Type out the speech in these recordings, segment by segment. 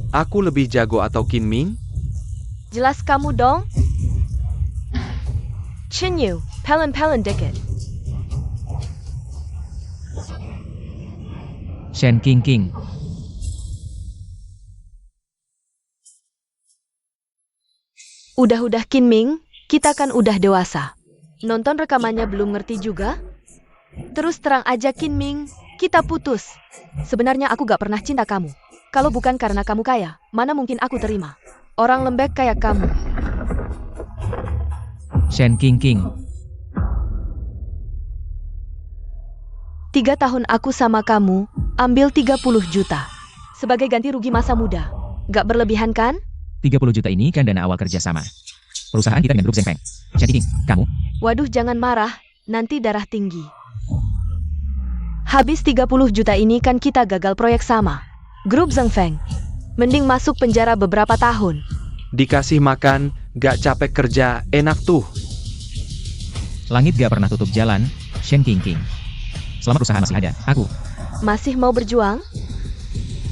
Aku lebih jago atau Qin Ming? Jelas kamu dong. Chen Yu, pelan-pelan dikit. Shen Qingqing. Udah Qin Ming, kita kan udah dewasa. Nonton rekamannya belum ngerti juga? Terus terang aja Qin Ming, kita putus. Sebenarnya aku gak pernah cinta kamu. Kalau bukan karena kamu kaya, mana mungkin aku terima. Orang lembek kayak kamu. Shen Qingqing. 3 tahun aku sama kamu, ambil 30 juta. Sebagai ganti rugi masa muda. Gak berlebihan kan? 30 juta ini kan dana awal kerjasama perusahaan kita dengan grup Zheng Feng. Shen Qingqing, kamu? Waduh jangan marah, nanti darah tinggi. Habis 30 juta ini kan kita gagal proyek sama grup Zheng Feng. Mending masuk penjara beberapa tahun. Dikasih makan, gak capek kerja, enak tuh. Langit gak pernah tutup jalan, Shen Qingqing. Selama perusahaan masih ada, aku. Masih mau berjuang?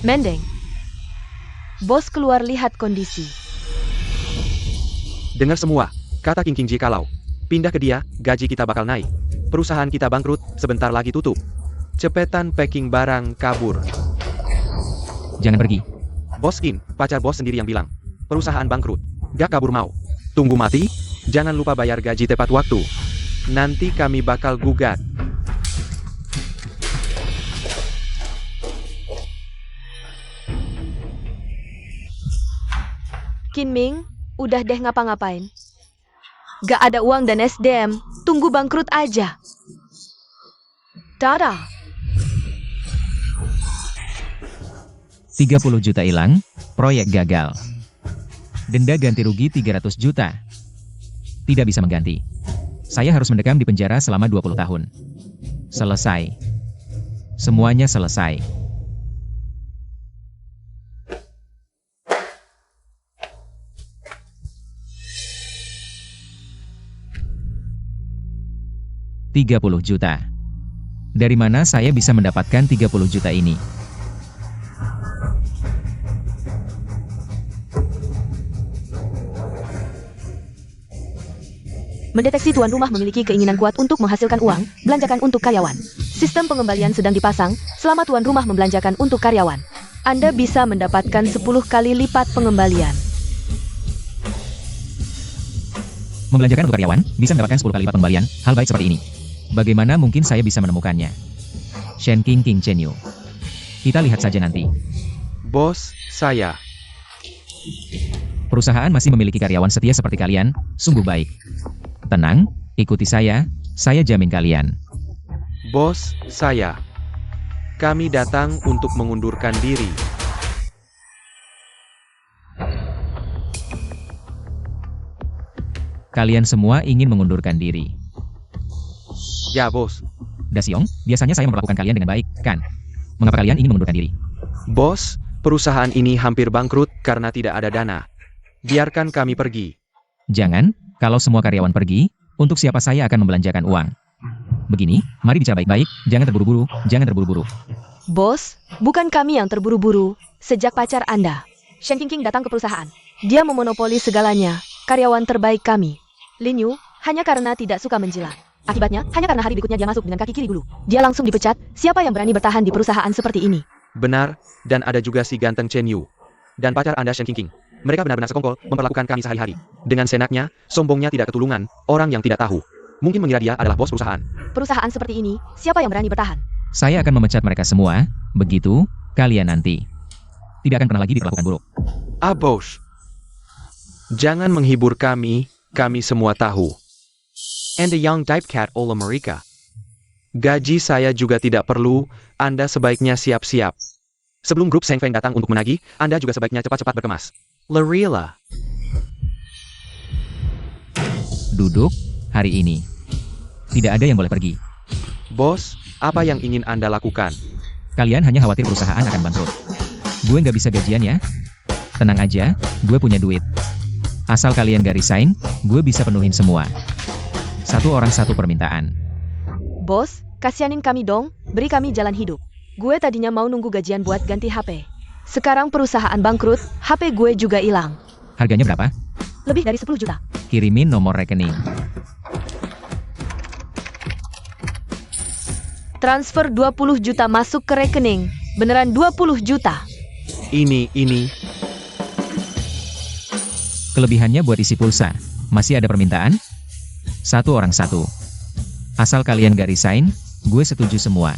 Mending. Bos keluar lihat kondisi. Dengar semua, kata King King jikalau pindah ke dia, gaji kita bakal naik. Perusahaan kita bangkrut, sebentar lagi tutup. Cepetan packing barang kabur. Jangan pergi. Bos Kim, pacar bos sendiri yang bilang. Perusahaan bangkrut, gak kabur mau. Tunggu mati, jangan lupa bayar gaji tepat waktu. Nanti kami bakal gugat. Qin Ming, udah deh ngapa-ngapain. Gak ada uang dan SDM, tunggu bangkrut aja. Dadah. 30 juta hilang, proyek gagal. Denda ganti rugi 300 juta. Tidak bisa mengganti. Saya harus mendekam di penjara selama 20 tahun. Selesai. Semuanya selesai. $30 juta. Dari mana saya bisa mendapatkan 30 juta ini? Mendeteksi tuan rumah memiliki keinginan kuat untuk menghasilkan uang, belanjakan untuk karyawan. Sistem pengembalian sedang dipasang, selama tuan rumah membelanjakan untuk karyawan. Anda bisa mendapatkan 10 kali lipat pengembalian. Membelanjakan untuk karyawan, bisa mendapatkan 10 kali lipat pengembalian, hal baik seperti ini. Bagaimana mungkin saya bisa menemukannya? Shen Qingqing Chen Yu. Kita lihat saja nanti. Bos, saya. Perusahaan masih memiliki karyawan setia seperti kalian, sungguh baik. Tenang, ikuti saya jamin kalian. Bos, saya. Kami datang untuk mengundurkan diri. Kalian semua ingin mengundurkan diri. Ya, bos. Dasyong, biasanya saya memperlakukan kalian dengan baik, kan? Mengapa kalian ingin mengundurkan diri? Bos, perusahaan ini hampir bangkrut karena tidak ada dana. Biarkan kami pergi. Jangan, kalau semua karyawan pergi, untuk siapa saya akan membelanjakan uang? Begini, mari bicara baik-baik, jangan terburu-buru. Bos, bukan kami yang terburu-buru. Sejak pacar Anda, Shen Qingqing datang ke perusahaan. Dia memonopoli segalanya, karyawan terbaik kami. Lin Yu, hanya karena tidak suka menjilat. Akibatnya, hanya karena hari berikutnya dia masuk dengan kaki kiri dulu. Dia langsung dipecat, siapa yang berani bertahan di perusahaan seperti ini? Benar, dan ada juga si ganteng Chen Yu. Dan pacar Anda Shen Qingqing. Mereka benar-benar sekongkol, memperlakukan kami sehari-hari. Dengan senaknya, sombongnya tidak ketulungan, orang yang tidak tahu. Mungkin mengira dia adalah bos perusahaan. Perusahaan seperti ini, siapa yang berani bertahan? Saya akan memecat mereka semua, begitu, kalian nanti. Tidak akan pernah lagi diperlakukan buruk. Ah, bos. Jangan menghibur kami semua tahu. And the young type cat all America. Gaji saya juga tidak perlu, Anda sebaiknya siap-siap. Sebelum grup Zheng Feng datang untuk menagih, Anda juga sebaiknya cepat-cepat berkemas. Larila. Duduk, hari ini. Tidak ada yang boleh pergi. Bos, apa yang ingin Anda lakukan? Kalian hanya khawatir perusahaan akan bangkrut. Gue nggak bisa gajian ya. Tenang aja, gue punya duit. Asal kalian gak resign, gue bisa penuhin semua. Satu orang satu permintaan. Bos, kasihanin kami dong, beri kami jalan hidup. Gue tadinya mau nunggu gajian buat ganti HP. Sekarang perusahaan bangkrut, HP gue juga hilang. Harganya berapa? Lebih dari 10 juta. Kirimin nomor rekening. Transfer 20 juta masuk ke rekening. Beneran 20 juta. Ini. Kelebihannya buat isi pulsa. Masih ada permintaan? 1 orang 1. Asal kalian gak resign, gue setuju semua.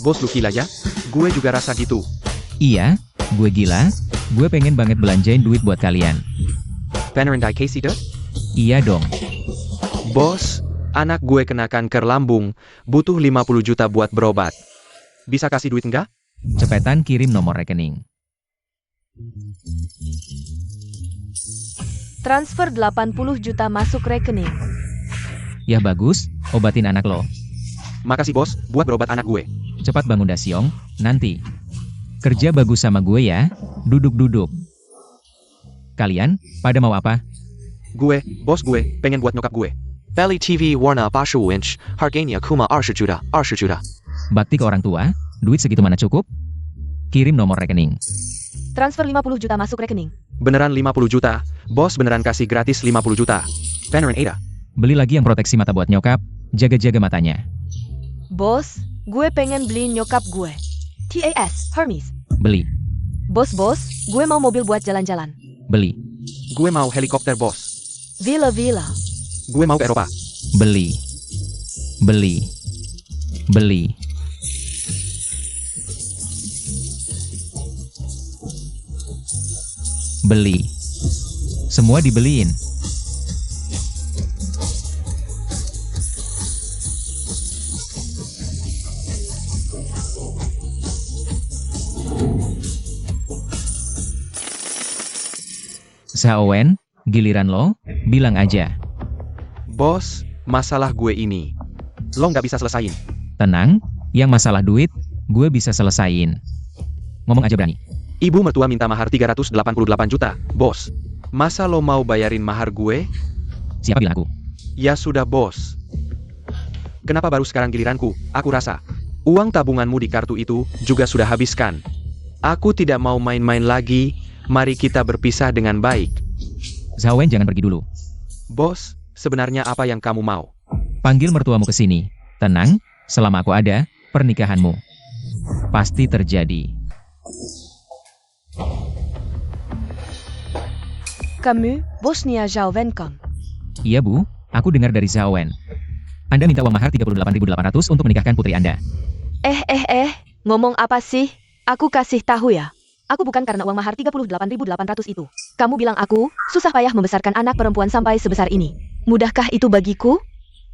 Bos lu gila ya? Gue juga rasa gitu. Iya, gue gila. Gue pengen banget belanjain duit buat kalian. Beneran die Casey deh? Iya dong. Bos, anak gue kena kanker lambung, butuh 50 juta buat berobat. Bisa kasih duit enggak? Cepetan kirim nomor rekening. Transfer 80 juta masuk rekening. Ya bagus, obatin anak lo. Makasih bos, buat berobat anak gue. Cepat bangun Dasyong, nanti. Kerja bagus sama gue ya, duduk-duduk. Kalian, pada mau apa? Bos gue, pengen buat nyokap gue. Beli TV warna 85 inch, harganya kuma 20 juta, 20 juta. Bakti ke orang tua, duit segitu mana cukup? Kirim nomor rekening. Transfer 50 juta masuk rekening. Beneran 50 juta, bos beneran kasih gratis 50 juta. Beneran Ada. Beli lagi yang proteksi mata buat nyokap, jaga-jaga matanya. Bos, gue pengen beli nyokap gue. TAS, Hermes. Beli, Bos, gue mau mobil buat jalan-jalan. beli, Gue mau helikopter bos. Villa. Gue mau ke Eropa. beli, beli, beli. Beli. Semua dibeliin. Zaowen, giliran lo, bilang aja. Bos, masalah gue ini. Lo nggak bisa selesain. Tenang, yang masalah duit, gue bisa selesain. Ngomong aja berani. Ibu mertua minta mahar 388 juta, bos. Masa lo mau bayarin mahar gue? Siapa bilang aku? Ya sudah bos. Kenapa baru sekarang giliranku? Aku rasa uang tabunganmu di kartu itu juga sudah habiskan. Aku tidak mau main-main lagi. Mari kita berpisah dengan baik. Zaowen jangan pergi dulu. Bos, sebenarnya apa yang kamu mau? Panggil mertuamu ke sini. Tenang, selama aku ada, pernikahanmu pasti terjadi. Kamu, bosnya Zaowen-kan. Iya bu, aku dengar dari Zaowen. Anda minta uang mahar 38.800 untuk menikahkan putri Anda. Ngomong apa sih? Aku kasih tahu ya. Aku bukan karena uang mahar 38.800 itu. Kamu bilang aku, susah payah membesarkan anak perempuan sampai sebesar ini. Mudahkah itu bagiku?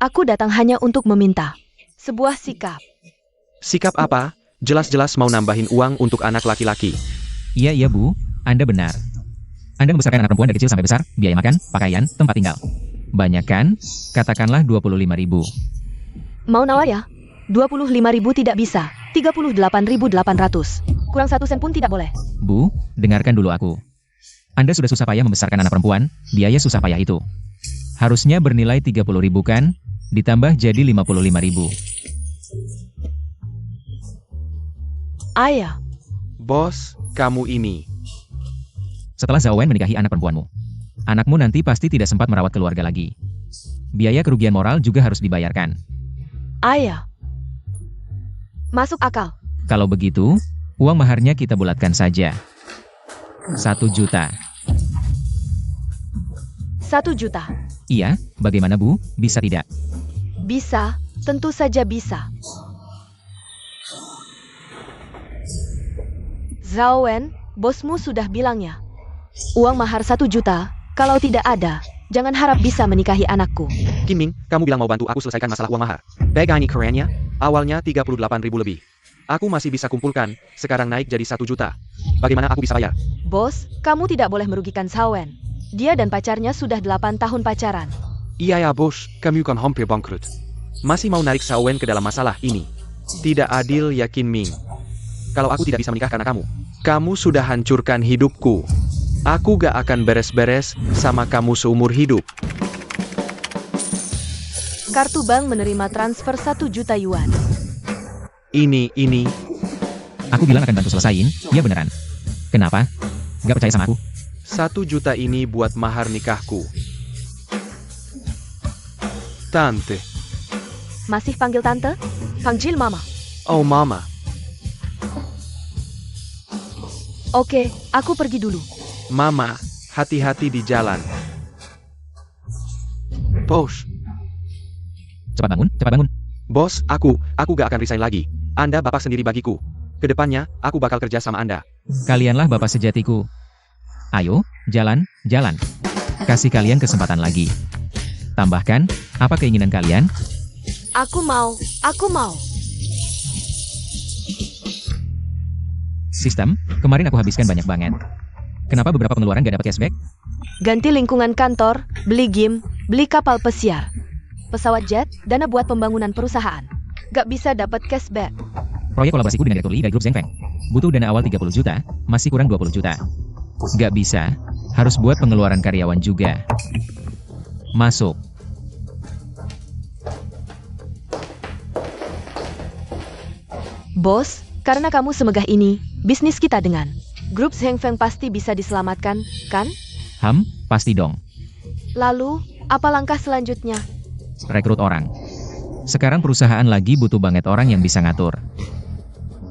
Aku datang hanya untuk meminta sebuah sikap. Sikap apa? Jelas-jelas mau nambahin uang untuk anak laki-laki. Iya bu, Anda benar. Anda membesarkan anak perempuan dari kecil sampai besar, biaya makan, pakaian, tempat tinggal. Banyak kan? Katakanlah 25.000. Mau nawar ya? 25.000 tidak bisa. 38.800. Kurang 1 sen pun tidak boleh. Bu, dengarkan dulu aku. Anda sudah susah payah membesarkan anak perempuan, biaya susah payah itu harusnya bernilai 30.000 kan? Ditambah jadi 55.000. Ayah, Bos, kamu ini. Setelah Zaowen menikahi anak perempuanmu, anakmu nanti pasti tidak sempat merawat keluarga lagi. Biaya kerugian moral juga harus dibayarkan. ayah. Masuk akal. Kalau begitu, uang maharnya kita bulatkan saja. 1 juta. 1 juta. Iya, bagaimana Bu? Bisa tidak? Bisa, tentu saja bisa. Zaowen, bosmu sudah bilang ya. Uang mahar 1 juta, kalau tidak ada, jangan harap bisa menikahi anakku. Kiming, kamu bilang mau bantu aku selesaikan masalah uang mahar. Bega ini kerennya, awalnya 38.000 lebih. Aku masih bisa kumpulkan, sekarang naik jadi 1 juta. Bagaimana aku bisa bayar? Bos, kamu tidak boleh merugikan Zaowen. Dia dan pacarnya sudah 8 tahun pacaran. Iya ya bos, kamu kan hampir bangkrut. Masih mau narik Zaowen ke dalam masalah ini. Tidak adil ya Kiming. Kalau aku tidak bisa menikahkan kamu, kamu sudah hancurkan hidupku. Aku gak akan beres-beres sama kamu seumur hidup. Kartu bank menerima transfer 1 juta yuan. Ini. Aku bilang akan bantu selesaiin, ya beneran. Kenapa? Gak percaya sama aku? 1 juta ini buat mahar nikahku. Tante. Masih panggil tante? Panggil mama. Oh mama. Oke, aku pergi dulu. Mama, hati-hati di jalan. Bos. Cepat bangun, cepat bangun. Bos, aku gak akan resign lagi. Anda bapak sendiri bagiku. Kedepannya, aku bakal kerja sama Anda. Kalianlah bapak sejatiku. Ayo, jalan, jalan. Kasih kalian kesempatan lagi. Tambahkan, apa keinginan kalian? Aku mau. Sistem, kemarin aku habiskan banyak banget. Kenapa beberapa pengeluaran gak dapat cashback? Ganti lingkungan kantor, beli game, beli kapal pesiar, pesawat jet, dana buat pembangunan perusahaan. Gak bisa dapat cashback. Proyek kolaborasiku dengan Direktur Lee dari Grup Zhengfeng. Butuh dana awal 30 juta, masih kurang 20 juta. Gak bisa, harus buat pengeluaran karyawan juga. Masuk. Bos, karena kamu semegah ini, bisnis kita dengan Grup Zhengfeng pasti bisa diselamatkan, kan? Pasti dong. Lalu, apa langkah selanjutnya? Rekrut orang. Sekarang perusahaan lagi butuh banget orang yang bisa ngatur.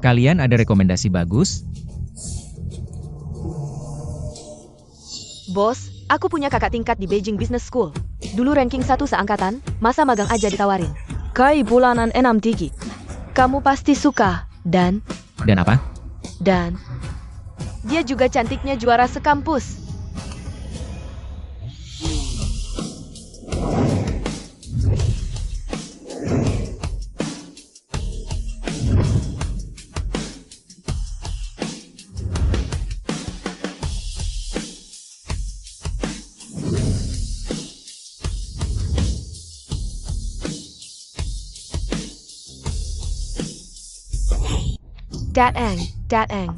Kalian ada rekomendasi bagus? Bos, aku punya kakak tingkat di Beijing Business School. Dulu ranking 1 seangkatan, masa magang aja ditawarin. Kai bulanan 6 tinggi. Kamu pasti suka, dan Dan apa? dia juga cantiknya juara sekampus. Dat Eng.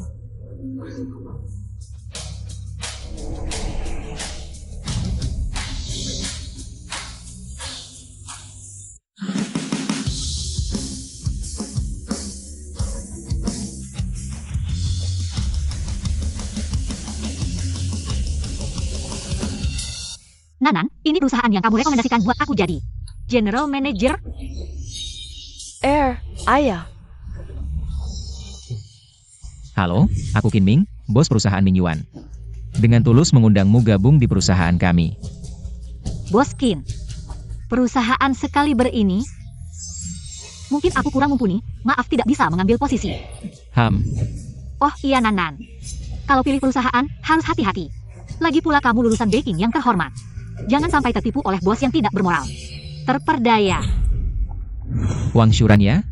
Nanan, ini perusahaan yang kamu rekomendasikan buat aku jadi General Manager. Ayah. Halo, aku Qin Ming, bos perusahaan Ming Yuan. Dengan tulus mengundangmu gabung di perusahaan kami. Bos Qin, perusahaan sekaliber ini, mungkin aku kurang mumpuni, maaf tidak bisa mengambil posisi. Oh iya Nanan, kalau pilih perusahaan harus hati-hati. Lagi pula kamu lulusan Beijing yang terhormat. Jangan sampai tertipu oleh bos yang tidak bermoral. Terperdaya. Wang Shuran ya?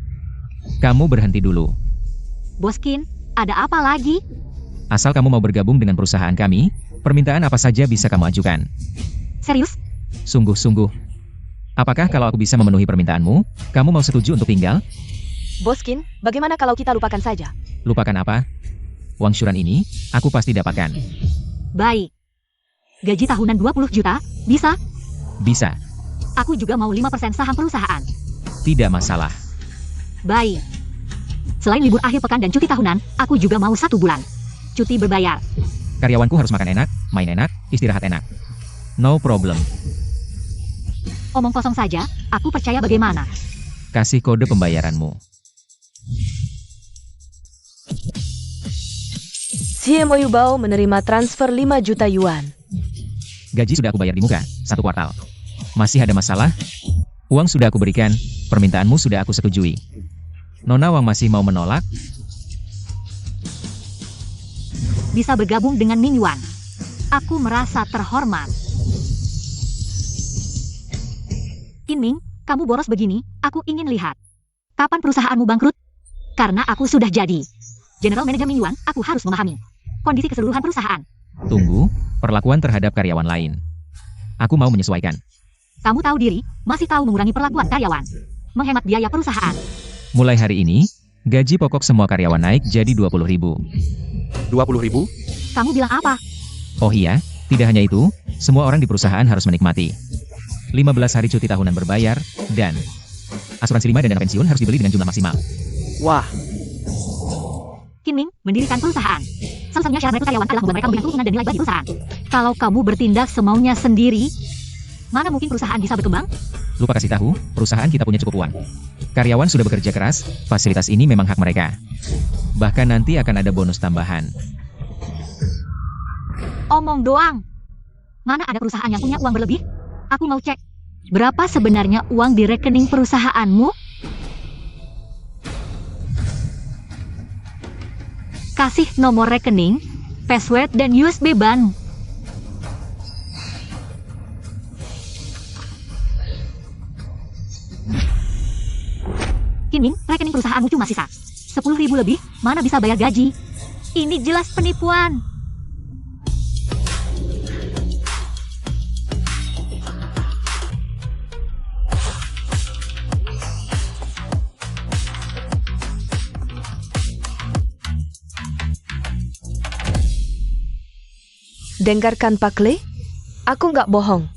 Kamu berhenti dulu. Bos Qin, ada apa lagi? Asal kamu mau bergabung dengan perusahaan kami, permintaan apa saja bisa kamu ajukan. Serius? Sungguh-sungguh. Apakah kalau aku bisa memenuhi permintaanmu, kamu mau setuju untuk tinggal? Bos Qin, bagaimana kalau kita lupakan saja? Lupakan apa? Wang Shuran ini, aku pasti dapatkan. Baik. Gaji tahunan 20 juta, bisa? Bisa. Aku juga mau 5% saham perusahaan. Tidak masalah. Baik. Selain libur akhir pekan dan cuti tahunan, aku juga mau 1 bulan. Cuti berbayar. Karyawanku harus makan enak, main enak, istirahat enak. No problem. Omong kosong saja, aku percaya bagaimana. Kasih kode pembayaranmu. CMO Yubao menerima transfer 5 juta yuan. Gaji sudah aku bayar di muka, 1 kuartal. Masih ada masalah? Uang sudah aku berikan, permintaanmu sudah aku setujui. Nona Wang masih mau menolak? Bisa bergabung dengan Ming Yuan. Aku merasa terhormat. Qin Ming, kamu boros begini, aku ingin lihat. Kapan perusahaanmu bangkrut? Karena aku sudah jadi General Manager Ming Yuan, aku harus memahami kondisi keseluruhan perusahaan. Tunggu, perlakuan terhadap karyawan lain. Aku mau menyesuaikan. Kamu tahu diri, masih tahu mengurangi perlakuan karyawan. Menghemat biaya perusahaan. Mulai hari ini, gaji pokok semua karyawan naik jadi 20.000. 20.000? Kamu bilang apa? Oh iya, tidak hanya itu, semua orang di perusahaan harus menikmati 15 hari cuti tahunan berbayar, dan asuransi 5 dan dana pensiun harus dibeli dengan jumlah maksimal. Wah, Qin Kinming mendirikan perusahaan. Satu-satunya syarat merekrut karyawan adalah membuat mereka memberikan keuntungan dan nilai baik di perusahaan. Kalau kamu bertindak semaunya sendiri, mana mungkin perusahaan bisa berkembang? Lupa kasih tahu, perusahaan kita punya cukup uang. Karyawan sudah bekerja keras, fasilitas ini memang hak mereka. Bahkan nanti akan ada bonus tambahan. Omong doang. Mana ada perusahaan yang punya uang berlebih? Aku mau cek. Berapa sebenarnya uang di rekening perusahaanmu? Kasih nomor rekening, password, dan USB ban. Kinming, rekening perusahaanmu cuma sisa 10.000 lebih, mana bisa bayar gaji? Ini jelas penipuan. Dengarkan Pak Le, aku nggak bohong.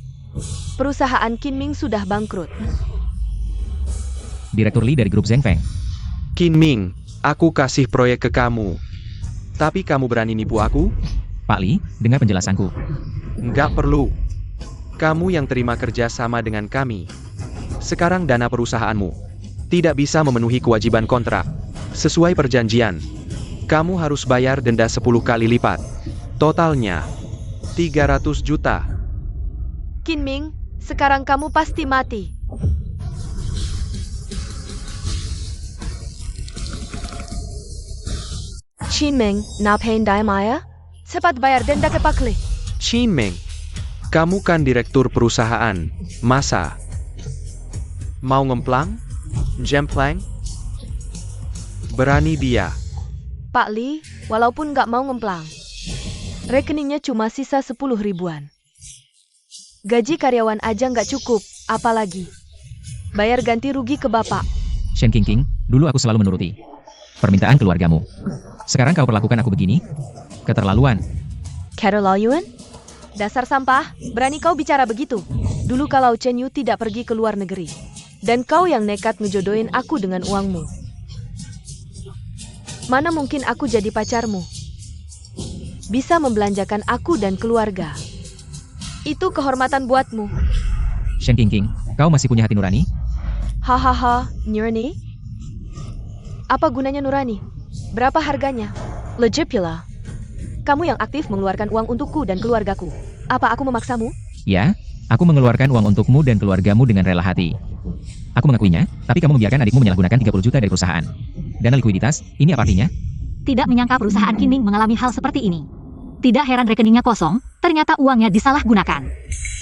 Perusahaan Kinming sudah bangkrut. Direktur Lee dari grup Zhengfeng. Kinming, aku kasih proyek ke kamu. Tapi kamu berani nipu aku? Pak Lee, dengar penjelasanku. Nggak perlu. Kamu yang terima kerja sama dengan kami. Sekarang dana perusahaanmu tidak bisa memenuhi kewajiban kontrak. Sesuai perjanjian, kamu harus bayar denda 10 kali lipat. Totalnya 300 juta. Kinming, sekarang kamu pasti mati. Kinming, ngapain dai Maya? Cepat bayar denda ke Pak Le. Kinming, kamu kan direktur perusahaan. Masa mau ngemplang? Jemplang? Berani dia. Pak Li, walaupun nggak mau ngemplang, rekeningnya cuma sisa 10 ribuan. Gaji karyawan aja nggak cukup, apalagi bayar ganti rugi ke bapak. Shen Qingqing, dulu aku selalu menuruti permintaan keluargamu. Sekarang kau perlakukan aku begini? Keterlaluan. Keterlaluan? Dasar sampah, berani kau bicara begitu. Dulu kalau Chen Yu tidak pergi ke luar negeri, dan kau yang nekat ngejodohin aku dengan uangmu. Mana mungkin aku jadi pacarmu? Bisa membelanjakan aku dan keluarga. Itu kehormatan buatmu. Shen Qingqing, kau masih punya hati nurani? Hahaha, nurani? Apa gunanya nurani? Berapa harganya? Legit pula. Kamu yang aktif mengeluarkan uang untukku dan keluargaku. Apa aku memaksamu? Ya, aku mengeluarkan uang untukmu dan keluargamu dengan rela hati. Aku mengakuinya, tapi kamu membiarkan adikmu menyalahgunakan 30 juta dari perusahaan. Dana likuiditas, ini apa artinya? Tidak menyangka perusahaan Kinming mengalami hal seperti ini. Tidak heran rekeningnya kosong, ternyata uangnya disalahgunakan.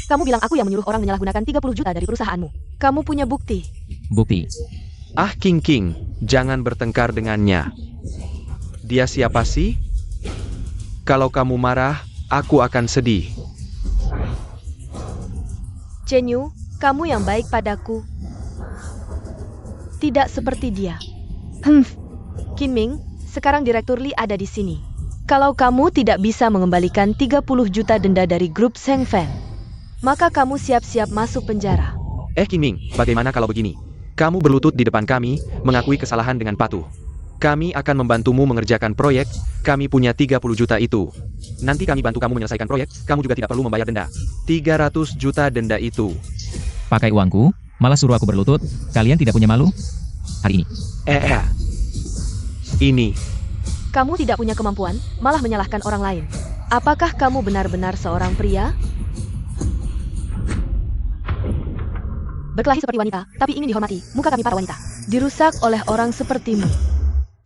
Kamu bilang aku yang menyuruh orang menyalahgunakan 30 juta dari perusahaanmu. Kamu punya bukti. Bukti. Ah Qingqing, jangan bertengkar dengannya. Dia siapa sih? Kalau kamu marah, aku akan sedih. Chen Yu, kamu yang baik padaku. Tidak seperti dia. Kinming, sekarang Direktur Lee ada di sini. Kalau kamu tidak bisa mengembalikan 30 juta denda dari grup Zhengfeng, maka kamu siap-siap masuk penjara. Kinming, bagaimana kalau begini? Kamu berlutut di depan kami, mengakui kesalahan dengan patuh. Kami akan membantumu mengerjakan proyek, kami punya 30 juta itu. Nanti kami bantu kamu menyelesaikan proyek, kamu juga tidak perlu membayar denda. 300 juta denda itu. Pakai uangku, malah suruh aku berlutut, kalian tidak punya malu? Hari ini. Ini. Kamu tidak punya kemampuan, malah menyalahkan orang lain. Apakah kamu benar-benar seorang pria? Berkelahi seperti wanita, tapi ingin dihormati, muka kami para wanita dirusak oleh orang sepertimu.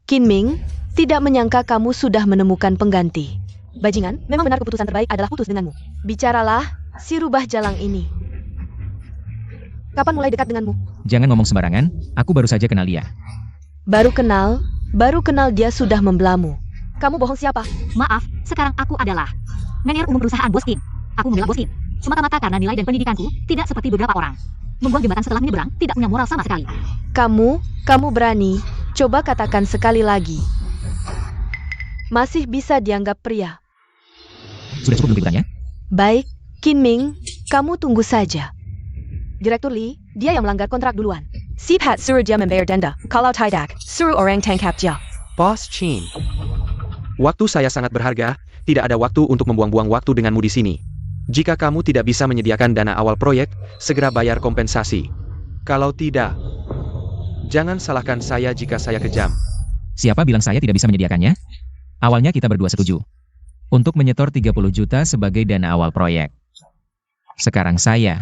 Kinming, tidak menyangka kamu sudah menemukan pengganti. Bajingan, memang benar keputusan terbaik adalah putus denganmu. Bicaralah, si rubah jalang ini. Kapan mulai dekat denganmu? Jangan ngomong sembarangan, aku baru saja kenal dia. Baru kenal dia sudah membelamu. Kamu bohong siapa? Maaf, sekarang aku adalah manajer umum perusahaan Boskin. Aku membela Boskin semata-mata karena nilai dan pendidikanku tidak seperti beberapa orang. Membuang jembatan setelah menyeberang tidak punya moral sama sekali. Kamu berani? Coba katakan sekali lagi. Masih bisa dianggap pria. Sudah cukup belum liputannya? Baik, Kinming, kamu tunggu saja. Direktur Lee, dia yang melanggar kontrak duluan. Siphat suruh dia membayar denda. Kalau tidak, suruh orang tangkap dia. Boss Chin, Waktu saya sangat berharga, tidak ada waktu untuk membuang-buang waktu denganmu di sini. Jika kamu tidak bisa menyediakan dana awal proyek, segera bayar kompensasi. Kalau tidak, jangan salahkan saya jika saya kejam. Siapa bilang saya tidak bisa menyediakannya? Awalnya kita berdua setuju untuk menyetor 30 juta sebagai dana awal proyek. Sekarang saya...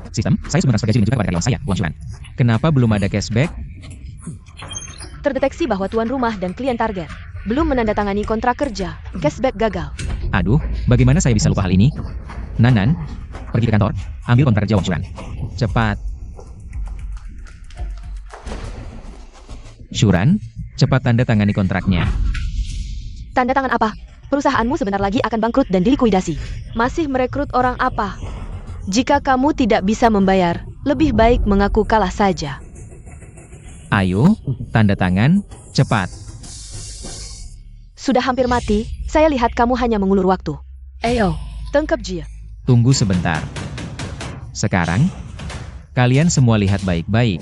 Sistem, saya sudah transfer gaji 5 juta kepada karyawan saya, uang cuan. Kenapa belum ada cashback? Terdeteksi bahwa tuan rumah dan klien target belum menandatangani kontrak kerja. Cashback gagal. Aduh, bagaimana saya bisa lupa hal ini? Nanan, pergi ke kantor, ambil kontrak kerja uang cuan. Cepat. Syuran, cepat tanda tangani kontraknya. Tanda tangan apa? Perusahaanmu sebentar lagi akan bangkrut dan dilikuidasi. Masih merekrut orang apa? Jika kamu tidak bisa membayar, lebih baik mengaku kalah saja. Ayo, tanda tangan, cepat. Sudah hampir mati, saya lihat kamu hanya mengulur waktu. Ayo, tangkap dia. Tunggu sebentar. Sekarang, kalian semua lihat baik-baik.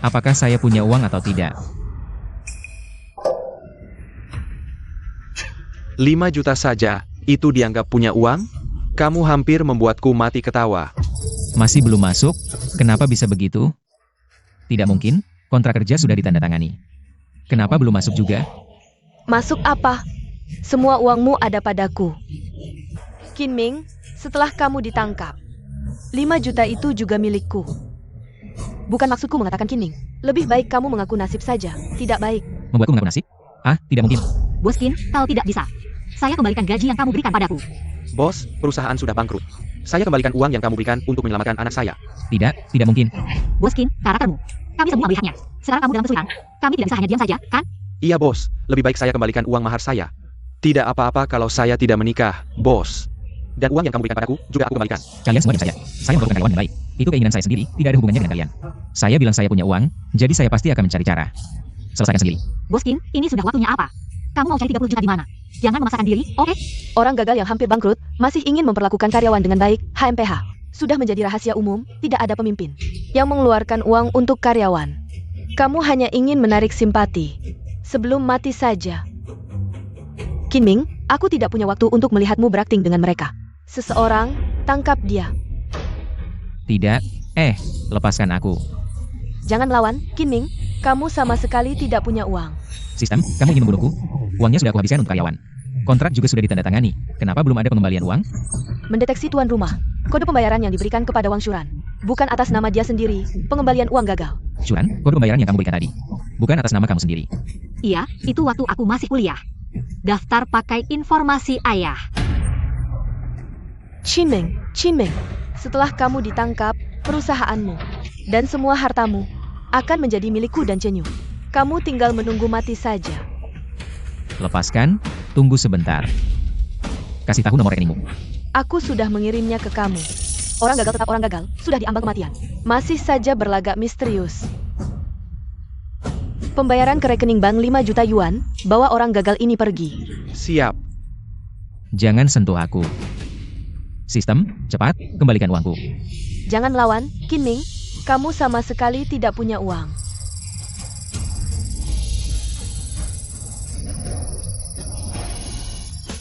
Apakah saya punya uang atau tidak? 5 juta saja, itu dianggap punya uang? Kamu hampir membuatku mati ketawa. Masih belum masuk? Kenapa bisa begitu? Tidak mungkin, kontrak kerja sudah ditandatangani. Kenapa belum masuk juga? Masuk apa? Semua uangmu ada padaku. Qin Ming, setelah kamu ditangkap, 5 juta itu juga milikku. Bukan maksudku mengatakan Qin Ming. Lebih baik kamu mengaku nasib saja. Tidak baik. Membuatku mengaku nasib? Ah, tidak mungkin. Bos Qin, kau tidak bisa. Saya kembalikan gaji yang kamu berikan padaku. Bos, perusahaan sudah bangkrut. Saya kembalikan uang yang kamu berikan untuk menyelamatkan anak saya. Tidak mungkin. Bos Qin, karaktermu. Kami semua melihatnya. Sekarang kamu dalam kesulitan. Kami tidak bisa hanya diam saja, kan? Iya bos, lebih baik saya kembalikan uang mahar saya. Tidak apa-apa kalau saya tidak menikah, bos. Dan uang yang kamu berikan padaku, juga aku kembalikan. Kalian semua diam saja. Saya memerlukan karyawan yang baik. Itu keinginan saya sendiri, tidak ada hubungannya dengan kalian. Saya bilang saya punya uang, jadi saya pasti akan mencari cara. Selesaikan sendiri. Bos Qin, ini sudah waktunya apa? Kamu mau cari 30 juta di mana? Jangan memaksakan diri, oke? Orang gagal yang hampir bangkrut masih ingin memperlakukan karyawan dengan baik. HMPH sudah menjadi rahasia umum, tidak ada pemimpin yang mengeluarkan uang untuk karyawan. Kamu hanya ingin menarik simpati. Sebelum mati saja. Qin Ming, aku tidak punya waktu untuk melihatmu berakting dengan mereka. Seseorang, tangkap dia. Tidak, lepaskan aku. Jangan melawan, Qin Ming. Kamu sama sekali tidak punya uang. Sistem, kamu ingin membunuhku? Uangnya sudah aku habiskan untuk karyawan. Kontrak juga sudah ditandatangani. Kenapa belum ada pengembalian uang? Mendeteksi tuan rumah. Kode pembayaran yang diberikan kepada Wang Syuran. Bukan atas nama dia sendiri, pengembalian uang gagal. Syuran, kode pembayaran yang kamu berikan tadi. Bukan atas nama kamu sendiri. Iya, itu waktu aku masih kuliah. Daftar pakai informasi ayah. Qin Ming, setelah kamu ditangkap, perusahaanmu dan semua hartamu akan menjadi milikku dan Chen Yu. Kamu tinggal menunggu mati saja. Lepaskan, tunggu sebentar. Kasih tahu nomor rekeningmu. Aku sudah mengirimnya ke kamu. Orang gagal tetap orang gagal, sudah diambang kematian. Masih saja berlagak misterius. Pembayaran ke rekening bank 5 juta yuan, bawa orang gagal ini pergi. Siap. Jangan sentuh aku. Sistem, cepat, kembalikan uangku. Jangan melawan, Qin Ming. Kamu sama sekali tidak punya uang.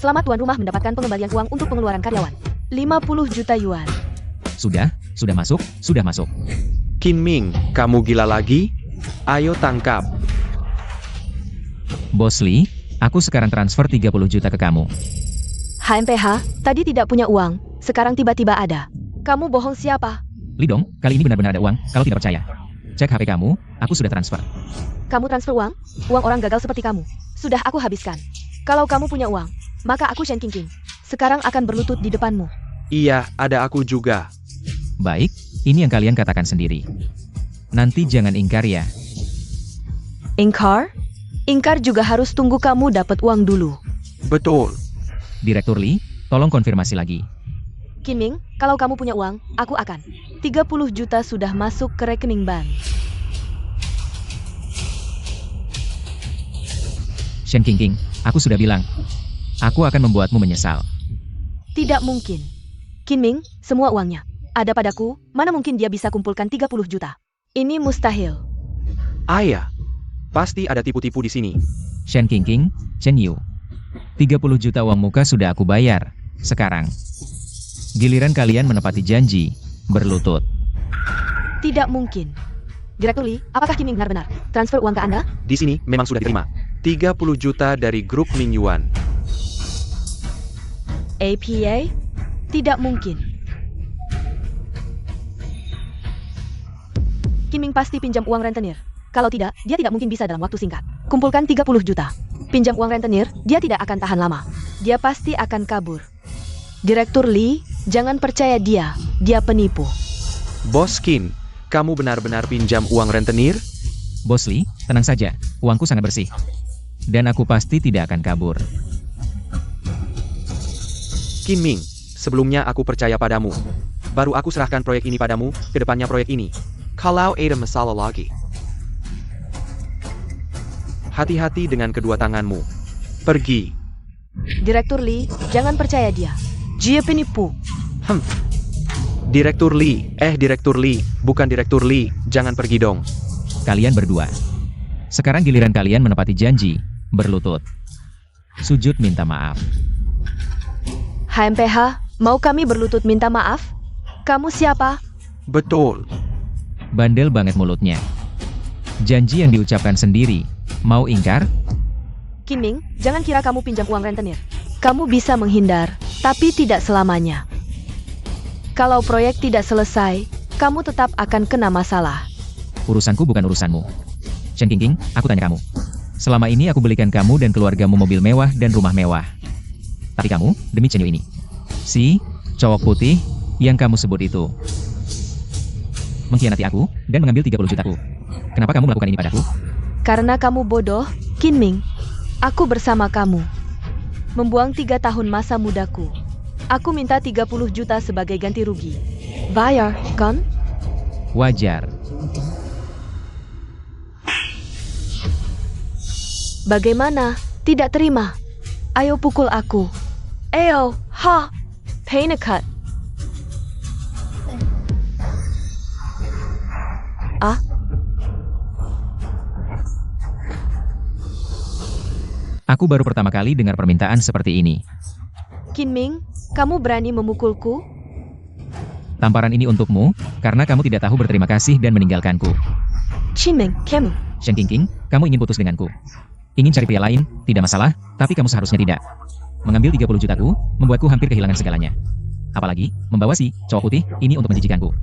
Selamat tuan rumah mendapatkan pengembalian uang untuk pengeluaran karyawan. 50 juta yuan. Sudah masuk, sudah masuk. Qin Ming, kamu gila lagi? Ayo tangkap. Bos Lee, aku sekarang transfer 30 juta ke kamu. HMPH, tadi tidak punya uang, sekarang tiba-tiba ada. Kamu bohong siapa? Lee Dong, kali ini benar-benar ada uang, kalau tidak percaya. Cek HP kamu, aku sudah transfer. Kamu transfer uang? Uang orang gagal seperti kamu. Sudah aku habiskan. Kalau kamu punya uang, maka aku Shen Qingqing. Sekarang akan berlutut di depanmu. Iya, ada aku juga. Baik, ini yang kalian katakan sendiri. Nanti jangan ingkar ya. Ingkar? Ingkar juga harus tunggu kamu dapat uang dulu. Betul. Direktur Lee, tolong konfirmasi lagi. Qin Ming, kalau kamu punya uang, aku akan. 30 juta sudah masuk ke rekening bank. Shen Qingqing, aku sudah bilang. Aku akan membuatmu menyesal. Tidak mungkin. Qin Ming, semua uangnya ada padaku, mana mungkin dia bisa kumpulkan 30 juta. Ini mustahil. Ayah, Pasti ada tipu-tipu di sini. Shen Qingqing, Chen Yu. 30 juta uang muka sudah aku bayar. Sekarang, giliran kalian menepati janji, berlutut. Tidak mungkin. Direktur Lee, apakah Kim Ming benar-benar transfer uang ke Anda? Di sini memang sudah diterima. 30 juta dari grup Ming Yuan. APA? Tidak mungkin. Kim Ming pasti pinjam uang rentenir. Kalau tidak, dia tidak mungkin bisa dalam waktu singkat. Kumpulkan 30 juta. Pinjam uang rentenir, dia tidak akan tahan lama. Dia pasti akan kabur. Direktur Lee, jangan percaya dia. Dia penipu. Bos Kim, kamu benar-benar pinjam uang rentenir? Bos Lee, tenang saja, uangku sangat bersih. Dan aku pasti tidak akan kabur. Kim Ming, sebelumnya aku percaya padamu. Baru aku serahkan proyek ini padamu, kedepannya proyek ini. Kalau ada masalah lagi. Hati-hati dengan kedua tanganmu. Pergi. Direktur Lee, jangan percaya dia. Dia penipu. Direktur Lee, bukan Direktur Lee, jangan pergi dong. Kalian berdua. Sekarang giliran kalian menepati janji, berlutut. Sujud minta maaf. HMPH, mau kami berlutut minta maaf? Kamu siapa? Betul. Bandel banget mulutnya. Janji yang diucapkan sendiri, mau ingkar? Kim Ming, jangan kira kamu pinjam uang rentenir. Kamu bisa menghindar, tapi tidak selamanya. Kalau proyek tidak selesai, kamu tetap akan kena masalah. Urusanku bukan urusanmu. Shen Qingqing, aku tanya kamu. Selama ini aku belikan kamu dan keluargamu mobil mewah dan rumah mewah. Tapi kamu, demi Chen Yu ini, si cowok putih yang kamu sebut itu, mengkhianati aku dan mengambil 30 jutaku. Kenapa kamu melakukan ini padaku? Karena kamu bodoh, Kim Ming. Aku bersama kamu. Membuang 3 tahun masa mudaku. Aku minta 30 juta sebagai ganti rugi. Bayar, kan? Wajar. Bagaimana? Tidak terima. Ayo pukul aku. Ayo, ha! Pain a cut. Ah? Aku baru pertama kali dengar permintaan seperti ini. Kim Ming, kamu berani memukulku? Tamparan ini untukmu, karena kamu tidak tahu berterima kasih dan meninggalkanku. Kim Ming, kamu. Shen Qingqing, kamu ingin putus denganku. Ingin cari pria lain, tidak masalah, tapi kamu seharusnya tidak. Mengambil 30 jutaku, membuatku hampir kehilangan segalanya. Apalagi, membawa si cowok putih ini untuk menjijikanku.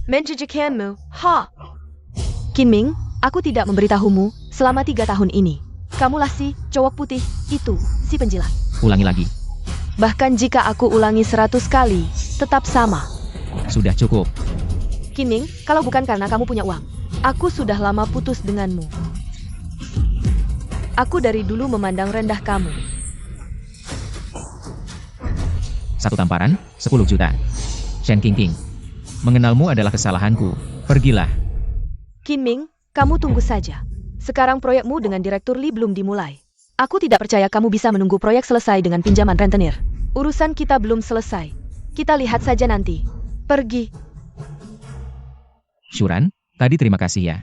Menjijikanmu, ha! Kim Ming, aku tidak memberitahumu selama 3 tahun ini. Kamulah si cowok putih itu, si penjilat. Ulangi lagi. Bahkan jika aku ulangi 100 kali, tetap sama. Sudah cukup. Kim Ming, kalau bukan karena kamu punya uang, aku sudah lama putus denganmu. Aku dari dulu memandang rendah kamu. Satu tamparan, 10 juta. Shen Qingqing, mengenalmu adalah kesalahanku. Pergilah. Kim Ming, kamu tunggu saja. Sekarang proyekmu dengan Direktur Lee belum dimulai. Aku tidak percaya kamu bisa menunggu proyek selesai dengan pinjaman rentenir. Urusan kita belum selesai. Kita lihat saja nanti. Pergi. Shuran, tadi terima kasih ya.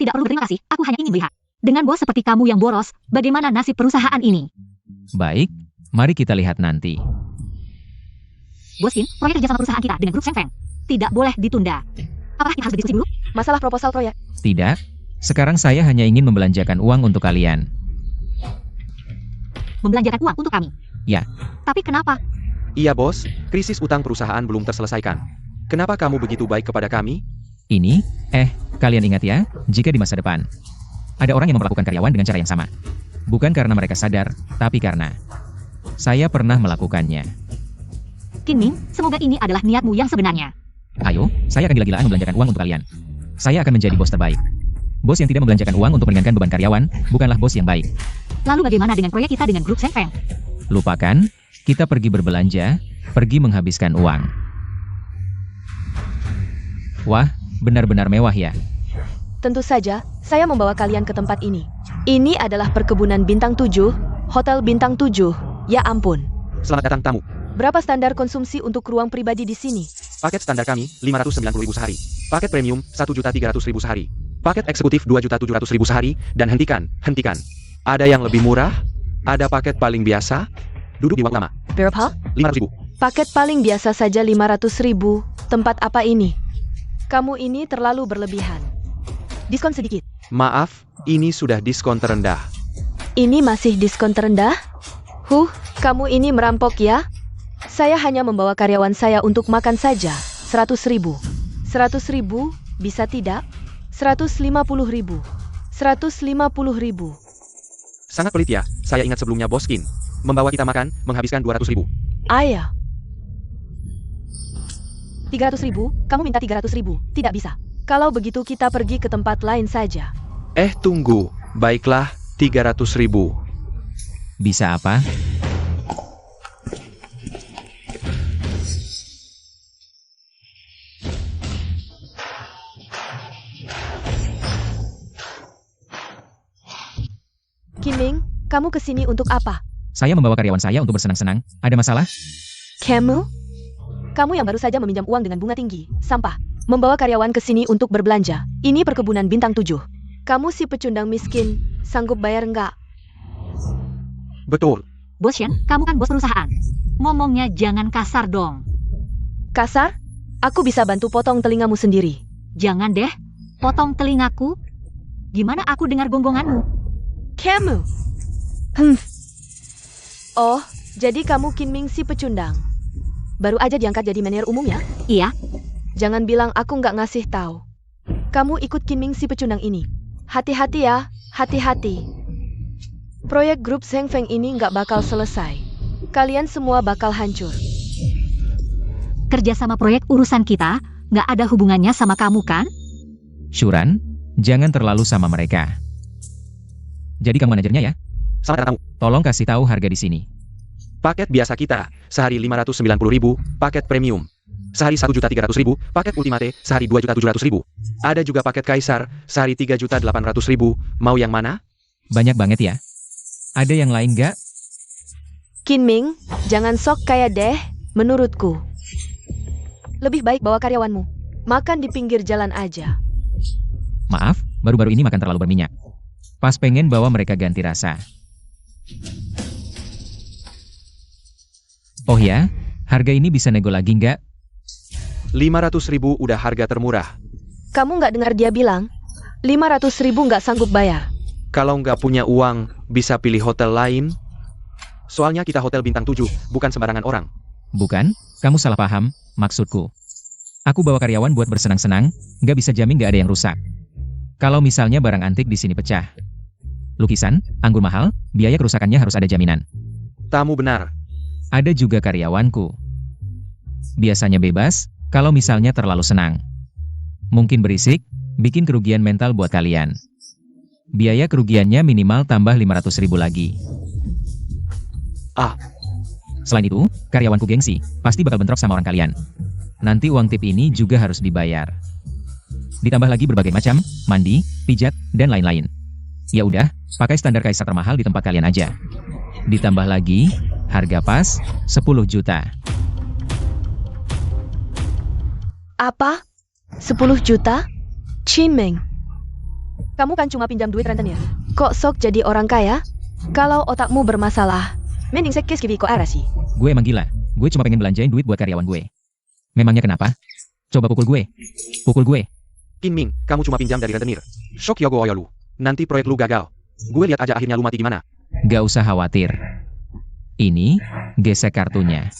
Tidak perlu berterima kasih, aku hanya ingin melihat. Dengan bos seperti kamu yang boros, bagaimana nasib perusahaan ini? Baik, mari kita lihat nanti. Bos Kim, proyek kerjasama perusahaan kita dengan grup Sheng Feng tidak boleh ditunda. Apakah kita harus berdiskusi dulu? Masalah proposal proyek. Tidak, sekarang saya hanya ingin membelanjakan uang untuk kalian. Membelanjakan uang untuk kami? Ya. Tapi kenapa? Iya bos, krisis utang perusahaan belum terselesaikan. Kenapa kamu begitu baik kepada kami? Ini, kalian ingat ya, jika di masa depan ada orang yang memperlakukan karyawan dengan cara yang sama. Bukan karena mereka sadar, tapi karena saya pernah melakukannya. Kim Ming, semoga ini adalah niatmu yang sebenarnya. Ayo, saya akan gila-gilaan membelanjakan uang untuk kalian. Saya akan menjadi bos terbaik. Bos yang tidak membelanjakan uang untuk meringankan beban karyawan, bukanlah bos yang baik. Lalu bagaimana dengan proyek kita dengan grup Sheng Feng? Lupakan, kita pergi berbelanja, pergi menghabiskan uang. Wah, benar-benar mewah ya. Tentu saja, saya membawa kalian ke tempat ini. Ini adalah perkebunan bintang 7, hotel bintang 7. Ya ampun. Selamat datang tamu. Berapa standar konsumsi untuk ruang pribadi di sini? Paket standar kami, 590.000 sehari. Paket premium, 1.300.000 sehari. Paket eksekutif 2.700.000 sehari, dan hentikan. Ada yang lebih murah? Ada paket paling biasa? Duduk di uang lama. Berapa? 500.000. Paket paling biasa saja 500.000. Tempat apa ini? Kamu ini terlalu berlebihan. Diskon sedikit. Maaf, ini sudah diskon terendah. Ini masih diskon terendah? Kamu ini merampok ya? Saya hanya membawa karyawan saya untuk makan saja. 100.000. 100.000, bisa tidak? 150.000. 150.000. Sangat pelit ya, saya ingat sebelumnya Bos Kim membawa kita makan, menghabiskan 200.000. Ayah. 300.000, kamu minta 300.000, tidak bisa. Kalau begitu kita pergi ke tempat lain saja. Tunggu, baiklah, 300.000. Bisa apa? Kiming, kamu kesini untuk apa? Saya membawa karyawan saya untuk bersenang-senang. Ada masalah? Kamu? Kamu yang baru saja meminjam uang dengan bunga tinggi, sampah. Membawa karyawan ke sini untuk berbelanja. Ini perkebunan bintang 7. Kamu si pecundang miskin, sanggup bayar enggak? Betul. Bos Shen, kamu kan bos perusahaan. Ngomongnya jangan kasar dong. Kasar? Aku bisa bantu potong telingamu sendiri. Jangan deh, potong telingaku. Gimana aku dengar gonggonganmu? Kamu? Oh, jadi kamu Kinming si pecundang. Baru aja diangkat jadi manajer umum ya? Iya. Jangan bilang aku nggak ngasih tahu. Kamu ikut Kinming si pecundang ini. Hati-hati ya, hati-hati. Proyek grup Zheng Feng ini nggak bakal selesai. Kalian semua bakal hancur. Kerja sama proyek urusan kita, nggak ada hubungannya sama kamu kan? Shuran, jangan terlalu sama mereka. Jadi kamu manajernya ya? Selamat datang. Tolong kasih tahu harga di sini. Paket biasa kita, sehari 590.000, paket premium. Sehari 1.300.000, paket ultimate, sehari 2.700.000. Ada juga paket kaisar, sehari 3.800.000. Mau yang mana? Banyak banget ya. Ada yang lain nggak? Kinming, jangan sok kaya deh, menurutku. Lebih baik bawa karyawanmu. Makan di pinggir jalan aja. Maaf, baru-baru ini makan terlalu berminyak. Pas pengen bawa mereka ganti rasa. Oh ya, harga ini bisa nego lagi nggak? 500.000 udah harga termurah. Kamu nggak dengar dia bilang? 500.000 nggak sanggup bayar. Kalau nggak punya uang, bisa pilih hotel lain. Soalnya kita hotel bintang 7, bukan sembarangan orang. Bukan, kamu salah paham, maksudku. Aku bawa karyawan buat bersenang-senang, nggak bisa jamin nggak ada yang rusak. Kalau misalnya barang antik di sini pecah. Lukisan, anggur mahal, biaya kerusakannya harus ada jaminan. Tamu benar. Ada juga karyawanku. Biasanya bebas, kalau misalnya terlalu senang. Mungkin berisik, bikin kerugian mental buat kalian. Biaya kerugiannya minimal tambah 500.000 lagi. Selain itu, karyawanku gengsi, pasti bakal bentrok sama orang kalian. Nanti uang tip ini juga harus dibayar. Ditambah lagi berbagai macam, mandi, pijat, dan lain-lain. Ya udah, pakai standar kaisar termahal di tempat kalian aja. Ditambah lagi, harga pas, 10 juta. Apa? 10 juta? Cimeng. Kamu kan cuma pinjam duit rentenir. Kok sok jadi orang kaya? Kalau otakmu bermasalah, mending sekis kibi ko arasi. Gue emang gila, gue cuma pengen belanjain duit buat karyawan gue. Memangnya kenapa? Coba pukul gue. Pukul gue. Kinming, kamu cuma pinjam dari rentenir. Shock yogo oyolu. Nanti proyek lu gagal. Gue lihat aja akhirnya lu mati gimana. Gak usah khawatir. Ini, gesek kartunya.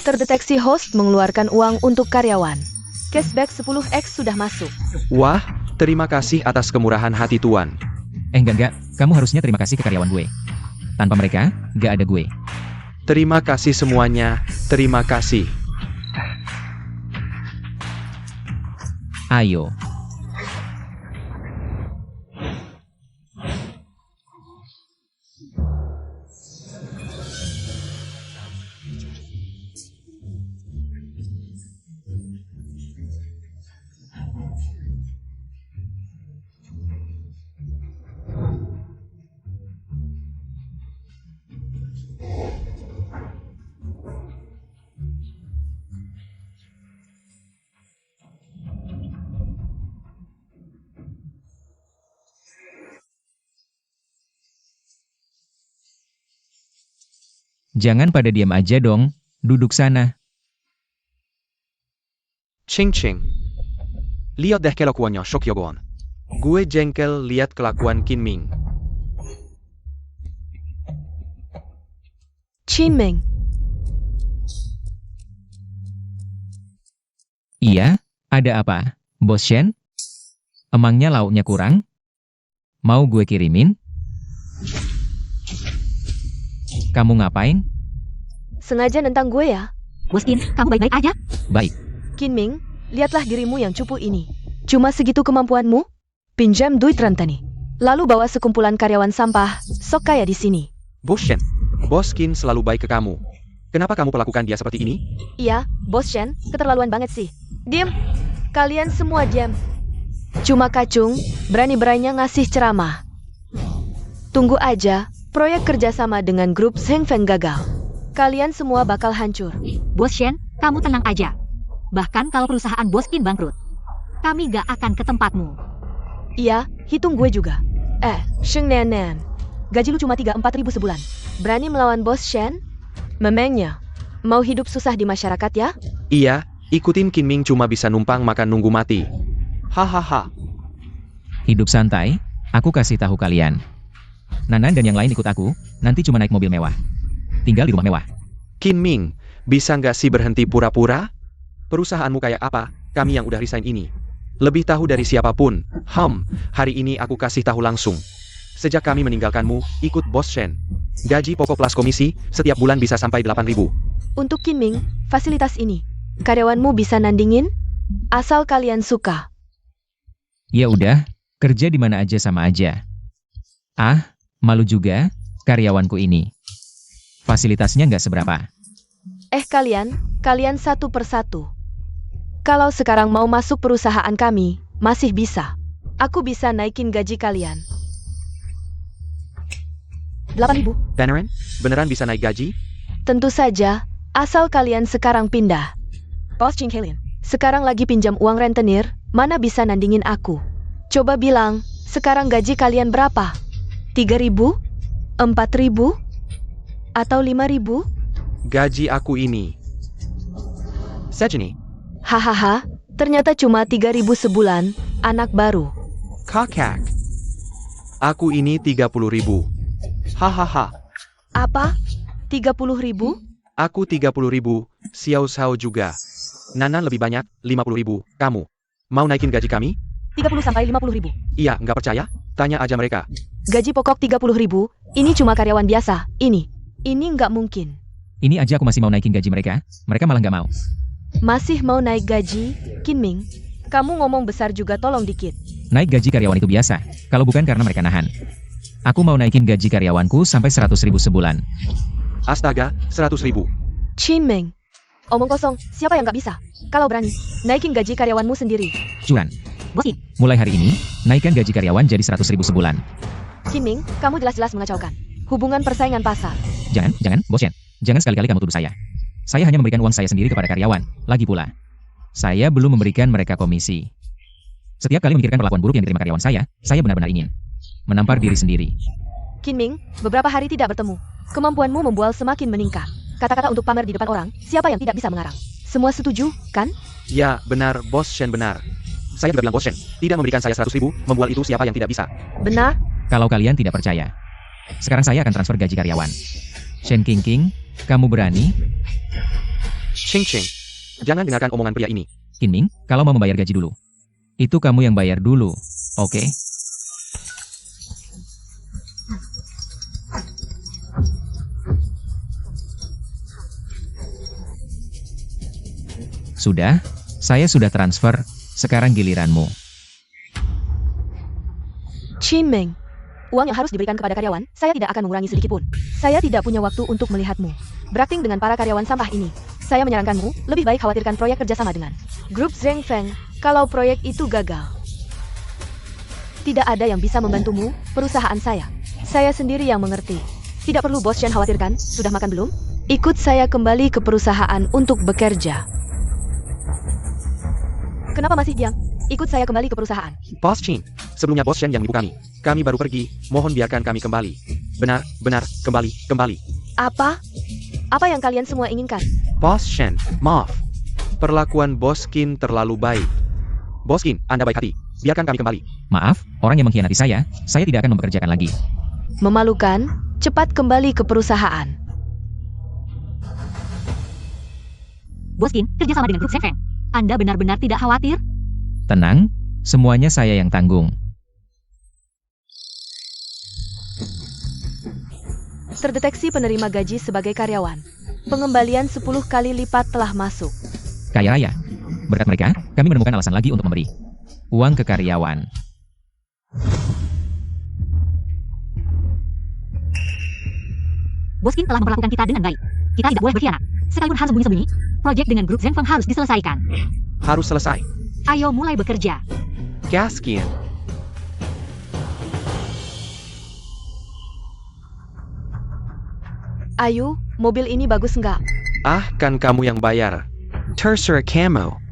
Terdeteksi host mengeluarkan uang untuk karyawan. Cashback 10x sudah masuk. Wah, terima kasih atas kemurahan hati tuan. Enggak. Kamu harusnya terima kasih ke karyawan gue. Tanpa mereka, gak ada gue. Terima kasih semuanya, terima kasih. Ayo. Jangan pada diam aja dong, duduk sana. Ching Ching. Lihat deh kelakuannya, Sok Yogon. Gue jengkel lihat kelakuan Qin Ming. Qin Ming, Iya, ada apa, Bos Shen? Emangnya lauknya kurang? Mau gue kirimin? Kamu ngapain? sengaja nentang gue ya? Bos Qin, kamu baik-baik aja? Baik, Qin Ming, lihatlah dirimu yang cupu ini. Cuma segitu kemampuanmu? Pinjam duit Rantani. Lalu bawa sekumpulan karyawan sampah, sok kaya di sini. Bos Shen, Bos Qin selalu baik ke kamu. Kenapa kamu perlakukan dia seperti ini? Iya, Bos Shen, keterlaluan banget sih. Diam. Kalian semua diam. Cuma Kacung, berani-beraninya ngasih ceramah. Tunggu aja, proyek kerjasama dengan grup Zheng Feng gagal. Kalian semua bakal hancur. Bos Shen, kamu tenang aja. Bahkan kalau perusahaan Bos Qin bangkrut, kami gak akan ke tempatmu. Iya, hitung gue juga. Sheng Nenen. Gaji lu cuma 3-4 ribu sebulan. Berani melawan Bos Shen? Memangnya, mau hidup susah di masyarakat ya? Iya, ikutin Qin Ming cuma bisa numpang makan nunggu mati. Hahaha. hidup santai, aku kasih tahu kalian. Nanan dan yang lain ikut aku, nanti cuma naik mobil mewah. Tinggal di rumah mewah. Qin Ming, bisa nggak sih berhenti pura-pura? Perusahaanmu kayak apa? Kami yang udah resign ini. Lebih tahu dari siapapun. Hari ini aku kasih tahu langsung. Sejak kami meninggalkanmu, ikut Bos Shen. Gaji pokok plus komisi, setiap bulan bisa sampai 8.000. Untuk Qin Ming, fasilitas ini, karyawanmu bisa nandingin? Asal kalian suka. Ya udah, kerja di mana aja sama aja. Ah, malu juga, karyawanku ini. Fasilitasnya nggak seberapa. Kalian satu persatu. Kalau sekarang mau masuk perusahaan kami, masih bisa. Aku bisa naikin gaji kalian. 8.000? Beneran bisa naik gaji? Tentu saja, asal kalian sekarang pindah. Bos Ching Helin, sekarang lagi pinjam uang rentenir, mana bisa nandingin aku? Coba bilang, sekarang gaji kalian berapa? 3.000? 4.000? Atau 5.000? Gaji aku ini. Sejeni, Hahaha, ternyata cuma 3.000 sebulan, anak baru. kakak. Aku ini 30.000. Hahaha. Apa? 30.000? Aku 30.000, Xiao Xiao juga. Nanan lebih banyak, 50.000. Kamu mau naikin gaji kami? 30 sampai 50.000. Iya, nggak percaya? Tanya aja mereka. Gaji pokok 30.000, ini cuma karyawan biasa, ini nggak mungkin. Ini aja aku masih mau naikin gaji mereka malah nggak mau. Masih mau naik gaji? Qin Ming, kamu ngomong besar juga tolong dikit. Naik gaji karyawan itu biasa, kalau bukan karena mereka nahan. Aku mau naikin gaji karyawanku sampai 100.000 sebulan. Astaga, 100.000. Qin Ming, omong kosong, siapa yang nggak bisa? Kalau berani, naikin gaji karyawanmu sendiri. Cuan, Bos Qin, mulai hari ini, naikkan gaji karyawan jadi 100.000 sebulan. Qin Ming, kamu jelas-jelas mengacaukan hubungan persaingan pasar. Jangan, Bos Shen. Jangan sekali-kali kamu tuduh saya. Saya hanya memberikan uang saya sendiri kepada karyawan. Lagi pula, saya belum memberikan mereka komisi. Setiap kali memikirkan perlakuan buruk yang diterima karyawan saya benar-benar ingin menampar diri sendiri. Qin Ming, beberapa hari tidak bertemu. Kemampuanmu membual semakin meningkat. Kata-kata untuk pamer di depan orang, siapa yang tidak bisa mengarang? Semua setuju, kan? Ya, benar, Bos Shen benar. Saya juga bilang Bos Shen, tidak memberikan saya 100.000, membual itu siapa yang tidak bisa. Benar? Kalau kalian tidak percaya, sekarang saya akan transfer gaji karyawan. Shen King, kamu berani? Ching Ching, jangan dengarkan omongan pria ini. Qin Ming, kalau mau membayar gaji dulu. Itu kamu yang bayar dulu, oke? Sudah, saya sudah transfer, sekarang giliranmu. Qin Ming, uang yang harus diberikan kepada karyawan, saya tidak akan mengurangi sedikit pun. Saya tidak punya waktu untuk melihatmu berakting dengan para karyawan sampah ini. Saya menyarankanmu, lebih baik khawatirkan proyek kerjasama dengan grup Zheng Feng, kalau proyek itu gagal. Tidak ada yang bisa membantumu, perusahaan saya. Saya sendiri yang mengerti. Tidak perlu Bos Shen khawatirkan, sudah makan belum? Ikut saya kembali ke perusahaan untuk bekerja. Kenapa masih diam? Ikut saya kembali ke perusahaan. Bos Chin, sebelumnya Bos Shen yang menipu kami. Kami baru pergi, mohon biarkan kami kembali. Benar, kembali. Apa? Apa yang kalian semua inginkan? Bos Shen, maaf. Perlakuan Bos Qin terlalu baik. Bos Qin, Anda baik hati. Biarkan kami kembali. Maaf, orang yang mengkhianati saya tidak akan mempekerjakan lagi. Memalukan, cepat kembali ke perusahaan. Boskin, kerjasama dengan grup Zhengfeng. Anda benar-benar tidak khawatir? Tenang, semuanya saya yang tanggung. Terdeteksi penerima gaji sebagai karyawan. Pengembalian 10 kali lipat telah masuk. Kaya raya. Berkat mereka, kami menemukan alasan lagi untuk memberi uang ke karyawan. Boskin telah memperlakukan kita dengan baik. Kita tidak boleh berkhianat. Sekalipun harus sembunyi-sembunyi, proyek dengan grup Zhengfeng harus diselesaikan. Harus selesai. Ayo mulai bekerja. Gaskian. Ayu, mobil ini bagus nggak? Ah, kan kamu yang bayar. Terserah kamu.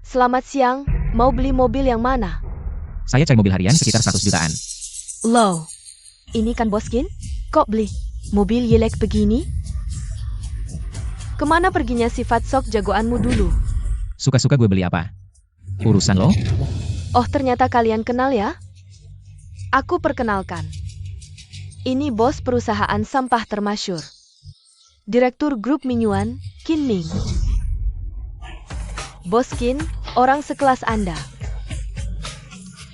Selamat siang, mau beli mobil yang mana? Saya cari mobil harian sekitar 100 jutaan. Low, ini kan Boskin? Kok beli mobil yelek begini? Kemana perginya sifat sok jagoanmu dulu? Suka-suka gue beli apa? Urusan lo? Oh, ternyata kalian kenal ya? Aku perkenalkan. Ini bos perusahaan sampah termasyur. Direktur grup Minyuan, Qin Ming. Bos Qin, orang sekelas Anda.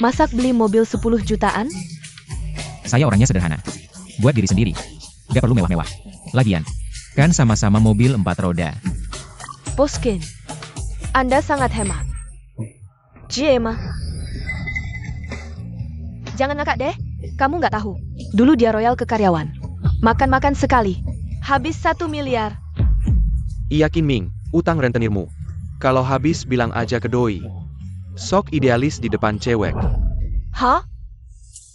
Masak beli mobil 10 jutaan? Saya orangnya sederhana. Buat diri sendiri. Gak perlu mewah-mewah. Lagian, kan sama-sama mobil 4 roda. Bos Qin, Anda sangat hemat. Jema. Jangan ngakak deh, kamu nggak tahu. Dulu dia royal ke karyawan. Makan-makan sekali. Habis 1 miliar. Iya Qin Ming, utang rentenirmu. Kalau habis bilang aja ke doi. Sok idealis di depan cewek. Hah?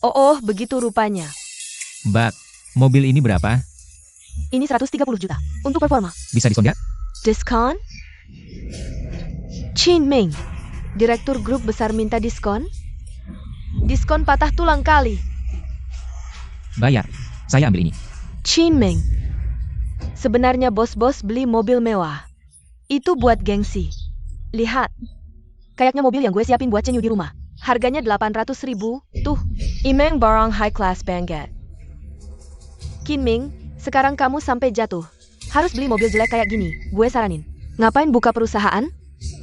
Oh, begitu rupanya. Mbak, mobil ini berapa? Ini 130 juta. Untuk performa. Bisa diskon gak? Diskon? Qin Ming, direktur grup besar minta diskon? Diskon patah tulang kali. Bayar. Saya ambil ini. Qin Ming, sebenarnya bos-bos beli mobil mewah. Itu buat gengsi. Lihat. Kayaknya mobil yang gue siapin buat Cenyu di rumah. Harganya 800.000. Tuh, imeng barang high class banget. Qin Ming, sekarang kamu sampai jatuh. Harus beli mobil jelek kayak gini. Gue saranin. Ngapain buka perusahaan?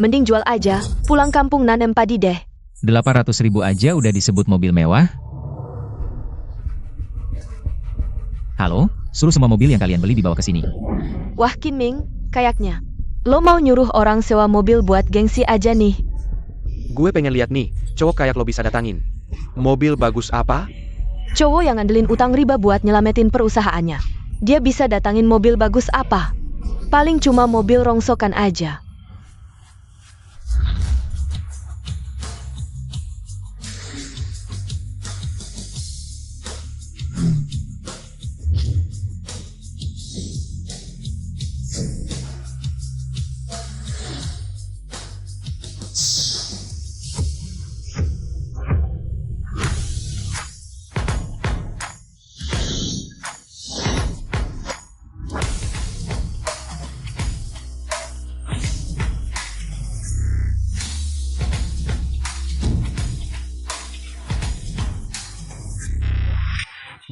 Mending jual aja. Pulang kampung nanem padi deh. 800.000 aja udah disebut mobil mewah? Halo, suruh semua mobil yang kalian beli dibawa ke sini. Wah Qin Ming, kayaknya. Lo mau nyuruh orang sewa mobil buat gengsi aja nih. Gue pengen lihat nih, cowok kayak lo bisa datangin. Mobil bagus apa? Cowok yang ngandelin utang riba buat nyelamatin perusahaannya. Dia bisa datangin mobil bagus apa? Paling cuma mobil rongsokan aja.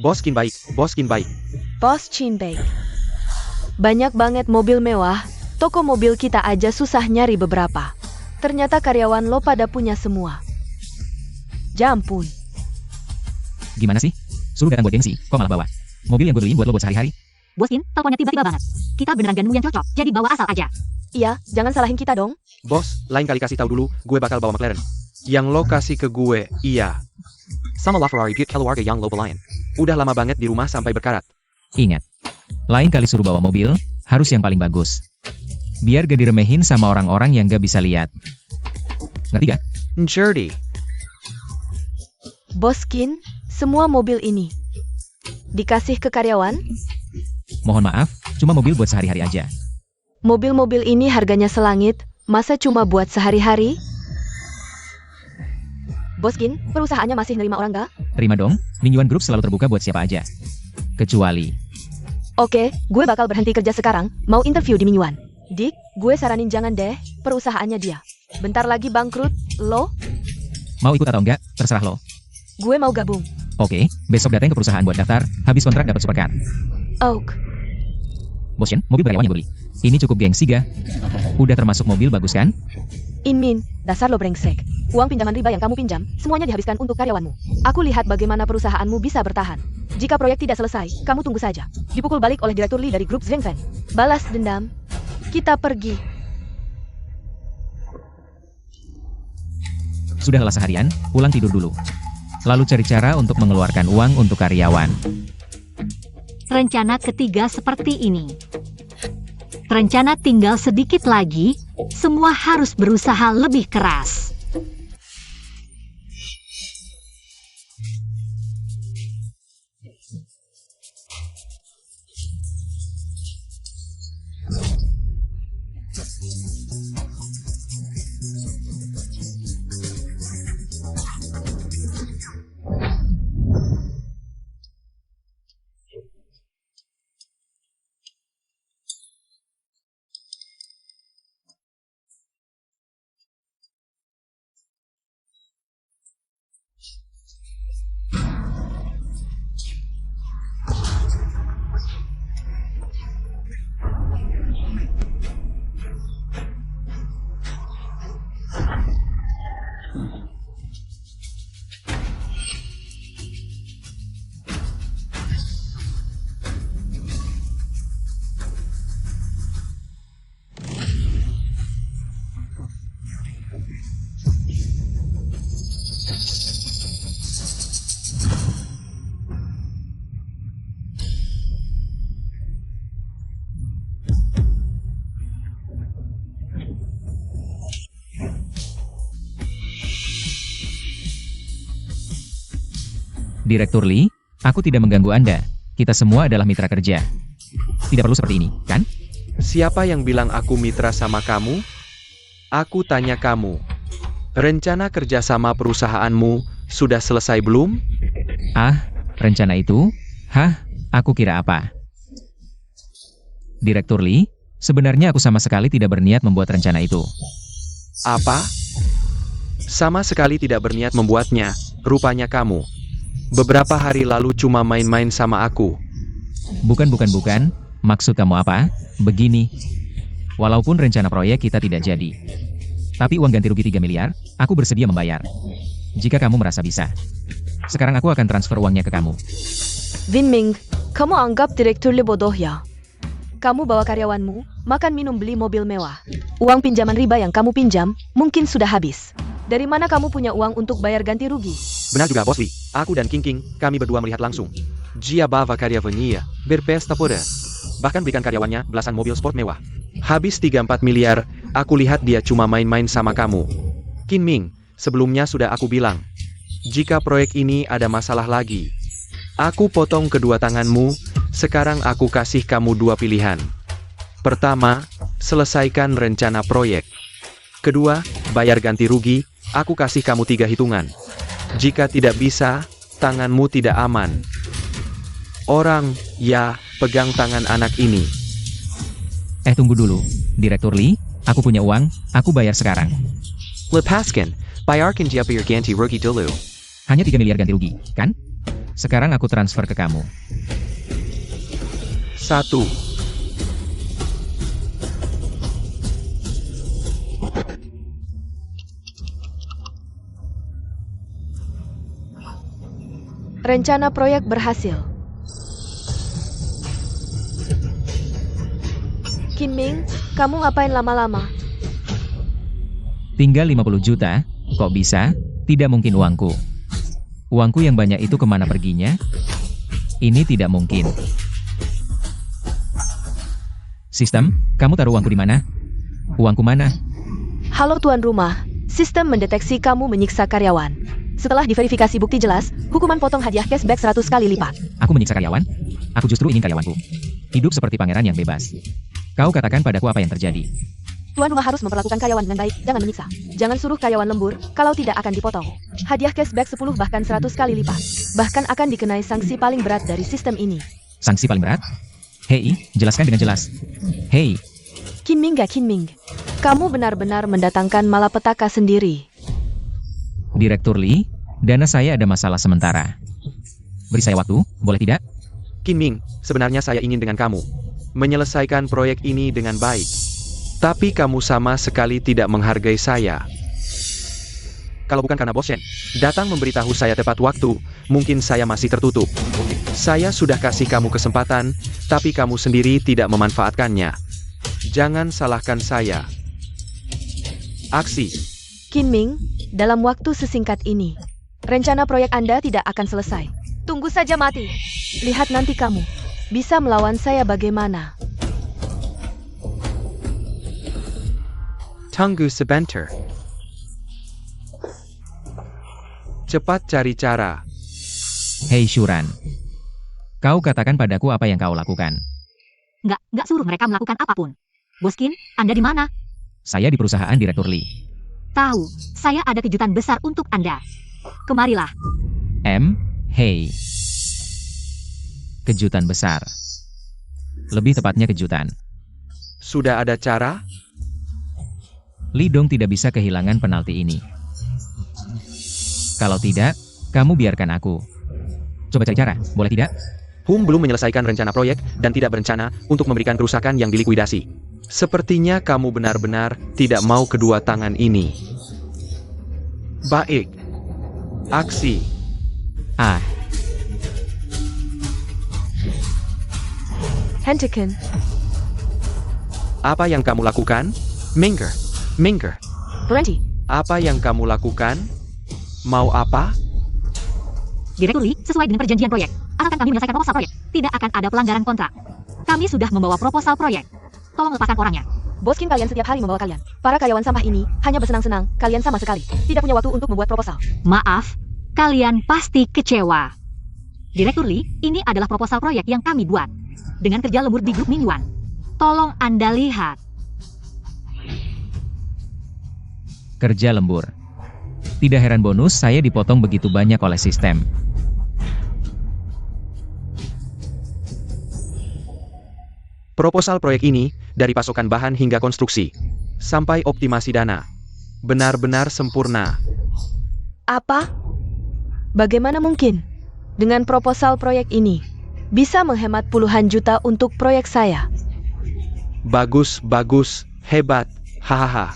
Bos Qin baik, Bos Qin baik. Bos Qin Bei. Banyak banget mobil mewah, toko mobil kita aja susah nyari beberapa. Ternyata karyawan lo pada punya semua. Jampun. Gimana sih? Suruh datang buat gengsi, kok malah bawa mobil yang gue beliin buat lo buat sehari-hari? Boskin, teleponnya tiba-tiba banget. Kita beneran gak nemu yang cocok, jadi bawa asal aja. Iya, jangan salahin kita dong. Bos, lain kali kasih tahu dulu, gue bakal bawa McLaren. Yang lo kasih ke gue, iya. Sama LaFerrari buat keluarga yang lo belain. Udah lama banget di rumah sampai berkarat. Ingat, lain kali suruh bawa mobil, harus yang paling bagus. Biar gak diremehin sama orang-orang yang gak bisa lihat. Ngerti gak? Jerdy. Boskin, semua mobil ini dikasih ke karyawan? Mohon maaf, cuma mobil buat sehari-hari aja. Mobil-mobil ini harganya selangit, masa cuma buat sehari-hari? Bos Qin, perusahaannya masih nerima orang nggak? Terima dong, Mingyuan Group selalu terbuka buat siapa aja. Kecuali, Oke, gue bakal berhenti kerja sekarang, mau interview di Minyuan. Dik, gue saranin jangan deh, perusahaannya dia. Bentar lagi bangkrut, lo? mau ikut atau enggak, terserah lo. Gue mau gabung. Oke, besok datang ke perusahaan buat daftar, habis kontrak dapat supercar. Oak. Bos Shen, mobil berapa yang beli? Ini cukup gengsi ga? Udah termasuk mobil bagus kan? Inmin, dasar lo brengsek. Uang pinjaman riba yang kamu pinjam, semuanya dihabiskan untuk karyawanmu. Aku lihat bagaimana perusahaanmu bisa bertahan. Jika proyek tidak selesai, kamu tunggu saja. Dipukul balik oleh Direktur Lee dari grup Zhengzhen. Balas dendam. Kita pergi. Sudah lelah seharian, pulang tidur dulu. Lalu cari cara untuk mengeluarkan uang untuk karyawan. Rencana ketiga seperti ini. Rencana tinggal sedikit lagi, semua harus berusaha lebih keras. Direktur Lee, aku tidak mengganggu Anda. Kita semua adalah mitra kerja. Tidak perlu seperti ini, kan? Siapa yang bilang aku mitra sama kamu? Aku tanya kamu. Rencana kerjasama perusahaanmu sudah selesai belum? Ah, rencana itu? Hah? Aku kira apa? Direktur Lee, sebenarnya aku sama sekali tidak berniat membuat rencana itu. Apa? Sama sekali tidak berniat membuatnya, rupanya kamu. Beberapa hari lalu cuma main-main sama aku. Bukan. Maksud kamu apa? Begini. Walaupun rencana proyek kita tidak jadi. Tapi uang ganti rugi 3 miliar, aku bersedia membayar. Jika kamu merasa bisa. Sekarang aku akan transfer uangnya ke kamu. Vinming, kamu anggap Direktur Lee bodoh ya? Kamu bawa karyawanmu, makan minum beli mobil mewah. Uang pinjaman riba yang kamu pinjam, mungkin sudah habis. Dari mana kamu punya uang untuk bayar ganti rugi? Benar juga, Bos Lee. Aku dan King, kami berdua melihat langsung. Jia bava karyavanya, berpesta pada. Bahkan berikan karyawannya belasan mobil sport mewah. Habis 3-4 miliar, aku lihat dia cuma main-main sama kamu. Qin Ming, sebelumnya sudah aku bilang. Jika proyek ini ada masalah lagi, aku potong kedua tanganmu, sekarang aku kasih kamu 2 pilihan. Pertama, selesaikan rencana proyek. Kedua, bayar ganti rugi, aku kasih kamu 3 hitungan. Jika tidak bisa, tanganmu tidak aman. Orang, ya, pegang tangan anak ini. Tunggu dulu. Direktur Lee, aku punya uang, aku bayar sekarang. Lepaskan, bayarkan dia bayar ganti rugi dulu. Hanya 3 miliar ganti rugi, kan? Sekarang aku transfer ke kamu. 1. Rencana proyek berhasil. Qin Ming, kamu ngapain lama-lama? Tinggal 50 juta, kok bisa? Tidak mungkin uangku. Uangku yang banyak itu kemana perginya? Ini tidak mungkin. Sistem, kamu taruh uangku di mana? Uangku mana? Halo tuan rumah, sistem mendeteksi kamu menyiksa karyawan. Setelah diverifikasi bukti jelas, hukuman potong hadiah cashback 100 kali lipat. Aku menyiksa karyawan? Aku justru ingin karyawanku hidup seperti pangeran yang bebas. Kau katakan padaku apa yang terjadi. Tuan rumah harus memperlakukan karyawan dengan baik, jangan menyiksa. Jangan suruh karyawan lembur, kalau tidak akan dipotong. Hadiah cashback 10 bahkan 100 kali lipat. Bahkan akan dikenai sanksi paling berat dari sistem ini. Sanksi paling berat? Hei, jelaskan dengan jelas. Hei, Kinming gak Kinming? Kamu benar-benar mendatangkan malapetaka sendiri. Direktur Lee, dana saya ada masalah sementara. Beri saya waktu, boleh tidak? Kinming, sebenarnya saya ingin dengan kamu menyelesaikan proyek ini dengan baik. Tapi kamu sama sekali tidak menghargai saya. Kalau bukan karena Bos Shen datang memberitahu saya tepat waktu, mungkin saya masih tertutup. Saya sudah kasih kamu kesempatan, tapi kamu sendiri tidak memanfaatkannya. Jangan salahkan saya. Aksi. Kinming, dalam waktu sesingkat ini, rencana proyek Anda tidak akan selesai. Tunggu saja mati. Lihat nanti kamu bisa melawan saya bagaimana. Tunggu sebentar. Cepat cari cara. Hei Shuran. Kau katakan padaku apa yang kau lakukan. Nggak suruh mereka melakukan apapun. Boskin, Anda di mana? Saya di perusahaan Direktur Lee. Tahu, saya ada kejutan besar untuk Anda. Kemarilah. Hei. Kejutan besar. Lebih tepatnya kejutan. Sudah ada cara? Lee Dong tidak bisa kehilangan penalti ini. Kalau tidak, kamu biarkan aku. Coba cari cara, boleh tidak? Belum menyelesaikan rencana proyek dan tidak berencana untuk memberikan kerusakan yang dilikuidasi. Sepertinya kamu benar-benar tidak mau kedua tangan ini. Baik. Aksi. Hentikan. Apa yang kamu lakukan? Minger. Berhenti. Apa yang kamu lakukan? Mau apa? Direktur Lee, sesuai dengan perjanjian proyek, asalkan kami menyelesaikan proposal proyek, tidak akan ada pelanggaran kontrak. Kami sudah membawa proposal proyek. Tolong lepaskan orangnya. Boskin, kalian setiap hari membawa kalian. Para karyawan sampah ini hanya bersenang-senang, kalian sama sekali tidak punya waktu untuk membuat proposal. Maaf, kalian pasti kecewa. Direktur Lee, ini adalah proposal proyek yang kami buat. Dengan kerja lembur di grup mingguan. Tolong Anda lihat. Kerja lembur. Tidak heran bonus saya dipotong begitu banyak oleh sistem. Proposal proyek ini, dari pasokan bahan hingga konstruksi, sampai optimasi dana, benar-benar sempurna. Apa? Bagaimana mungkin? Dengan proposal proyek ini, bisa menghemat puluhan juta untuk proyek saya. Bagus, hebat, hahaha.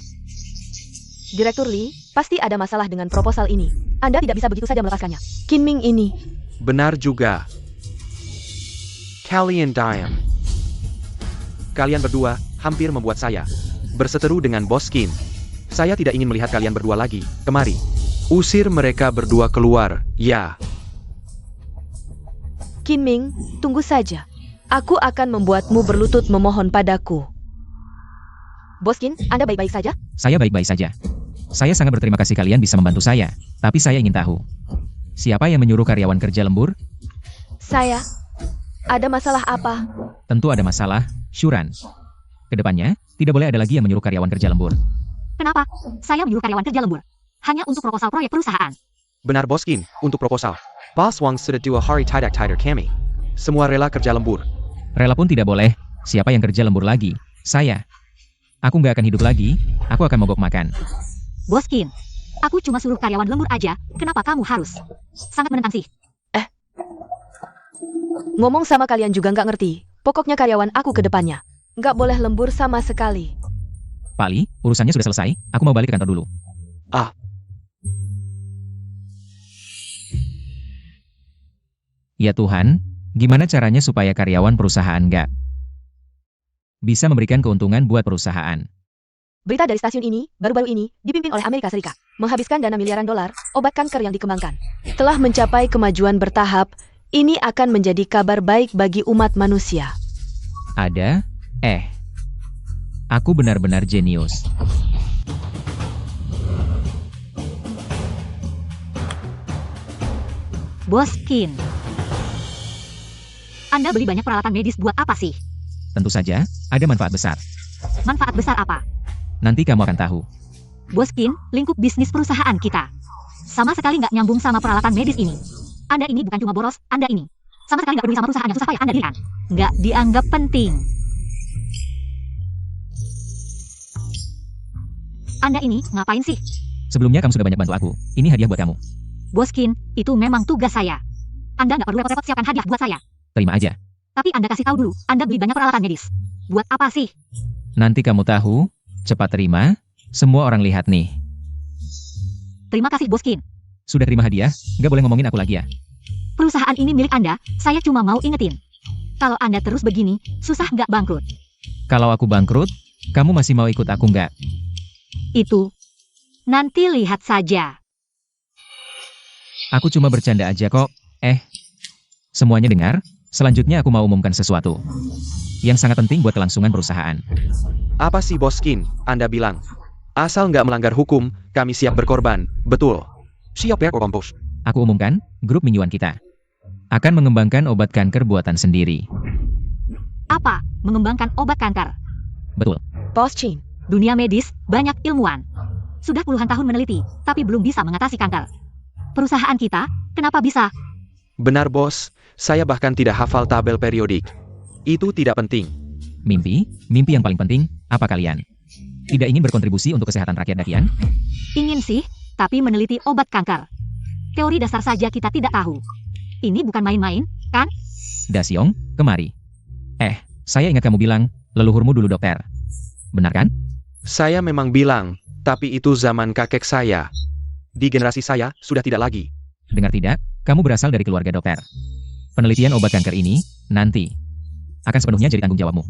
Direktur Lee, pasti ada masalah dengan proposal ini. Anda tidak bisa begitu saja melepaskannya. Kinming ini. Benar juga. Kalian diam. Kalian berdua hampir membuat saya berseteru dengan Boskin. Saya tidak ingin melihat kalian berdua lagi. Kemari. Usir mereka berdua keluar, ya. Kinming, tunggu saja. Aku akan membuatmu berlutut memohon padaku. Boskin, Anda baik-baik saja? Saya baik-baik saja. Saya sangat berterima kasih kalian bisa membantu saya. Tapi saya ingin tahu, siapa yang menyuruh karyawan kerja lembur? Saya. Ada masalah apa? Tentu ada masalah, Shuran. Kedepannya, tidak boleh ada lagi yang menyuruh karyawan kerja lembur. Kenapa? Saya menyuruh karyawan kerja lembur. Hanya untuk proposal proyek perusahaan. Benar Boskin, untuk proposal. Bos Wang sudah 2 hari tidak tidur kami. Semua rela kerja lembur. Rela pun tidak boleh. Siapa yang kerja lembur lagi? Saya. Aku nggak akan hidup lagi, aku akan mogok makan. Boskin, aku cuma suruh karyawan lembur aja, kenapa kamu harus? Sangat menentang sih. Ngomong sama kalian juga nggak ngerti. Pokoknya karyawan aku ke depannya. Nggak boleh lembur sama sekali. Pak Lee, urusannya sudah selesai, aku mau balik ke kantor dulu. Ya Tuhan, gimana caranya supaya karyawan perusahaan nggak bisa memberikan keuntungan buat perusahaan? Berita dari stasiun ini, baru-baru ini, dipimpin oleh Amerika Serikat. Menghabiskan dana miliaran dolar, obat kanker yang dikembangkan. Telah mencapai kemajuan bertahap, ini akan menjadi kabar baik bagi umat manusia. Ada? Aku benar-benar jenius. Boskin. Anda beli banyak peralatan medis buat apa sih? Tentu saja, ada manfaat besar. Manfaat besar apa? Nanti kamu akan tahu. Bos Qin, lingkup bisnis perusahaan kita sama sekali nggak nyambung sama peralatan medis ini. Anda ini bukan cuma boros, Anda ini sama sekali nggak peduli sama perusahaan yang susah payah Anda dirikan. Nggak dianggap penting. Anda ini ngapain sih? Sebelumnya kamu sudah banyak bantu aku. Ini hadiah buat kamu. Bos Qin, itu memang tugas saya. Anda nggak perlu repot-repot siapkan hadiah buat saya. Terima aja. Tapi Anda kasih tahu dulu, Anda beli banyak peralatan medis. Buat apa sih? Nanti kamu tahu. Cepat terima. Semua orang lihat nih. Terima kasih Bos Qin. Sudah terima hadiah, nggak boleh ngomongin aku lagi ya. Perusahaan ini milik Anda, saya cuma mau ingetin. Kalau Anda terus begini, susah nggak bangkrut. Kalau aku bangkrut, kamu masih mau ikut aku nggak? Itu nanti lihat saja. Aku cuma bercanda aja kok. Semuanya dengar. Selanjutnya aku mau umumkan sesuatu yang sangat penting buat kelangsungan perusahaan. Apa sih Bos Qin? Anda bilang. Asal nggak melanggar hukum, kami siap berkorban. Betul. Siap ya, Kompos? Aku umumkan, grup Mingyuan kita akan mengembangkan obat kanker buatan sendiri. Apa? Mengembangkan obat kanker? Betul. Bos Qin, Dunia medis, banyak ilmuwan. Sudah puluhan tahun meneliti, tapi belum bisa mengatasi kanker. Perusahaan kita, kenapa bisa? Benar Bos, saya bahkan tidak hafal tabel periodik. Itu tidak penting. Mimpi yang paling penting, apa kalian? Tidak ingin berkontribusi untuk kesehatan rakyat Dakian? Ingin sih, tapi meneliti obat kanker. Teori dasar saja kita tidak tahu. Ini bukan main-main, kan? Dasyong, kemari. Saya ingat kamu bilang, leluhurmu dulu dokter. Benar kan? Saya memang bilang, tapi itu zaman kakek saya. Di generasi saya, sudah tidak lagi. Dengar tidak, kamu berasal dari keluarga dokter. Penelitian obat kanker ini, nanti akan sepenuhnya jadi tanggung jawabmu.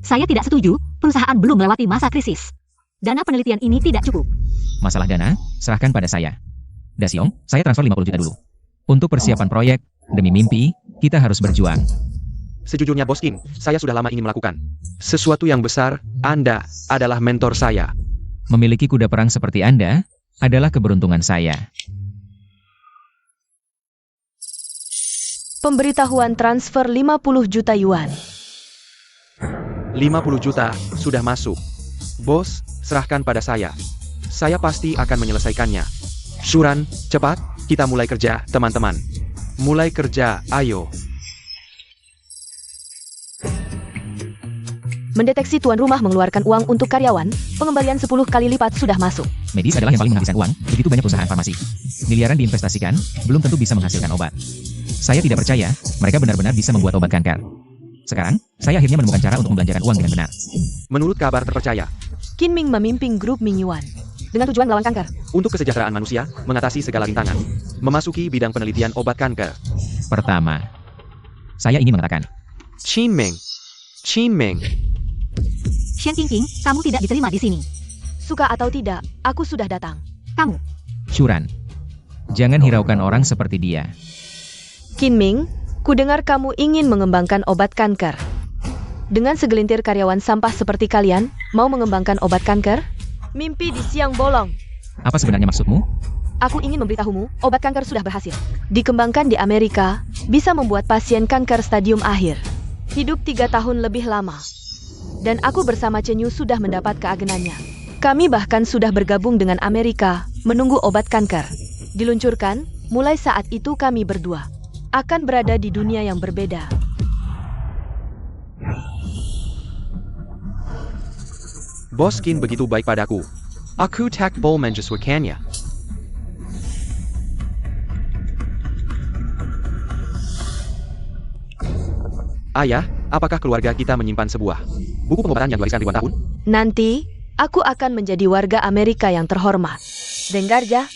Saya tidak setuju, perusahaan belum melewati masa krisis. Dana penelitian ini tidak cukup. Masalah dana, serahkan pada saya. Dasyong, saya transfer 50 juta dulu. Untuk persiapan proyek, demi mimpi, kita harus berjuang. Sejujurnya Bos Qin, saya sudah lama ingin melakukan sesuatu yang besar. Anda adalah mentor saya. Memiliki kuda perang seperti Anda, adalah keberuntungan saya. pemberitahuan transfer 50 juta yuan. 50 juta, sudah masuk. Bos, serahkan pada saya. Saya pasti akan menyelesaikannya. Shuran, cepat, kita mulai kerja, teman-teman. Mulai kerja, ayo. Mendeteksi tuan rumah mengeluarkan uang untuk karyawan, pengembalian 10 kali lipat sudah masuk. Medis adalah yang paling menghabiskan uang, begitu banyak perusahaan farmasi. Miliaran diinvestasikan, belum tentu bisa menghasilkan obat. Saya tidak percaya, mereka benar-benar bisa membuat obat kanker. Sekarang, saya akhirnya menemukan cara untuk membelanjakan uang dengan benar. Menurut kabar terpercaya, Qin Ming memimpin grup Mingyuan dengan tujuan melawan kanker. untuk kesejahteraan manusia, mengatasi segala rintangan, memasuki bidang penelitian obat kanker. Pertama, saya ingin mengatakan, Qin Ming. Shen Qingqing, kamu tidak diterima di sini. Suka atau tidak, aku sudah datang. Kamu, Shuran, jangan hiraukan orang seperti dia. Qin Ming, kudengar kamu ingin mengembangkan obat kanker. Dengan segelintir karyawan sampah seperti kalian, mau mengembangkan obat kanker? Mimpi di siang bolong. Apa sebenarnya maksudmu? Aku ingin memberitahumu, obat kanker sudah berhasil. Dikembangkan di Amerika, bisa membuat pasien kanker stadium akhir hidup 3 tahun lebih lama. Dan aku bersama Chen Yu sudah mendapat keagenannya. Kami bahkan sudah bergabung dengan Amerika, menunggu obat kanker diluncurkan. Mulai saat itu kami berdua akan berada di dunia yang berbeda. Bos Qin begitu baik padaku. Aku tak boleh menyesuaikannya. Ayah, apakah keluarga kita menyimpan sebuah buku pengobatan yang diwariskan ribuan tahun? Nanti, aku akan menjadi warga Amerika yang terhormat. Dengar ya?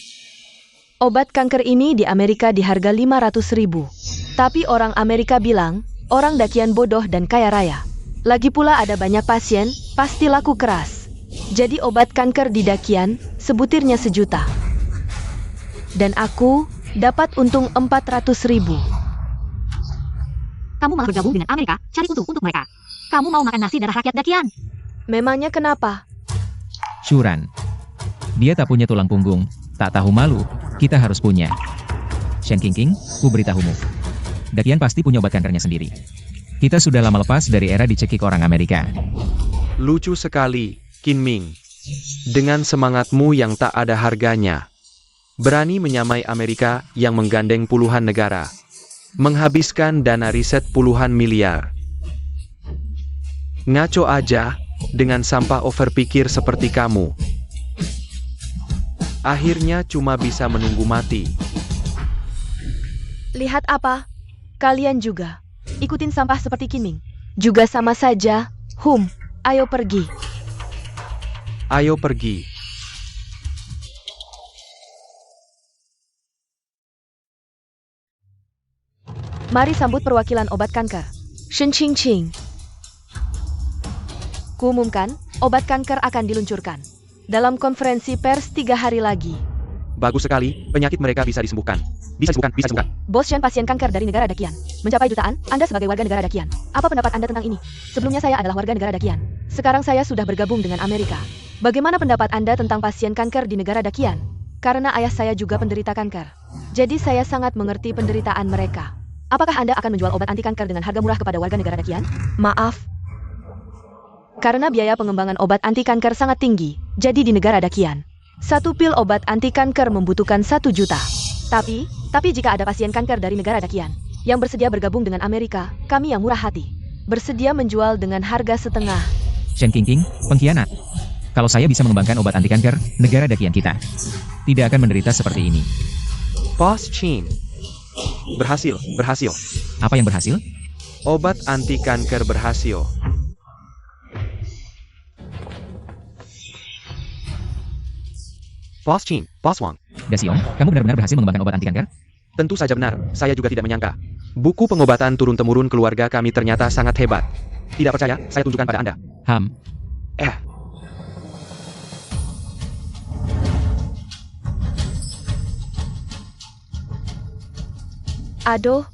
Obat kanker ini di Amerika di harga 500.000. Tapi orang Amerika bilang, orang Dakian bodoh dan kaya raya. Lagi pula ada banyak pasien, pasti laku keras. Jadi obat kanker di Dakian, sebutirnya 1 juta. Dan aku dapat untung 400.000. kamu malah bergabung dengan Amerika, cari untung untuk mereka. Kamu mau makan nasi darah rakyat Dakian? Memangnya kenapa? Shuran, dia tak punya tulang punggung, tak tahu malu, kita harus punya. Shen Qingqing, ku beritahumu. Dakian pasti punya obat kankernya sendiri. Kita sudah lama lepas dari era dicekik orang Amerika. Lucu sekali, Qin Ming. Dengan semangatmu yang tak ada harganya. Berani menyamai Amerika yang menggandeng puluhan negara. Menghabiskan dana riset puluhan miliar. Ngaco aja, dengan sampah overpikir seperti kamu. Akhirnya cuma bisa menunggu mati. Lihat apa? Kalian juga. Ikutin sampah seperti Qin Ming. Juga sama saja. Ayo pergi. Ayo pergi. Mari sambut perwakilan obat kanker. Shen Qingqing. Kuumumkan, obat kanker akan diluncurkan. Dalam konferensi pers 3 hari lagi. Bagus sekali, penyakit mereka bisa disembuhkan. Bisa disembuhkan. Bos Shen, pasien kanker dari negara Dakian. Mencapai jutaan, Anda sebagai warga negara Dakian. Apa pendapat Anda tentang ini? Sebelumnya saya adalah warga negara Dakian. Sekarang saya sudah bergabung dengan Amerika. Bagaimana pendapat Anda tentang pasien kanker di negara Dakian? Karena ayah saya juga penderita kanker. Jadi saya sangat mengerti penderitaan mereka. Apakah Anda akan menjual obat anti kanker dengan harga murah kepada warga negara Dakian? Maaf. Karena biaya pengembangan obat anti kanker sangat tinggi, jadi di negara Dakian, 1 pil obat anti kanker membutuhkan 1 juta. Tapi jika ada pasien kanker dari negara Dakian yang bersedia bergabung dengan Amerika, kami yang murah hati, bersedia menjual dengan harga setengah. Shen Qingqing, pengkhianat. Kalau saya bisa mengembangkan obat anti kanker, negara Dakian kita tidak akan menderita seperti ini. Bos Qin. Berhasil. Apa yang berhasil? Obat anti kanker berhasil. Bos Qin, Bos Wang. Daxiong, kamu benar-benar berhasil mengembangkan obat anti kanker? Tentu saja benar, saya juga tidak menyangka. Buku pengobatan turun-temurun keluarga kami ternyata sangat hebat. Tidak percaya, saya tunjukkan pada Anda. Aduh.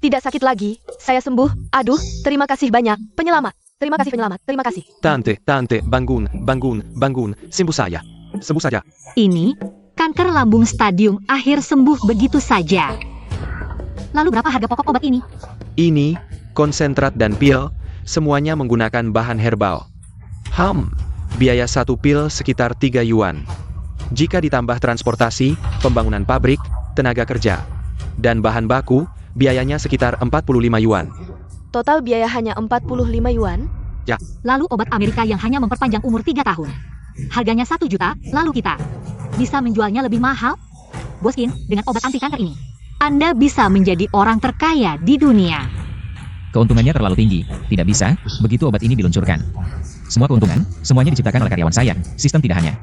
Tidak sakit lagi, saya sembuh. Aduh, terima kasih banyak, penyelamat. Terima kasih. Tante, bangun. Sembuh saja. Ini, kanker lambung stadium akhir sembuh begitu saja. Lalu berapa harga pokok obat ini? Ini, konsentrat dan pil, semuanya menggunakan bahan herbal. Biaya 1 pil sekitar 3 yuan. Jika ditambah transportasi, pembangunan pabrik, tenaga kerja, dan bahan baku, biayanya sekitar 45 yuan. Total biaya hanya 45 yuan? Ya. Lalu obat Amerika yang hanya memperpanjang umur 3 tahun. Harganya 1 juta, lalu kita bisa menjualnya lebih mahal? Bos Qin, dengan obat anti kanker ini, Anda bisa menjadi orang terkaya di dunia. Keuntungannya terlalu tinggi, tidak bisa, begitu obat ini diluncurkan. Semua keuntungan, semuanya diciptakan oleh karyawan saya. Sistem tidak hanya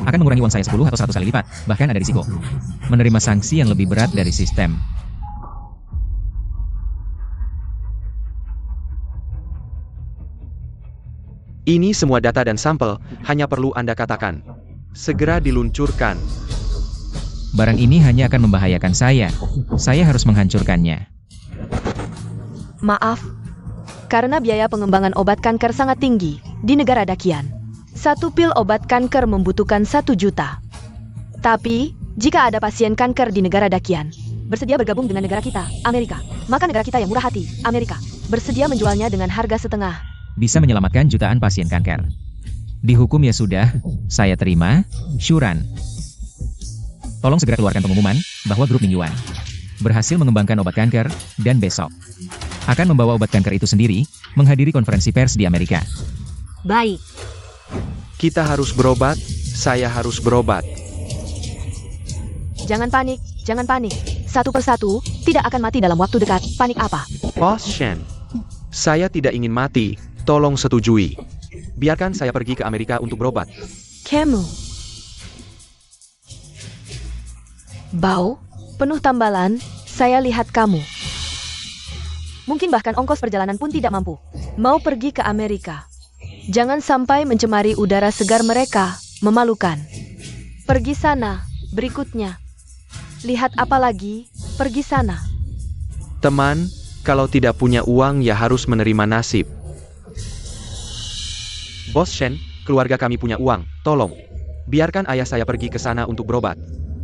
akan mengurangi uang saya 10 atau 100 kali lipat, bahkan ada risiko menerima sanksi yang lebih berat dari sistem. Ini semua data dan sampel, hanya perlu Anda katakan. Segera diluncurkan. Barang ini hanya akan membahayakan saya. Saya harus menghancurkannya. Maaf, karena biaya pengembangan obat kanker sangat tinggi di negara Dakian. 1 pil obat kanker membutuhkan 1 juta. Tapi, jika ada pasien kanker di negara Dakian bersedia bergabung dengan negara kita, Amerika, maka negara kita yang murah hati, Amerika, bersedia menjualnya dengan harga setengah. Bisa menyelamatkan jutaan pasien kanker. Dihukum ya sudah, saya terima, Shuran. Tolong segera keluarkan pengumuman bahwa grup Ming Yuan berhasil mengembangkan obat kanker, dan besok akan membawa obat kanker itu sendiri menghadiri konferensi pers di Amerika. Baik. Kita harus berobat, saya harus berobat. Jangan panik. Satu persatu, tidak akan mati dalam waktu dekat. Panik apa? Bos Shen, saya tidak ingin mati. Tolong setujui. Biarkan saya pergi ke Amerika untuk berobat. Kamu. Bau, penuh tambalan, saya lihat kamu. Mungkin bahkan ongkos perjalanan pun tidak mampu. Mau pergi ke Amerika. Jangan sampai mencemari udara segar mereka, memalukan. Pergi sana, berikutnya. Lihat apa lagi, pergi sana. Teman, kalau tidak punya uang ya harus menerima nasib. Bos Shen, keluarga kami punya uang, tolong. Biarkan ayah saya pergi ke sana untuk berobat.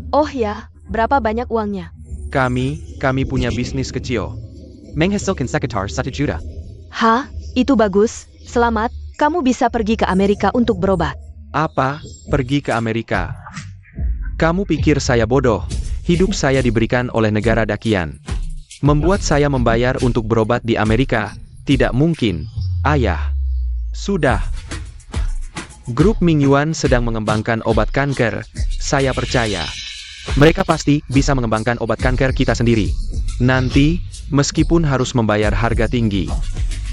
Oh ya, berapa banyak uangnya? Kami punya bisnis kecil. Menghasilkan sekitar 1 juta. Hah, itu bagus, selamat, kamu bisa pergi ke Amerika untuk berobat. Apa? Pergi ke Amerika? Kamu pikir saya bodoh? Hidup saya diberikan oleh negara Dakian. Membuat saya membayar untuk berobat di Amerika? Tidak mungkin, ayah. Sudah. Grup Mingyuan sedang mengembangkan obat kanker, saya percaya. Mereka pasti bisa mengembangkan obat kanker kita sendiri. Nanti, meskipun harus membayar harga tinggi,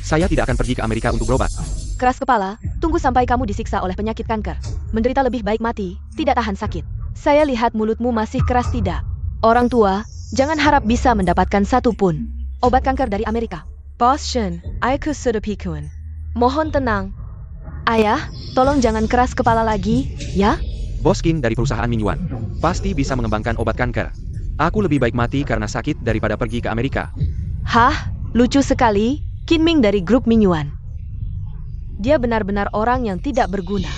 saya tidak akan pergi ke Amerika untuk berobat. Keras kepala, tunggu sampai kamu disiksa oleh penyakit kanker. Menderita lebih baik mati, tidak tahan sakit. Saya lihat mulutmu masih keras tidak. Orang tua, jangan harap bisa mendapatkan satu pun obat kanker dari Amerika. Bos Shen, aku sudah pikun. Mohon tenang. Ayah, tolong jangan keras kepala lagi, ya? Bos Qin dari perusahaan Mingyuan pasti bisa mengembangkan obat kanker. Aku lebih baik mati karena sakit daripada pergi ke Amerika. Hah, lucu sekali, Qin Ming dari grup Mingyuan. Dia benar-benar orang yang tidak berguna.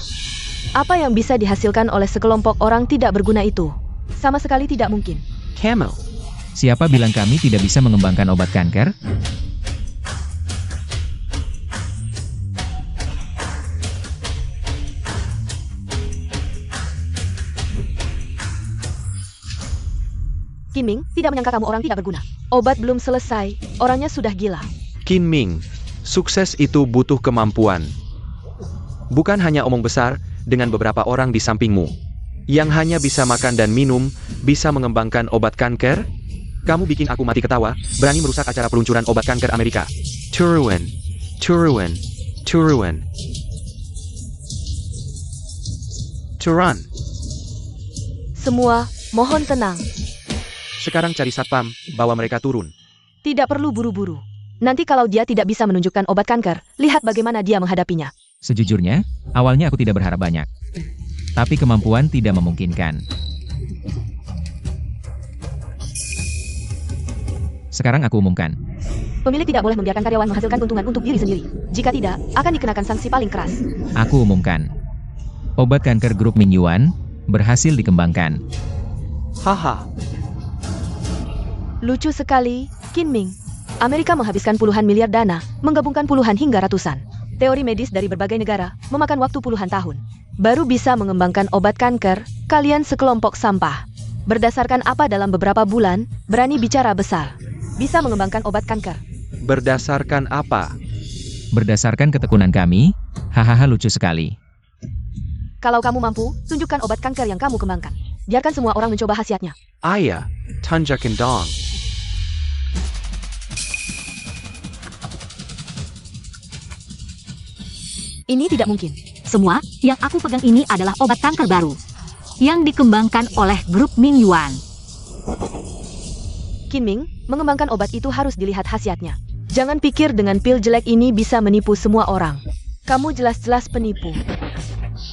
Apa yang bisa dihasilkan oleh sekelompok orang tidak berguna itu? Sama sekali tidak mungkin. Camel. Siapa bilang kami tidak bisa mengembangkan obat kanker? Qin Ming tidak menyangka kamu orang tidak berguna. Obat belum selesai, orangnya sudah gila. Qin Ming, sukses itu butuh kemampuan. Bukan hanya omong besar, dengan beberapa orang di sampingmu. Yang hanya bisa makan dan minum, bisa mengembangkan obat kanker? Kamu bikin aku mati ketawa, berani merusak acara peluncuran obat kanker Amerika. Turuan. Turan. Semua, mohon tenang. Sekarang cari satpam, bawa mereka turun. Tidak perlu buru-buru. Nanti kalau dia tidak bisa menunjukkan obat kanker, lihat bagaimana dia menghadapinya. Sejujurnya, awalnya aku tidak berharap banyak. Tapi kemampuan tidak memungkinkan. Sekarang aku umumkan. Pemilik tidak boleh membiarkan karyawan menghasilkan keuntungan untuk diri sendiri. Jika tidak, akan dikenakan sanksi paling keras. Aku umumkan. Obat kanker grup Mingyuan berhasil dikembangkan. Haha. Lucu sekali, Qin Ming. Amerika menghabiskan puluhan miliar dana, menggabungkan puluhan hingga ratusan teori medis dari berbagai negara, memakan waktu puluhan tahun. Baru bisa mengembangkan obat kanker, kalian sekelompok sampah. Berdasarkan apa dalam beberapa bulan, berani bicara besar. Bisa mengembangkan obat kanker. Berdasarkan apa? Berdasarkan ketekunan kami, hahaha lucu sekali. Kalau kamu mampu, tunjukkan obat kanker yang kamu kembangkan. Biarkan semua orang mencoba khasiatnya. Ayah, tanjakan dong. Ini tidak mungkin. Semua yang aku pegang ini adalah obat kanker baru yang dikembangkan oleh grup Mingyuan. Qin Ming, mengembangkan obat itu harus dilihat khasiatnya. Jangan pikir dengan pil jelek ini bisa menipu semua orang. Kamu jelas-jelas penipu.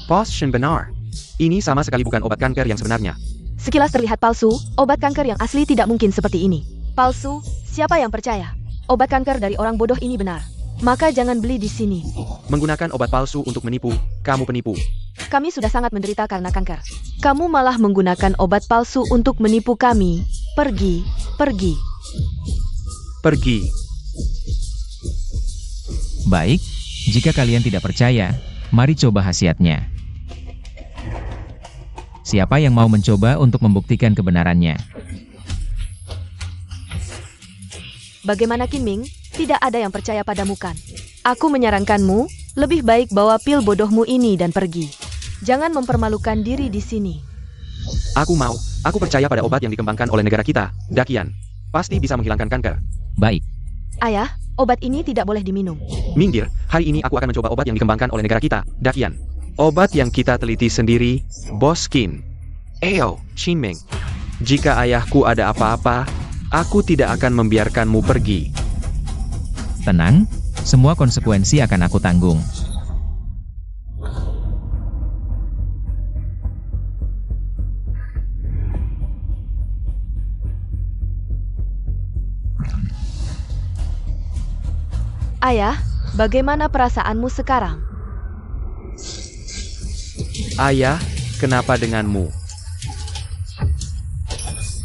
Bos Shen benar. Ini sama sekali bukan obat kanker yang sebenarnya. Sekilas terlihat palsu, obat kanker yang asli tidak mungkin seperti ini. Palsu? Siapa yang percaya? Obat kanker dari orang bodoh ini benar. Maka jangan beli di sini. Menggunakan obat palsu untuk menipu, kamu penipu. Kami sudah sangat menderita karena kanker. Kamu malah menggunakan obat palsu untuk menipu kami. Pergi. Baik, jika kalian tidak percaya, mari coba khasiatnya. Siapa yang mau mencoba untuk membuktikan kebenarannya? Bagaimana Qin Ming? Tidak ada yang percaya padamu kan? Aku menyarankanmu, lebih baik bawa pil bodohmu ini dan pergi. Jangan mempermalukan diri di sini. Aku percaya pada obat yang dikembangkan oleh negara kita, Dakian. Pasti bisa menghilangkan kanker. Baik, Ayah, obat ini tidak boleh diminum. Minggir, hari ini aku akan mencoba obat yang dikembangkan oleh negara kita, Dakian. Obat yang kita teliti sendiri, Bos Qin. Eyo, Qin Ming. Jika ayahku ada apa-apa, aku tidak akan membiarkanmu pergi. tenang, semua konsekuensi akan aku tanggung. Ayah, bagaimana perasaanmu sekarang? Ayah, kenapa denganmu?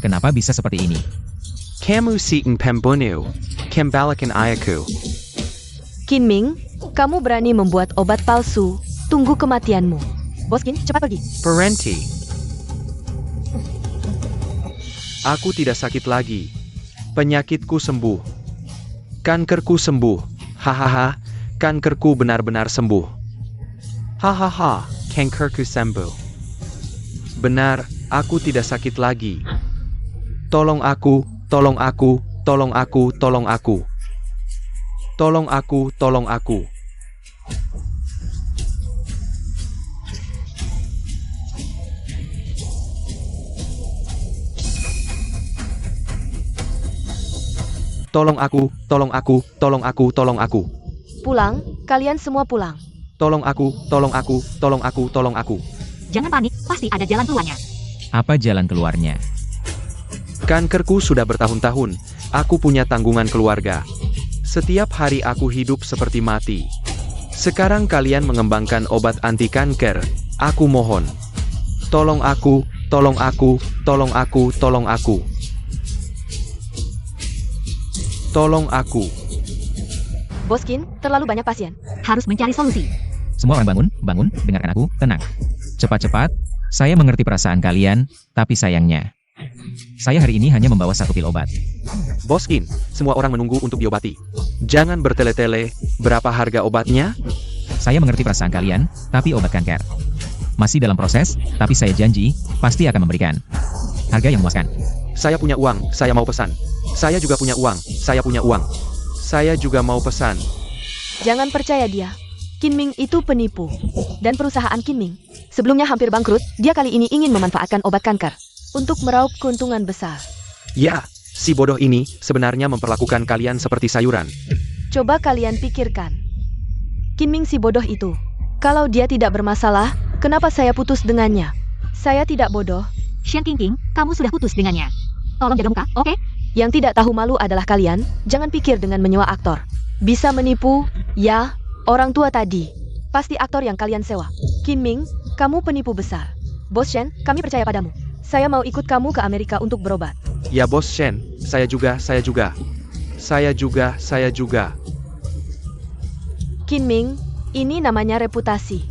Kenapa bisa seperti ini? Kamu siang pembunuh. Kembalikan ayahku. Kinming, kamu berani membuat obat palsu. Tunggu kematianmu. Boskin, cepat pergi. Berhenti. Aku tidak sakit lagi. Penyakitku sembuh. Kankerku sembuh. Hahaha, kankerku benar-benar sembuh. Hahaha, kankerku sembuh. Benar, aku tidak sakit lagi. Tolong aku, tolong aku, tolong aku, tolong aku. Tolong aku, tolong aku. Tolong aku, tolong aku, tolong aku, tolong aku. Pulang, kalian semua pulang. Tolong aku, tolong aku, tolong aku, tolong aku. Jangan panik, pasti ada jalan keluarnya. Apa jalan keluarnya? Kankerku sudah bertahun-tahun, aku punya tanggungan keluarga. Setiap hari aku hidup seperti mati. Sekarang kalian mengembangkan obat anti kanker, aku mohon. Tolong aku, tolong aku, tolong aku, tolong aku. Tolong aku. Boskin, terlalu banyak pasien. Harus mencari solusi. Semua orang bangun, bangun, dengarkan aku, tenang. Cepat-cepat, saya mengerti perasaan kalian, tapi sayangnya, saya hari ini hanya membawa 1 pil obat. Boskin, semua orang menunggu untuk diobati. Jangan bertele-tele, berapa harga obatnya? Saya mengerti perasaan kalian, tapi obat kanker masih dalam proses, tapi saya janji, pasti akan memberikan harga yang memuaskan. Saya punya uang, saya mau pesan. Saya juga punya uang, saya punya uang. Saya juga mau pesan. Jangan percaya dia. Kinming itu penipu. Dan perusahaan Kinming sebelumnya hampir bangkrut, dia kali ini ingin memanfaatkan obat kanker untuk meraup keuntungan besar. Ya, si bodoh ini sebenarnya memperlakukan kalian seperti sayuran. Coba kalian pikirkan. Kinming si bodoh itu. Kalau dia tidak bermasalah, kenapa saya putus dengannya? Saya tidak bodoh. Shen Qingqing, kamu sudah putus dengannya. Tolong jaga muka, oke? Yang tidak tahu malu adalah kalian. Jangan pikir dengan menyewa aktor. Bisa menipu, ya, orang tua tadi. Pasti aktor yang kalian sewa. Kinming, kamu penipu besar. Bos Shen, kami percaya padamu. Saya mau ikut kamu ke Amerika untuk berobat. Ya Bos Shen, saya juga. Saya juga. Kinming, ini namanya reputasi.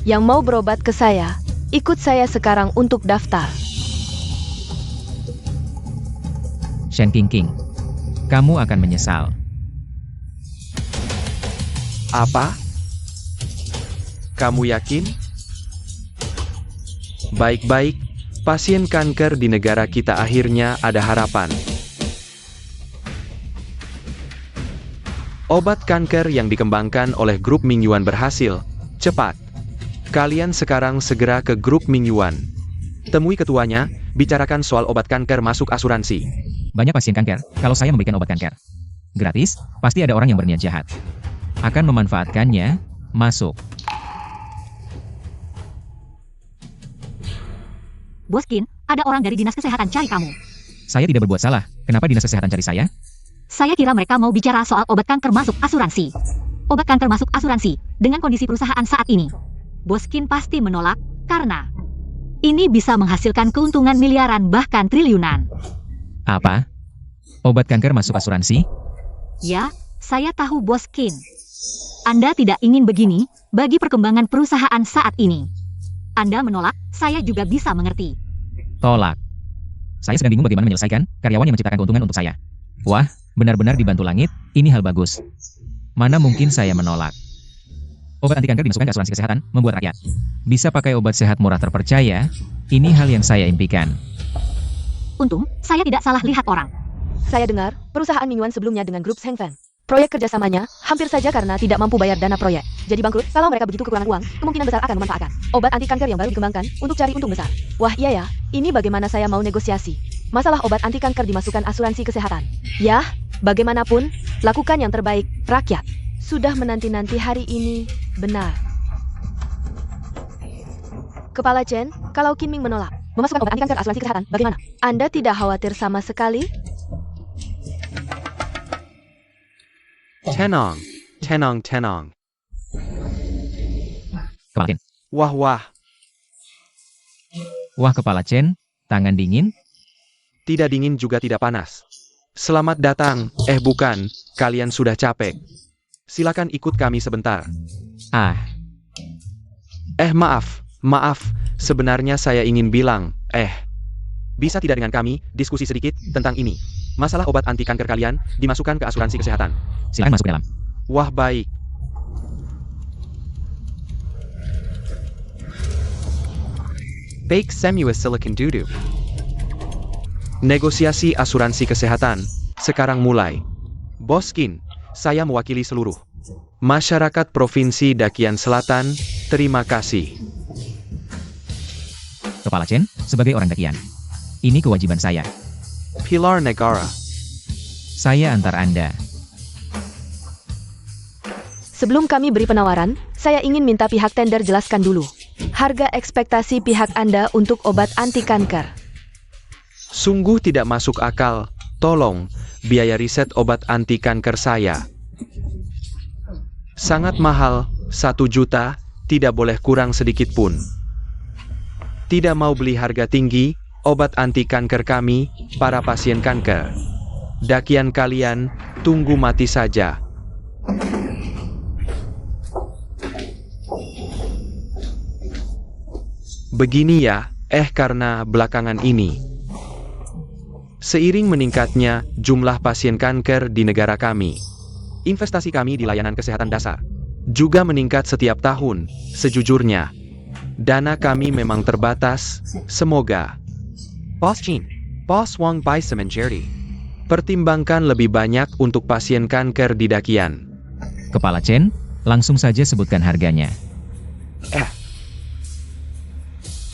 Yang mau berobat ke saya, ikut saya sekarang untuk daftar. Shen Qingqing, kamu akan menyesal. Apa? Kamu yakin? Baik-baik, pasien kanker di negara kita akhirnya ada harapan. Obat kanker yang dikembangkan oleh grup Mingyuan berhasil. Cepat. Kalian sekarang segera ke grup Mingyuan. Temui ketuanya, bicarakan soal obat kanker masuk asuransi. Banyak pasien kanker, kalau saya memberikan obat kanker gratis, pasti ada orang yang berniat jahat. Akan memanfaatkannya, masuk. Boskin, ada orang dari dinas kesehatan cari kamu. Saya tidak berbuat salah, kenapa dinas kesehatan cari saya? Saya kira mereka mau bicara soal obat kanker masuk asuransi. Obat kanker masuk asuransi, dengan kondisi perusahaan saat ini. Boskin pasti menolak, karena ini bisa menghasilkan keuntungan miliaran bahkan triliunan. Apa? Obat kanker masuk asuransi? Ya, saya tahu Boskin. Anda tidak ingin begini, bagi perkembangan perusahaan saat ini. Anda menolak, saya juga bisa mengerti. Tolak. Saya sedang bingung bagaimana menyelesaikan karyawan yang menciptakan keuntungan untuk saya. Wah, benar-benar dibantu langit, ini hal bagus. Mana mungkin saya menolak? Obat anti kanker dimasukkan ke asuransi kesehatan, membuat rakyat bisa pakai obat sehat murah terpercaya, ini hal yang saya impikan. Untung, saya tidak salah lihat orang. Saya dengar, perusahaan Mingyuan sebelumnya dengan grup Shengfeng. Proyek kerjasamanya, hampir saja karena tidak mampu bayar dana proyek. Jadi bangkrut, kalau mereka begitu kekurangan uang, kemungkinan besar akan memanfaatkan obat anti kanker yang baru dikembangkan untuk cari untung besar. Wah iya ya, ini bagaimana saya mau negosiasi. Masalah obat anti kanker dimasukkan asuransi kesehatan. Ya, bagaimanapun, lakukan yang terbaik, rakyat. Sudah menanti-nanti hari ini, benar. Kepala Chen, kalau Kinming menolak memasukkan obat anti kanker asuransi kesehatan, bagaimana? Anda tidak khawatir sama sekali? Tenang, tenang, tenang. Kepala Chen. Wah, wah. Wah, Kepala Chen, tangan dingin? Tidak dingin juga tidak panas. Selamat datang. Bukan, kalian sudah capek. Silakan ikut kami sebentar. Ah, Maaf. Sebenarnya saya ingin bilang, bisa tidak dengan kami diskusi sedikit tentang ini? Masalah obat anti kanker kalian dimasukkan ke asuransi kesehatan. silakan masuk ke dalam. Wah, baik. Fake Semuous Silicon Dudu. Negosiasi asuransi kesehatan sekarang mulai. Boskin, saya mewakili seluruh masyarakat Provinsi Dakian Selatan. Terima kasih. Kepala Chen, sebagai orang Dakian. Ini kewajiban saya. Pilar Negara. Saya antar Anda. Sebelum kami beri penawaran, saya ingin minta pihak tender jelaskan dulu harga ekspektasi pihak Anda untuk obat anti kanker. Sungguh tidak masuk akal. Tolong, biaya riset obat anti kanker saya sangat mahal, 1 juta, tidak boleh kurang sedikit pun. Tidak mau beli harga tinggi, obat anti kanker kami, para pasien kanker. Dakian kalian, tunggu mati saja. Begini ya, karena belakangan ini, seiring meningkatnya jumlah pasien kanker di negara kami, investasi kami di layanan kesehatan dasar juga meningkat setiap tahun. Sejujurnya, dana kami memang terbatas. Semoga Boss Chin, Boss Wang Bai Semenjeri pertimbangkan lebih banyak untuk pasien kanker di Dakian. Kepala Chen, langsung saja sebutkan harganya.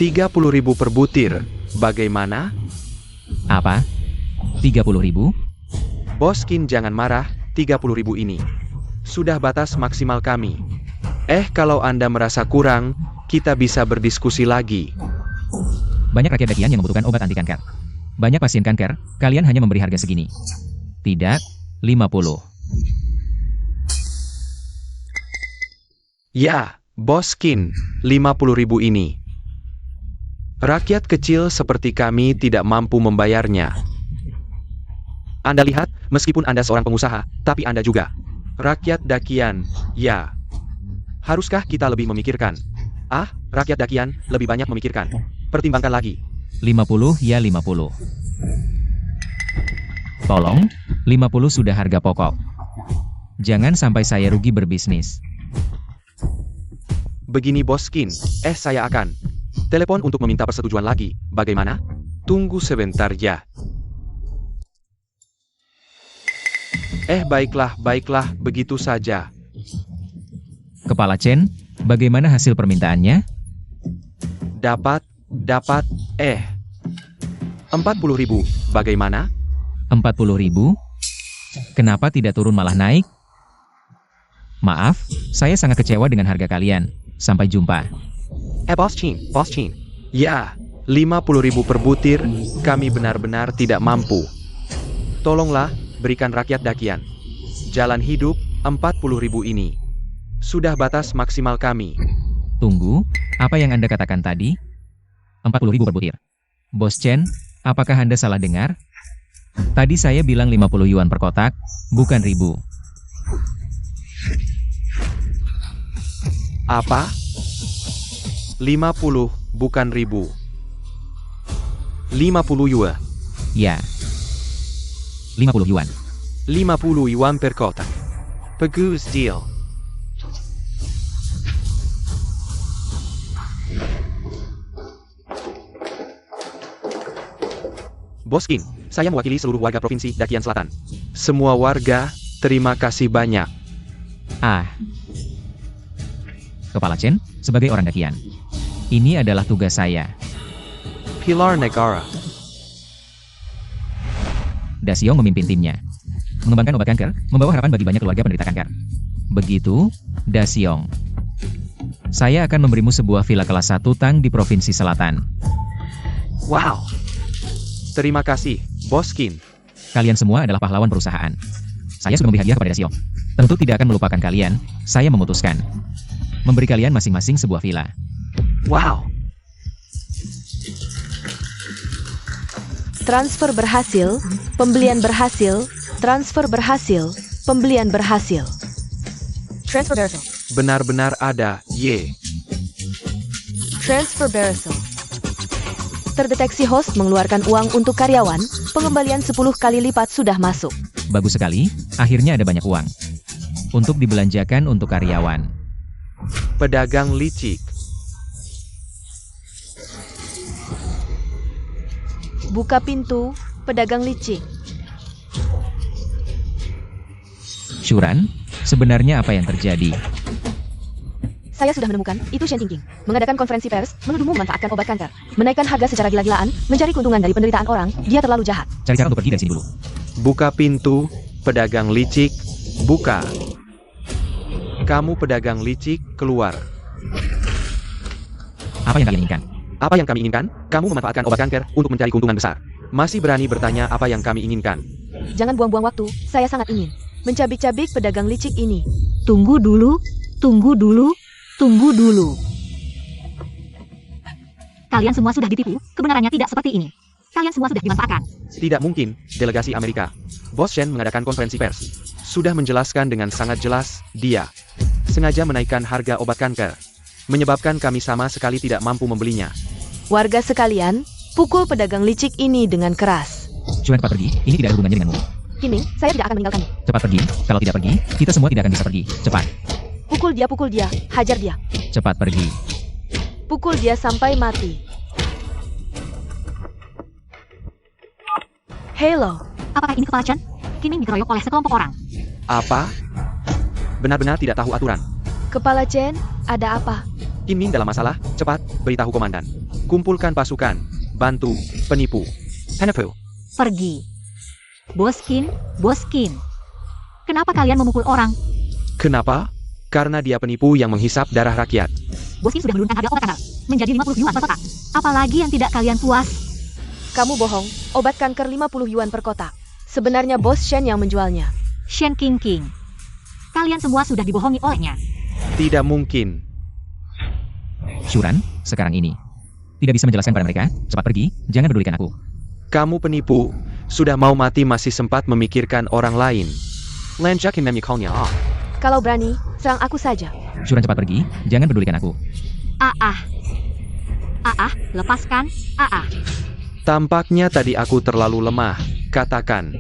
30.000 per butir, bagaimana? Apa? 30.000? Boskin jangan marah, 30.000 ini sudah batas maksimal kami. Kalau Anda merasa kurang, kita bisa berdiskusi lagi. Banyak rakyat Dakian yang membutuhkan obat anti kanker. Banyak pasien kanker, kalian hanya memberi harga segini. Tidak, 50. Ya, Boskin, 50.000 ini. Rakyat kecil seperti kami tidak mampu membayarnya. Anda lihat, meskipun Anda seorang pengusaha, tapi Anda juga rakyat Dakian, ya. Haruskah kita lebih memikirkan? Rakyat Dakian lebih banyak memikirkan. Pertimbangkan lagi. 50 ya 50. Tolong, 50 sudah harga pokok. Jangan sampai saya rugi berbisnis. Begini Boskin, saya akan telepon untuk meminta persetujuan lagi, bagaimana? Tunggu sebentar ya. Baiklah, begitu saja. Kepala Chen, bagaimana hasil permintaannya? Dapat, 40.000, bagaimana? 40.000? Kenapa tidak turun malah naik? Maaf, saya sangat kecewa dengan harga kalian. Sampai jumpa. Boss Chin. Ya, 50.000 per butir, kami benar-benar tidak mampu. Tolonglah, berikan rakyat Dakian jalan hidup. 40.000 ini sudah batas maksimal kami. Tunggu, apa yang Anda katakan tadi? 40.000 per butir. Bos Chen, apakah Anda salah dengar? Tadi saya bilang 50 yuan per kotak, bukan ribu. Apa? 50, bukan ribu. 50 yuan. Ya. 50 yuan. 50 yuan per kotak. Bagus deal. Boskin, saya mewakili seluruh warga Provinsi Dakian Selatan. Semua warga, terima kasih banyak. Kepala Chen, sebagai orang Dakian, ini adalah tugas saya. Pilar Negara. Daxiong memimpin timnya. Mengembangkan obat kanker, membawa harapan bagi banyak keluarga penderita kanker. Begitu, Daxiong. Saya akan memberimu sebuah villa kelas 1 Tang di Provinsi Selatan. Wow. Terima kasih, Boskin. Kalian semua adalah pahlawan perusahaan. Saya sudah memberi hadiah kepada Dasio. Tentu tidak akan melupakan kalian. Saya memutuskan memberi kalian masing-masing sebuah villa. Wow. Transfer berhasil, pembelian berhasil, transfer berhasil, pembelian berhasil. Transfer berhasil. Benar-benar ada, ye. Transfer berhasil. Terdeteksi host mengeluarkan uang untuk karyawan, pengembalian 10 kali lipat sudah masuk. Bagus sekali, akhirnya ada banyak uang. Untuk dibelanjakan untuk karyawan. Pedagang licik. Buka pintu, pedagang licik. Shuran, sebenarnya apa yang terjadi? Saya sudah menemukan, itu Shen Qingqing. Mengadakan konferensi pers, menuduhmu memanfaatkan obat kanker. Menaikkan harga secara gila-gilaan, mencari keuntungan dari penderitaan orang, dia terlalu jahat. Cari cara untuk pergi dari sini dulu. Buka pintu, pedagang licik. Buka. Kamu pedagang licik, keluar. Apa yang kalian inginkan? Apa yang kami inginkan? Kamu memanfaatkan obat kanker untuk mencari keuntungan besar. Masih berani bertanya apa yang kami inginkan? Jangan buang-buang waktu, saya sangat ingin mencabik-cabik pedagang licik ini. Tunggu dulu, tunggu dulu, tunggu dulu. Kalian semua sudah ditipu, kebenarannya tidak seperti ini. Kalian semua sudah dimanfaatkan. Tidak mungkin, delegasi Amerika. Bos Shen mengadakan konferensi pers. Sudah menjelaskan dengan sangat jelas, dia sengaja menaikkan harga obat kanker. Menyebabkan kami sama sekali tidak mampu membelinya. Warga sekalian, pukul pedagang licik ini dengan keras. Shuran, cepat pergi, ini tidak ada hubungannya denganmu. Qingming, saya tidak akan meninggalkanmu. Cepat pergi, kalau tidak pergi, kita semua tidak akan bisa pergi. Cepat, Pukul dia, hajar dia. cepat pergi. Pukul dia sampai mati. Hello, Apakah ini kepala Chen? Qingming dikeroyok oleh sekelompok orang. Apa? Benar-benar tidak tahu aturan. Kepala Chen, ada apa? Qingming dalam masalah, cepat, beritahu komandan. Kumpulkan pasukan, bantu, penipu. Hanafu. Pergi. Boskin, Boskin. Kenapa kalian memukul orang? Kenapa? Karena dia penipu yang menghisap darah rakyat. Boskin sudah menurunkan harga obat kanker menjadi 50 yuan per kotak. Apalagi yang tidak kalian puas? Kamu bohong, obat kanker 50 yuan per kotak. Sebenarnya Bos Shen yang menjualnya. Shen Qingqing. Kalian semua sudah dibohongi olehnya. Tidak mungkin. Shuran, sekarang ini. Tidak bisa menjelaskan pada mereka, cepat pergi, jangan pedulikan aku. Kamu penipu. Sudah mau mati masih sempat memikirkan orang lain. Lanjakin memikholnya. Kalau berani, serang aku saja. Shuran, cepat pergi, jangan pedulikan aku. Lepaskan, Tampaknya tadi aku terlalu lemah. Katakan.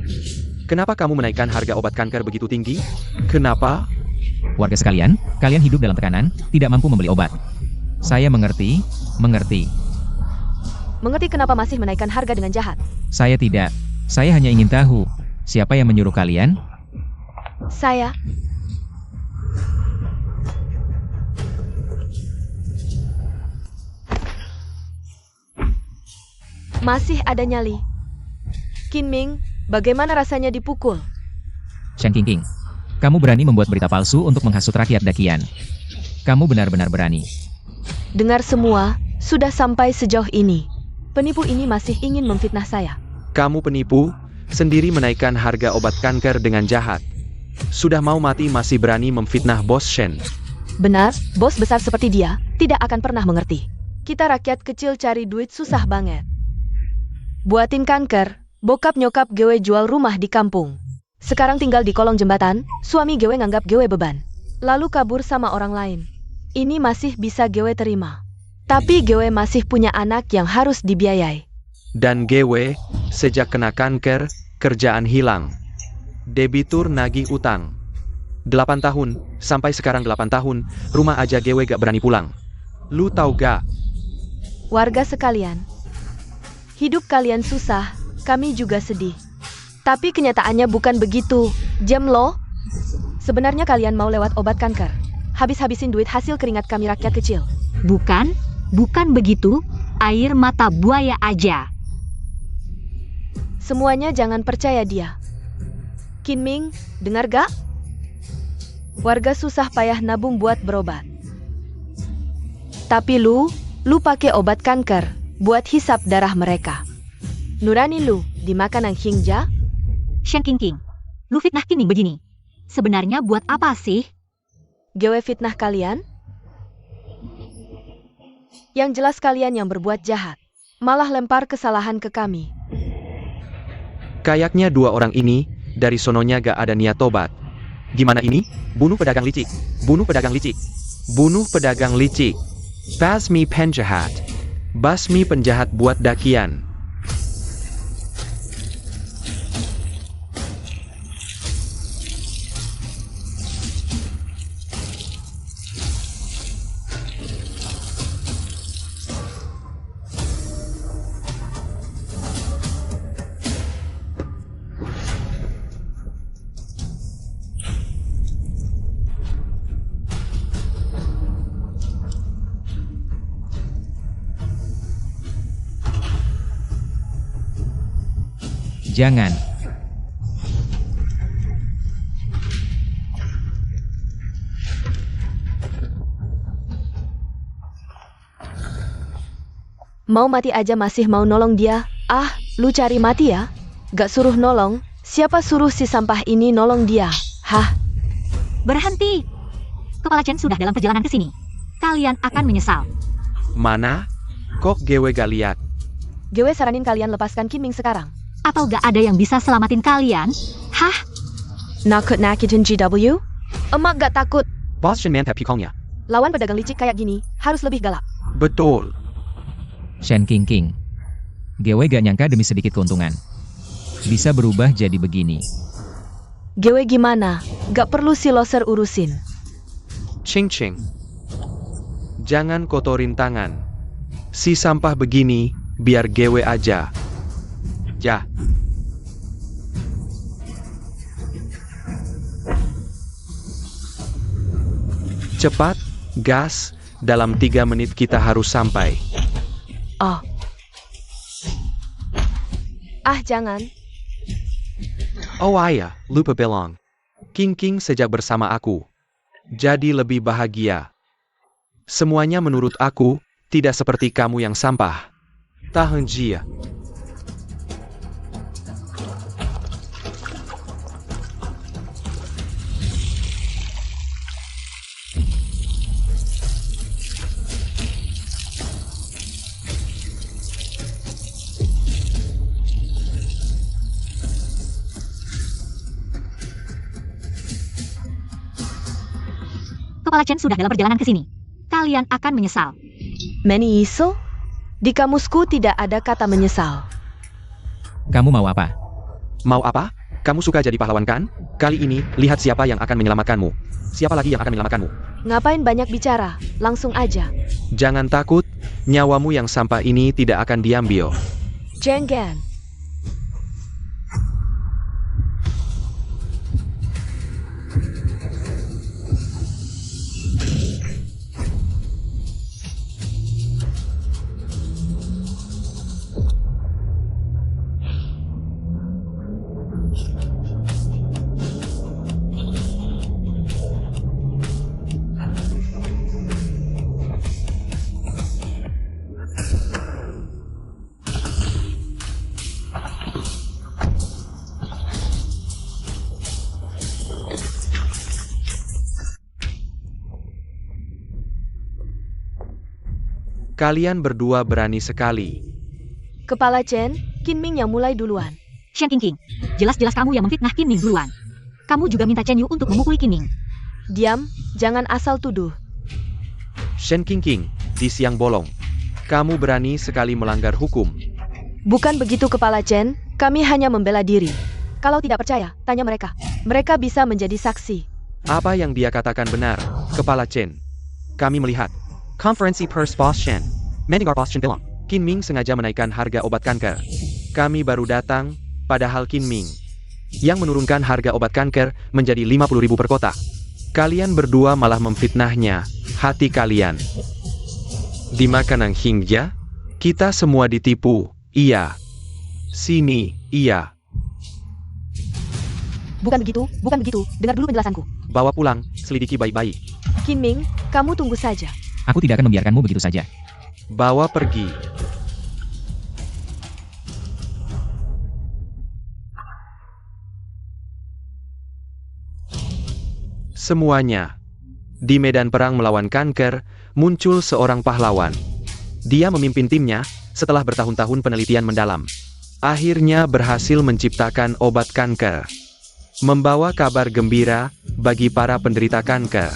Kenapa kamu menaikkan harga obat kanker begitu tinggi? Kenapa? Warga sekalian, kalian hidup dalam tekanan, tidak mampu membeli obat. Saya mengerti. Mengerti kenapa masih menaikkan harga dengan jahat? Saya tidak. Saya hanya ingin tahu, siapa yang menyuruh kalian? Saya. Masih ada nyali. Qingming, bagaimana rasanya dipukul? Shen Qingqing, kamu berani membuat berita palsu untuk menghasut rakyat Dakian. Kamu benar-benar berani. Dengar semua, sudah sampai sejauh ini. Penipu ini masih ingin memfitnah saya. Kamu penipu, sendiri menaikkan harga obat kanker dengan jahat. Sudah mau mati masih berani memfitnah Bos Shen. Benar, bos besar seperti dia, tidak akan pernah mengerti. Kita rakyat kecil cari duit susah banget. Buatin kanker, bokap nyokap gue jual rumah di kampung. Sekarang tinggal di kolong jembatan, suami gue nganggap gue beban. Lalu kabur sama orang lain. Ini masih bisa gue terima. Tapi gue masih punya anak yang harus dibiayai. Dan gue, sejak kena kanker, kerjaan hilang. Debitur nagih utang. 8 tahun, sampai sekarang 8 tahun, rumah aja gue gak berani pulang. Lu tahu gak? Warga sekalian, hidup kalian susah, kami juga sedih. Tapi kenyataannya bukan begitu, Jem lo. Sebenarnya kalian mau lewat obat kanker. Habis-habisin duit hasil keringat kami rakyat kecil. Bukan begitu, air mata buaya aja. Semuanya jangan percaya dia. Qingming, dengar gak? Warga susah payah nabung buat berobat. Tapi lu pakai obat kanker buat hisap darah mereka. Nurani lu dimakan ang hingja? Shen Qingqing, Lu fitnah Qin Ming begini. Sebenarnya buat apa sih? Gewe fitnah kalian? Yang jelas kalian yang berbuat jahat. Malah lempar kesalahan ke kami. Kayaknya dua orang ini, dari sononya gak ada niat tobat. Gimana ini? Bunuh pedagang licik. Bunuh pedagang licik. Bunuh pedagang licik. Basmi penjahat. Basmi penjahat buat dakian. Jangan. Mau mati aja masih mau nolong dia. Ah, lu cari mati ya? Gak suruh nolong. Siapa suruh si sampah ini nolong dia? Hah? Berhenti. Kepala Chen sudah dalam perjalanan ke sini. Kalian akan menyesal. Mana? Kok gewe gak lihat? Gewe saranin kalian lepaskan Qin Ming sekarang. Atau gak ada yang bisa selamatin kalian? Hah? Nakut nakitin GW? Emak gak takut. Bos Shen mantap pikolnya. Lawan pedagang licik kayak gini, harus lebih galak. Betul. Shen Qingqing. Gewe gak nyangka demi sedikit keuntungan. Bisa berubah jadi begini. Gewe gimana? Gak perlu si loser urusin. Ching ching. Jangan kotorin tangan. Si sampah begini, biar gewe aja. Ya. Cepat, gas, dalam 3 menit kita harus sampai. Oh. Ah, jangan. Oh ayah, lupa bilang. Qingqing sejak bersama aku. Jadi lebih bahagia. Semuanya menurut aku, tidak seperti kamu yang sampah. Tahan jia. Kepala Chen sudah dalam perjalanan ke sini. Kalian akan menyesal. Menyesal? Di kamusku tidak ada kata menyesal. Kamu mau apa? Mau apa? Kamu suka jadi pahlawan kan? Kali ini, lihat siapa yang akan menyelamatkanmu. Siapa lagi yang akan menyelamatkanmu? Ngapain banyak bicara? Langsung aja. Jangan takut, nyawamu yang sampah ini tidak akan diambil. Jenggan. Kalian berdua berani sekali. Kepala Chen, Qin Ming yang mulai duluan. Shen Qingqing, jelas-jelas kamu yang memfitnah Qin Ming duluan. Kamu juga minta Chen Yu untuk memukuli Qin Ming. Diam, jangan asal tuduh. Shen Qingqing, di siang bolong. Kamu berani sekali melanggar hukum. Bukan begitu Kepala Chen, kami hanya membela diri. Kalau tidak percaya, tanya mereka. Mereka bisa menjadi saksi. Apa yang dia katakan benar, Kepala Chen. Kami melihat. Konferensi pers Boss Shen. Mendengar Boss Shen bilang, Qin Ming sengaja menaikkan harga obat kanker. Kami baru datang, padahal Qin Ming yang menurunkan harga obat kanker menjadi 50.000 per kotak. Kalian berdua malah memfitnahnya. Hati kalian dimakan ang hingga? Kita semua ditipu. Iya. Sini, iya. Bukan begitu, bukan begitu. Dengar dulu penjelasanku. Bawa pulang, selidiki baik-baik. Qin Ming, kamu tunggu saja. Aku tidak akan membiarkanmu begitu saja. Bawa pergi. Semuanya. Di medan perang melawan kanker, muncul seorang pahlawan. Dia memimpin timnya, setelah bertahun-tahun penelitian mendalam. Akhirnya berhasil menciptakan obat kanker. Membawa kabar gembira bagi para penderita kanker.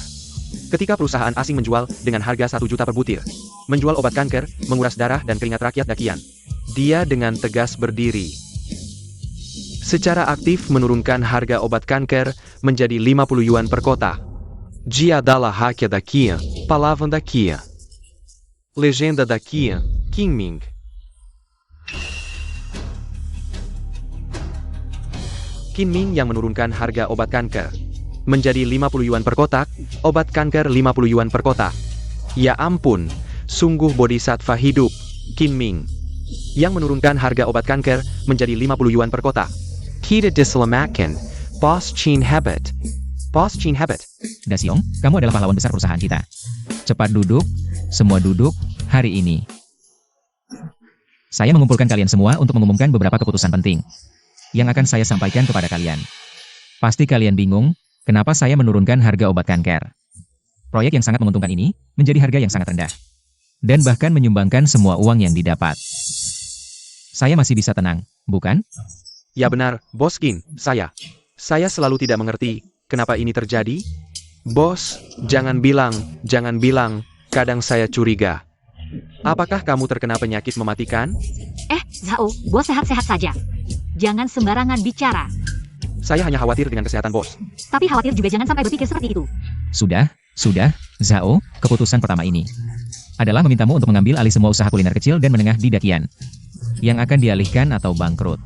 Ketika perusahaan asing menjual dengan harga 1 juta per butir. Menjual obat kanker, menguras darah dan keringat rakyat Dakian. Dia dengan tegas berdiri. Secara aktif menurunkan harga obat kanker menjadi 50 yuan per kotak. Dia adalah rakyat Dakian, palavra Dakian. Legenda Dakian, Qingming. Qingming yang menurunkan harga obat kanker menjadi 50 yuan per kotak, obat kanker 50 yuan per kotak. Ya ampun, sungguh bodhisattva hidup, Qingming. Yang menurunkan harga obat kanker menjadi 50 yuan per kotak. Kita diselamatkan, Bos Qin hebat. Bos Qin hebat. Daxiong, kamu adalah pahlawan besar perusahaan kita. Cepat duduk, semua duduk, hari ini. Saya mengumpulkan kalian semua untuk mengumumkan beberapa keputusan penting yang akan saya sampaikan kepada kalian. Pasti kalian bingung, kenapa saya menurunkan harga obat kanker. Proyek yang sangat menguntungkan ini, menjadi harga yang sangat rendah. Dan bahkan menyumbangkan semua uang yang didapat. Saya masih bisa tenang, bukan? Ya benar, Bos Qin, saya selalu tidak mengerti, kenapa ini terjadi? Bos, jangan bilang, kadang saya curiga. Apakah kamu terkena penyakit mematikan? Zhao, bos sehat-sehat saja. Jangan sembarangan bicara. Saya hanya khawatir dengan kesehatan bos. Tapi khawatir juga jangan sampai berpikir seperti itu. Sudah, Zhao, keputusan pertama ini adalah memintamu untuk mengambil alih semua usaha kuliner kecil dan menengah di Dakian yang akan dialihkan atau bangkrut.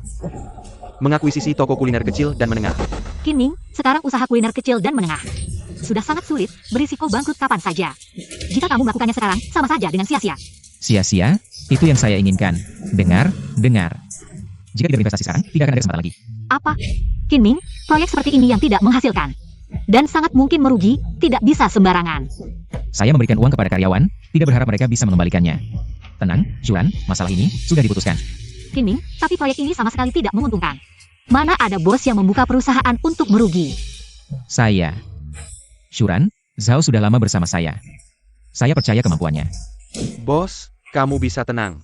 Mengakuisisi toko kuliner kecil dan menengah. Qingming, sekarang usaha kuliner kecil dan menengah sudah sangat sulit, berisiko bangkrut kapan saja. Jika kamu melakukannya sekarang, sama saja dengan sia-sia. Sia-sia? Itu yang saya inginkan. Dengar. Jika tidak berinvestasi sekarang, tidak akan ada kesempatan lagi. Apa? Qingming, proyek seperti ini yang tidak menghasilkan dan sangat mungkin merugi, tidak bisa sembarangan. Saya memberikan uang kepada karyawan, tidak berharap mereka bisa mengembalikannya. Tenang, Shuran, masalah ini sudah diputuskan. Qingming, tapi proyek ini sama sekali tidak menguntungkan. Mana ada bos yang membuka perusahaan untuk merugi? Saya. Shuran, Zhao sudah lama bersama saya. Saya percaya kemampuannya. Bos, kamu bisa tenang.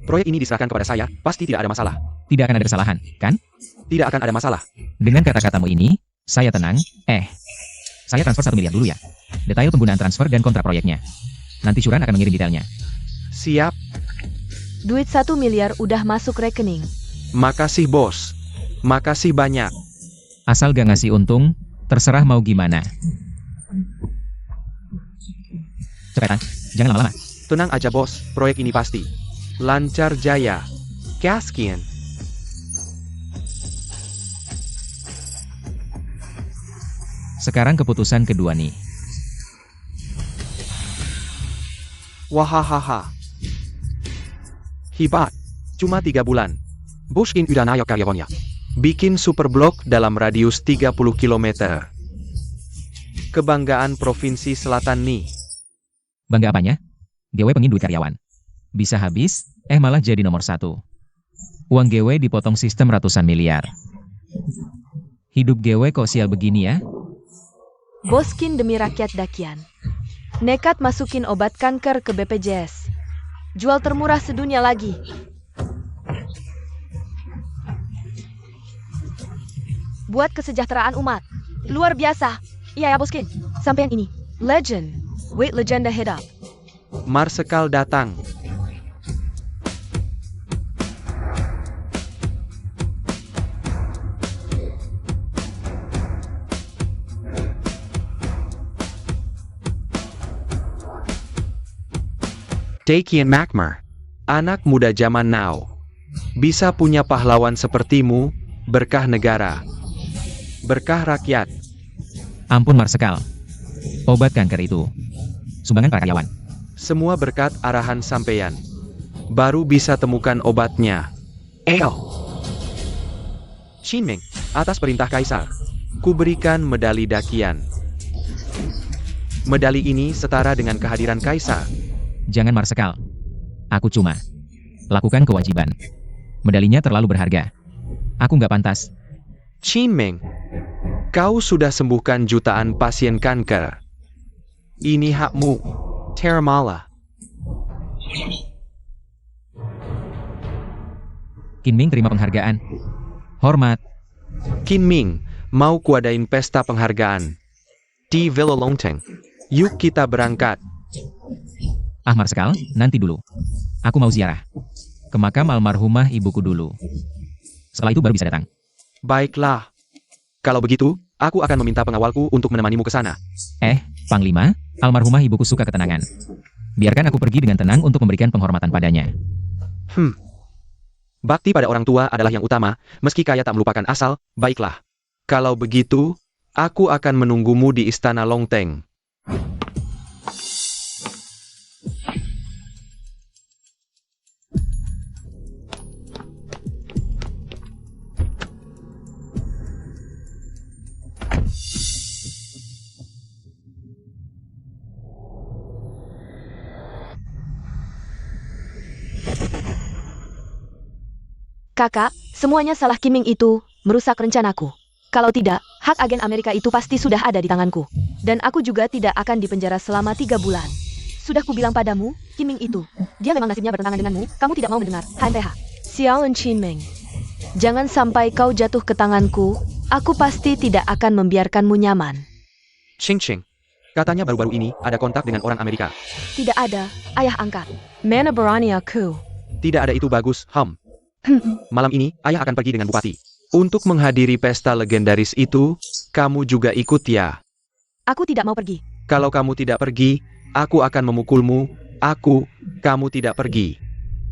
Proyek ini diserahkan kepada saya, pasti tidak ada masalah. Tidak akan ada kesalahan, kan? Tidak akan ada masalah. Dengan kata-katamu ini, saya tenang. Saya transfer 1 miliar dulu ya. Detail penggunaan transfer dan kontrak proyeknya. Nanti Shuran akan mengirim detailnya. Siap. Duit 1 miliar udah masuk rekening. Makasih bos. Makasih banyak. Asal gak ngasih untung, terserah mau gimana. Cepetan, jangan lama-lama. Tenang aja bos, proyek ini pasti lancar jaya. Kaskian. Sekarang keputusan kedua nih. Wahahaha. Hebat. Cuma 3 bulan. Bos Qin udah naik karyawannya. Bikin super blok dalam radius 30 km. Kebanggaan Provinsi Selatan nih. Bangga apanya? GW pengen duit karyawan. Bisa habis, malah jadi nomor 1. Uang GW dipotong sistem ratusan miliar. Hidup GW kok sial begini ya? Bos Qin demi rakyat Dakian. Nekat masukin obat kanker ke BPJS. Jual termurah sedunia lagi. Buat kesejahteraan umat. Luar biasa. Iya ya Bos Qin. Sampai yang ini. Legend. Wait, legenda head up. Marsekal datang. Dakian Makmur. Anak muda zaman now. Bisa punya pahlawan sepertimu, berkah negara. Berkah rakyat. Ampun Marsekal. Obat kanker itu sumbangan para karyawan. Semua berkat arahan sampeyan. Baru bisa temukan obatnya. Qingming, atas perintah Kaisar, kuberikan medali Dakian. Medali ini setara dengan kehadiran Kaisar. Jangan Marsekal. Aku cuma lakukan kewajiban. Medalinya terlalu berharga. Aku nggak pantas. Qingming, Kau sudah sembuhkan jutaan pasien kanker. Ini hakmu, Terramala. Kinming terima penghargaan. Hormat. Kinming, mau kuadain pesta penghargaan di Villa Longteng. Yuk kita berangkat. Ah Marskal, nanti dulu. Aku mau ziarah ke makam almarhumah ibuku dulu. Setelah itu baru bisa datang. Baiklah. Kalau begitu, aku akan meminta pengawalku untuk menemanimu ke sana. Panglima, almarhumah ibuku suka ketenangan. Biarkan aku pergi dengan tenang untuk memberikan penghormatan padanya. Bakti pada orang tua adalah yang utama, meski kaya tak melupakan asal. Baiklah. Kalau begitu, aku akan menunggumu di Istana Longteng. Kakak, semuanya salah Kinming itu, merusak rencanaku. Kalau tidak, hak agen Amerika itu pasti sudah ada di tanganku. Dan aku juga tidak akan dipenjara selama 3 bulan. Sudah kubilang padamu, Kinming itu, dia memang nasibnya bertentangan denganmu, kamu tidak mau mendengar, HMPH. Sialan Kinming. Jangan sampai kau jatuh ke tanganku, aku pasti tidak akan membiarkanmu nyaman. Ching Ching. Katanya baru-baru ini ada kontak dengan orang Amerika. Tidak ada, ayah angkat. Mana berani aku? Tidak ada itu bagus, Malam ini, ayah akan pergi dengan bupati. Untuk menghadiri pesta legendaris itu, kamu juga ikut ya. Aku tidak mau pergi. Kalau kamu tidak pergi, aku akan memukulmu. Kamu tidak pergi.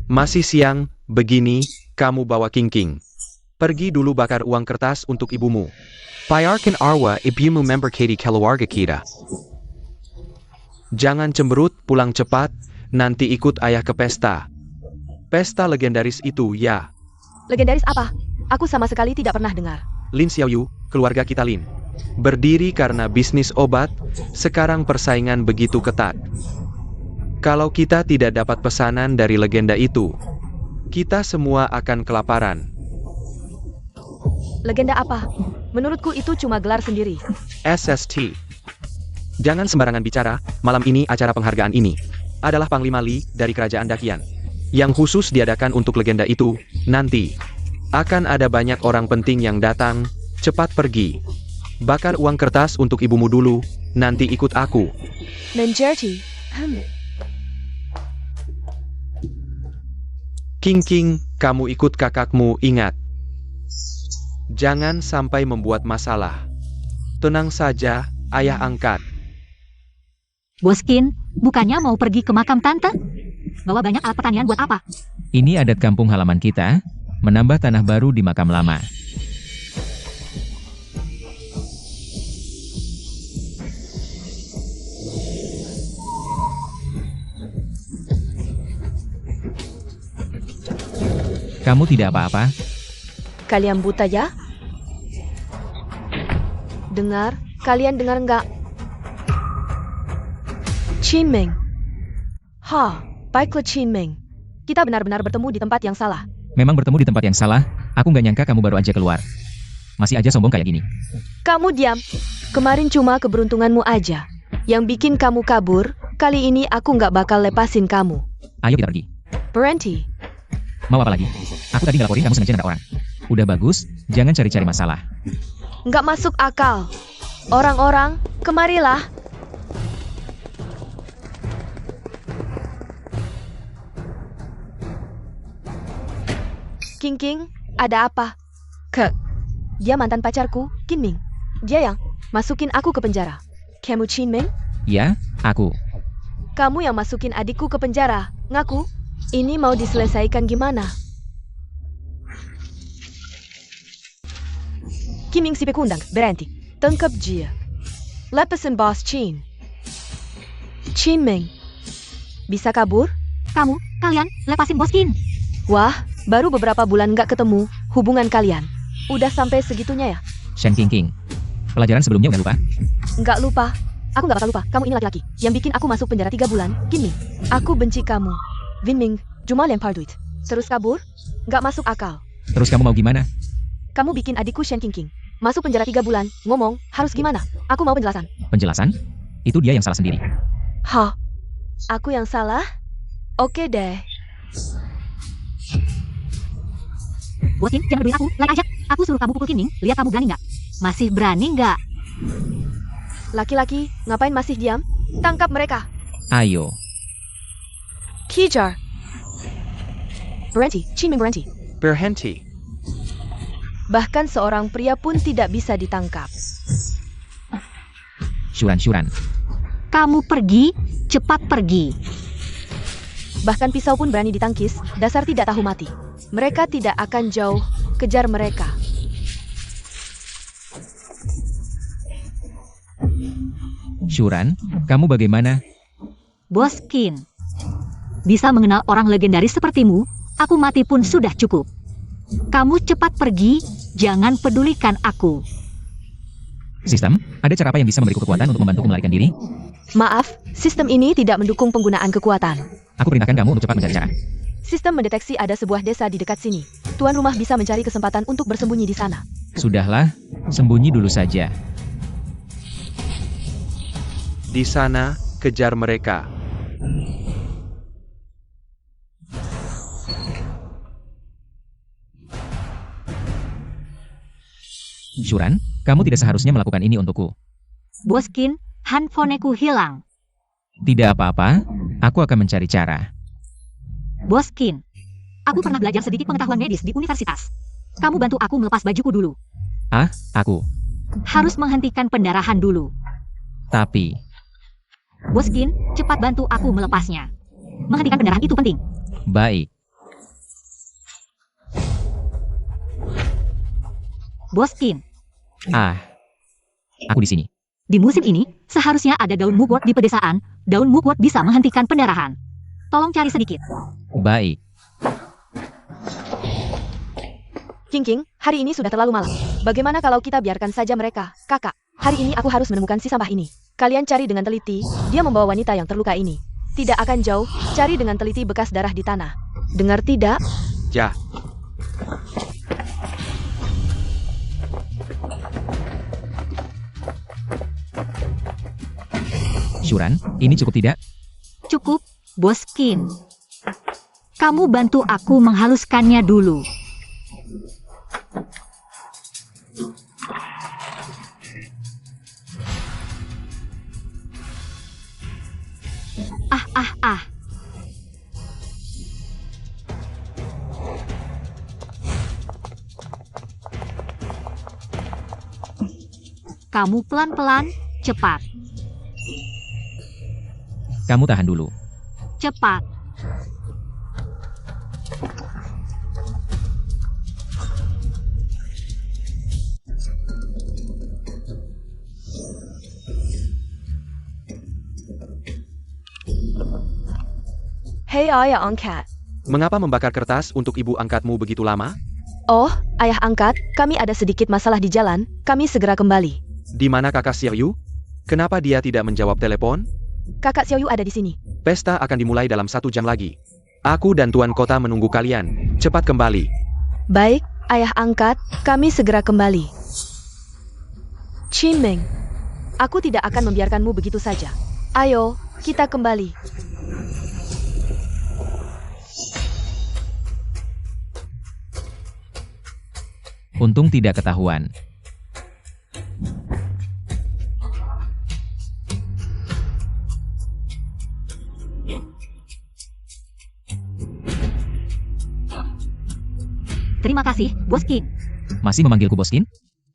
Masih siang, begini, kamu bawa King. Pergi dulu bakar uang kertas untuk ibumu. Bayarkan arwah ibumu member Katie keluarga kita. Jangan cemberut, pulang cepat, nanti ikut ayah ke pesta. Pesta legendaris itu, ya. Legendaris apa? Aku sama sekali tidak pernah dengar. Lin Xiaoyu, keluarga kita Lin. Berdiri karena bisnis obat, sekarang persaingan begitu ketat. Kalau kita tidak dapat pesanan dari legenda itu, kita semua akan kelaparan. Legenda apa? Menurutku itu cuma gelar sendiri. SST. Jangan sembarangan bicara, malam ini acara penghargaan ini adalah Panglima Li dari Kerajaan Dakian. Yang khusus diadakan untuk legenda itu, nanti akan ada banyak orang penting yang datang, cepat pergi. Bakar uang kertas untuk ibumu dulu, nanti ikut aku. Menjerti. King, kamu ikut kakakmu, ingat. Jangan sampai membuat masalah. Tenang saja, ayah angkat. Boskin, bukannya mau pergi ke makam tante? Bawa banyak alat pertanian buat apa? Ini adat kampung halaman kita, menambah tanah baru di makam lama. Kamu tidak apa-apa? Kalian buta ya? Dengar? Kalian dengar enggak? Qinming. Baiklah Qinming. Kita benar-benar bertemu di tempat yang salah. Memang bertemu di tempat yang salah, aku nggak nyangka kamu baru aja keluar. Masih aja sombong kayak gini. Kamu diam. Kemarin cuma keberuntunganmu aja yang bikin kamu kabur. Kali ini aku nggak bakal lepasin kamu. Ayo kita pergi. Berhenti. Mau apa lagi? Aku tadi ngelaporin kamu sengaja nabrak orang. Udah bagus, jangan cari-cari masalah. Nggak masuk akal. Orang-orang, kemarilah. King, ada apa? Dia mantan pacarku, Kinming. Dia yang masukin aku ke penjara. Kamu Qinming? Ya, aku. Kamu yang masukin adikku ke penjara. Ngaku? Ini mau diselesaikan gimana? Kinming si pekundang, berhenti. Tangkap dia. Lepasin bos Qin. Qinming. Bisa kabur? Kalian lepasin Boskin. Wah, baru beberapa bulan nggak ketemu, hubungan kalian udah sampai segitunya ya? Shen King. Pelajaran sebelumnya udah lupa? Nggak lupa. Aku nggak bakal lupa, kamu ini laki-laki yang bikin aku masuk penjara 3 bulan, Kinming. Aku benci kamu. Vinming, cuma lempar duit. Terus kabur? Nggak masuk akal. Terus kamu mau gimana? Kamu bikin adikku Shen King. Masuk penjara 3 bulan, ngomong, harus gimana? Aku mau penjelasan. Penjelasan? Itu dia yang salah sendiri. Hah? Aku yang salah? Oke deh. Boskin, jangan peduliin aku, lari aja. Aku suruh kamu pukul Qin Ming, lihat kamu berani nggak? Masih berani nggak? Laki-laki, ngapain masih diam? Tangkap mereka. Ayo. Kejar. Berhenti, Qin Ming berhenti. Berhenti. Bahkan seorang pria pun tidak bisa ditangkap. Syuran. Kamu pergi, cepat pergi. Bahkan pisau pun berani ditangkis, dasar tidak tahu mati. Mereka tidak akan jauh, kejar mereka. Syuran, kamu bagaimana? Boskin, bisa mengenal orang legendaris sepertimu, aku mati pun sudah cukup. Kamu cepat pergi, jangan pedulikan aku. Sistem, ada cara apa yang bisa memberiku kekuatan untuk membantuku melarikan diri? Maaf, sistem ini tidak mendukung penggunaan kekuatan. Aku perintahkan kamu untuk cepat mencari cara. Sistem mendeteksi ada sebuah desa di dekat sini. Tuan rumah bisa mencari kesempatan untuk bersembunyi di sana. Sudahlah, sembunyi dulu saja. Di sana, kejar mereka. Syuran, kamu tidak seharusnya melakukan ini untukku. Boskin, handphoneku hilang. Tidak apa-apa, aku akan mencari cara. Boskin, aku pernah belajar sedikit pengetahuan medis di universitas. Kamu bantu aku melepas bajuku dulu. Ah, aku. Harus menghentikan pendarahan dulu. Tapi, Boskin, cepat bantu aku melepasnya. Menghentikan pendarahan itu penting. baik. Boskin, Aku di sini. di musim ini, seharusnya ada daun mugwort di pedesaan. Daun mugwort bisa menghentikan pendarahan. Tolong cari sedikit. Baik. King, hari ini sudah terlalu malam. Bagaimana kalau kita biarkan saja mereka? Kakak, hari ini aku harus menemukan si sampah ini. Kalian cari dengan teliti, dia membawa wanita yang terluka ini. Tidak akan jauh, cari dengan teliti bekas darah di tanah. Dengar tidak? Ja. Syuran, ini cukup tidak? Cukup, Boskin. Kamu bantu aku menghaluskannya dulu. Ah. Kamu pelan-pelan, cepat. Kamu tahan dulu. Cepat. Hei ayah angkat. Mengapa membakar kertas untuk ibu angkatmu begitu lama? Oh, ayah angkat, kami ada sedikit masalah di jalan, kami segera kembali. Di mana kakak Xiaoyu? Kenapa dia tidak menjawab telepon? Kakak Xiaoyu ada di sini. Pesta akan dimulai dalam 1 jam lagi. Aku dan tuan kota menunggu kalian. Cepat kembali. Baik, ayah angkat, kami segera kembali. Qin Ming, aku tidak akan membiarkanmu begitu saja. Ayo, kita kembali. Untung tidak ketahuan. Terima kasih, Boskin. Masih memanggilku Boskin?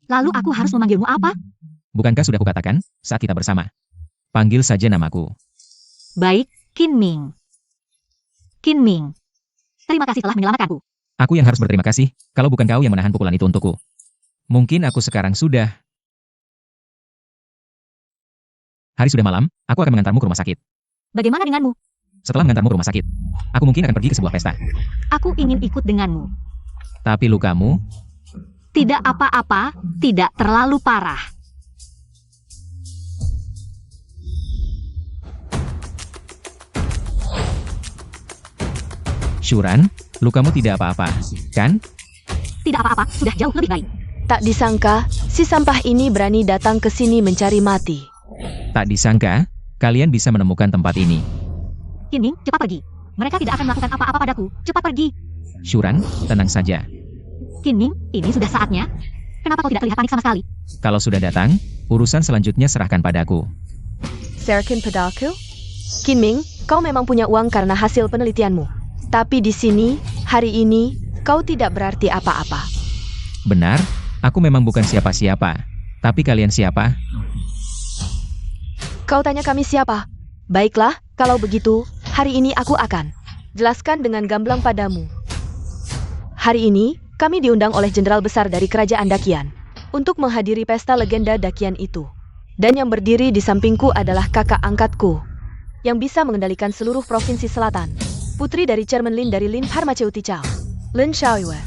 Lalu aku harus memanggilmu apa? Bukankah sudah kukatakan saat kita bersama? Panggil saja namaku. Baik, Qin Ming. Qin Ming. Terima kasih telah menyelamatkanku. Aku yang harus berterima kasih, kalau bukan kau yang menahan pukulan itu untukku. Mungkin aku sekarang sudah. Hari sudah malam, aku akan mengantarmu ke rumah sakit. Bagaimana denganmu? Setelah mengantarmu ke rumah sakit, aku mungkin akan pergi ke sebuah pesta. Aku ingin ikut denganmu. Tapi lukamu, Tidak apa-apa, tidak terlalu parah. Syuran, lukamu tidak apa-apa, kan? Tidak apa-apa, sudah jauh lebih baik. Tak disangka, si sampah ini berani datang ke sini mencari mati. Tak disangka, kalian bisa menemukan tempat ini. Kinming, cepat pergi. Mereka tidak akan melakukan apa-apa padaku. Cepat pergi. Shuran, tenang saja. Kinming, ini sudah saatnya. Kenapa kau tidak terlihat panik sama sekali? Kalau sudah datang, urusan selanjutnya serahkan padaku. Serahkan padaku? Kinming, kau memang punya uang karena hasil penelitianmu. Tapi di sini, hari ini, kau tidak berarti apa-apa. Benar, aku memang bukan siapa-siapa. Tapi kalian siapa? Kau tanya kami siapa? Baiklah, kalau begitu, hari ini aku akan jelaskan dengan gamblang padamu. Hari ini, kami diundang oleh jenderal besar dari kerajaan Dakian untuk menghadiri pesta legenda Dakian itu. Dan yang berdiri di sampingku adalah kakak angkatku yang bisa mengendalikan seluruh provinsi selatan. Putri dari Chairman Lin dari Lin Pharmaceutical, Lin Xiaoyue.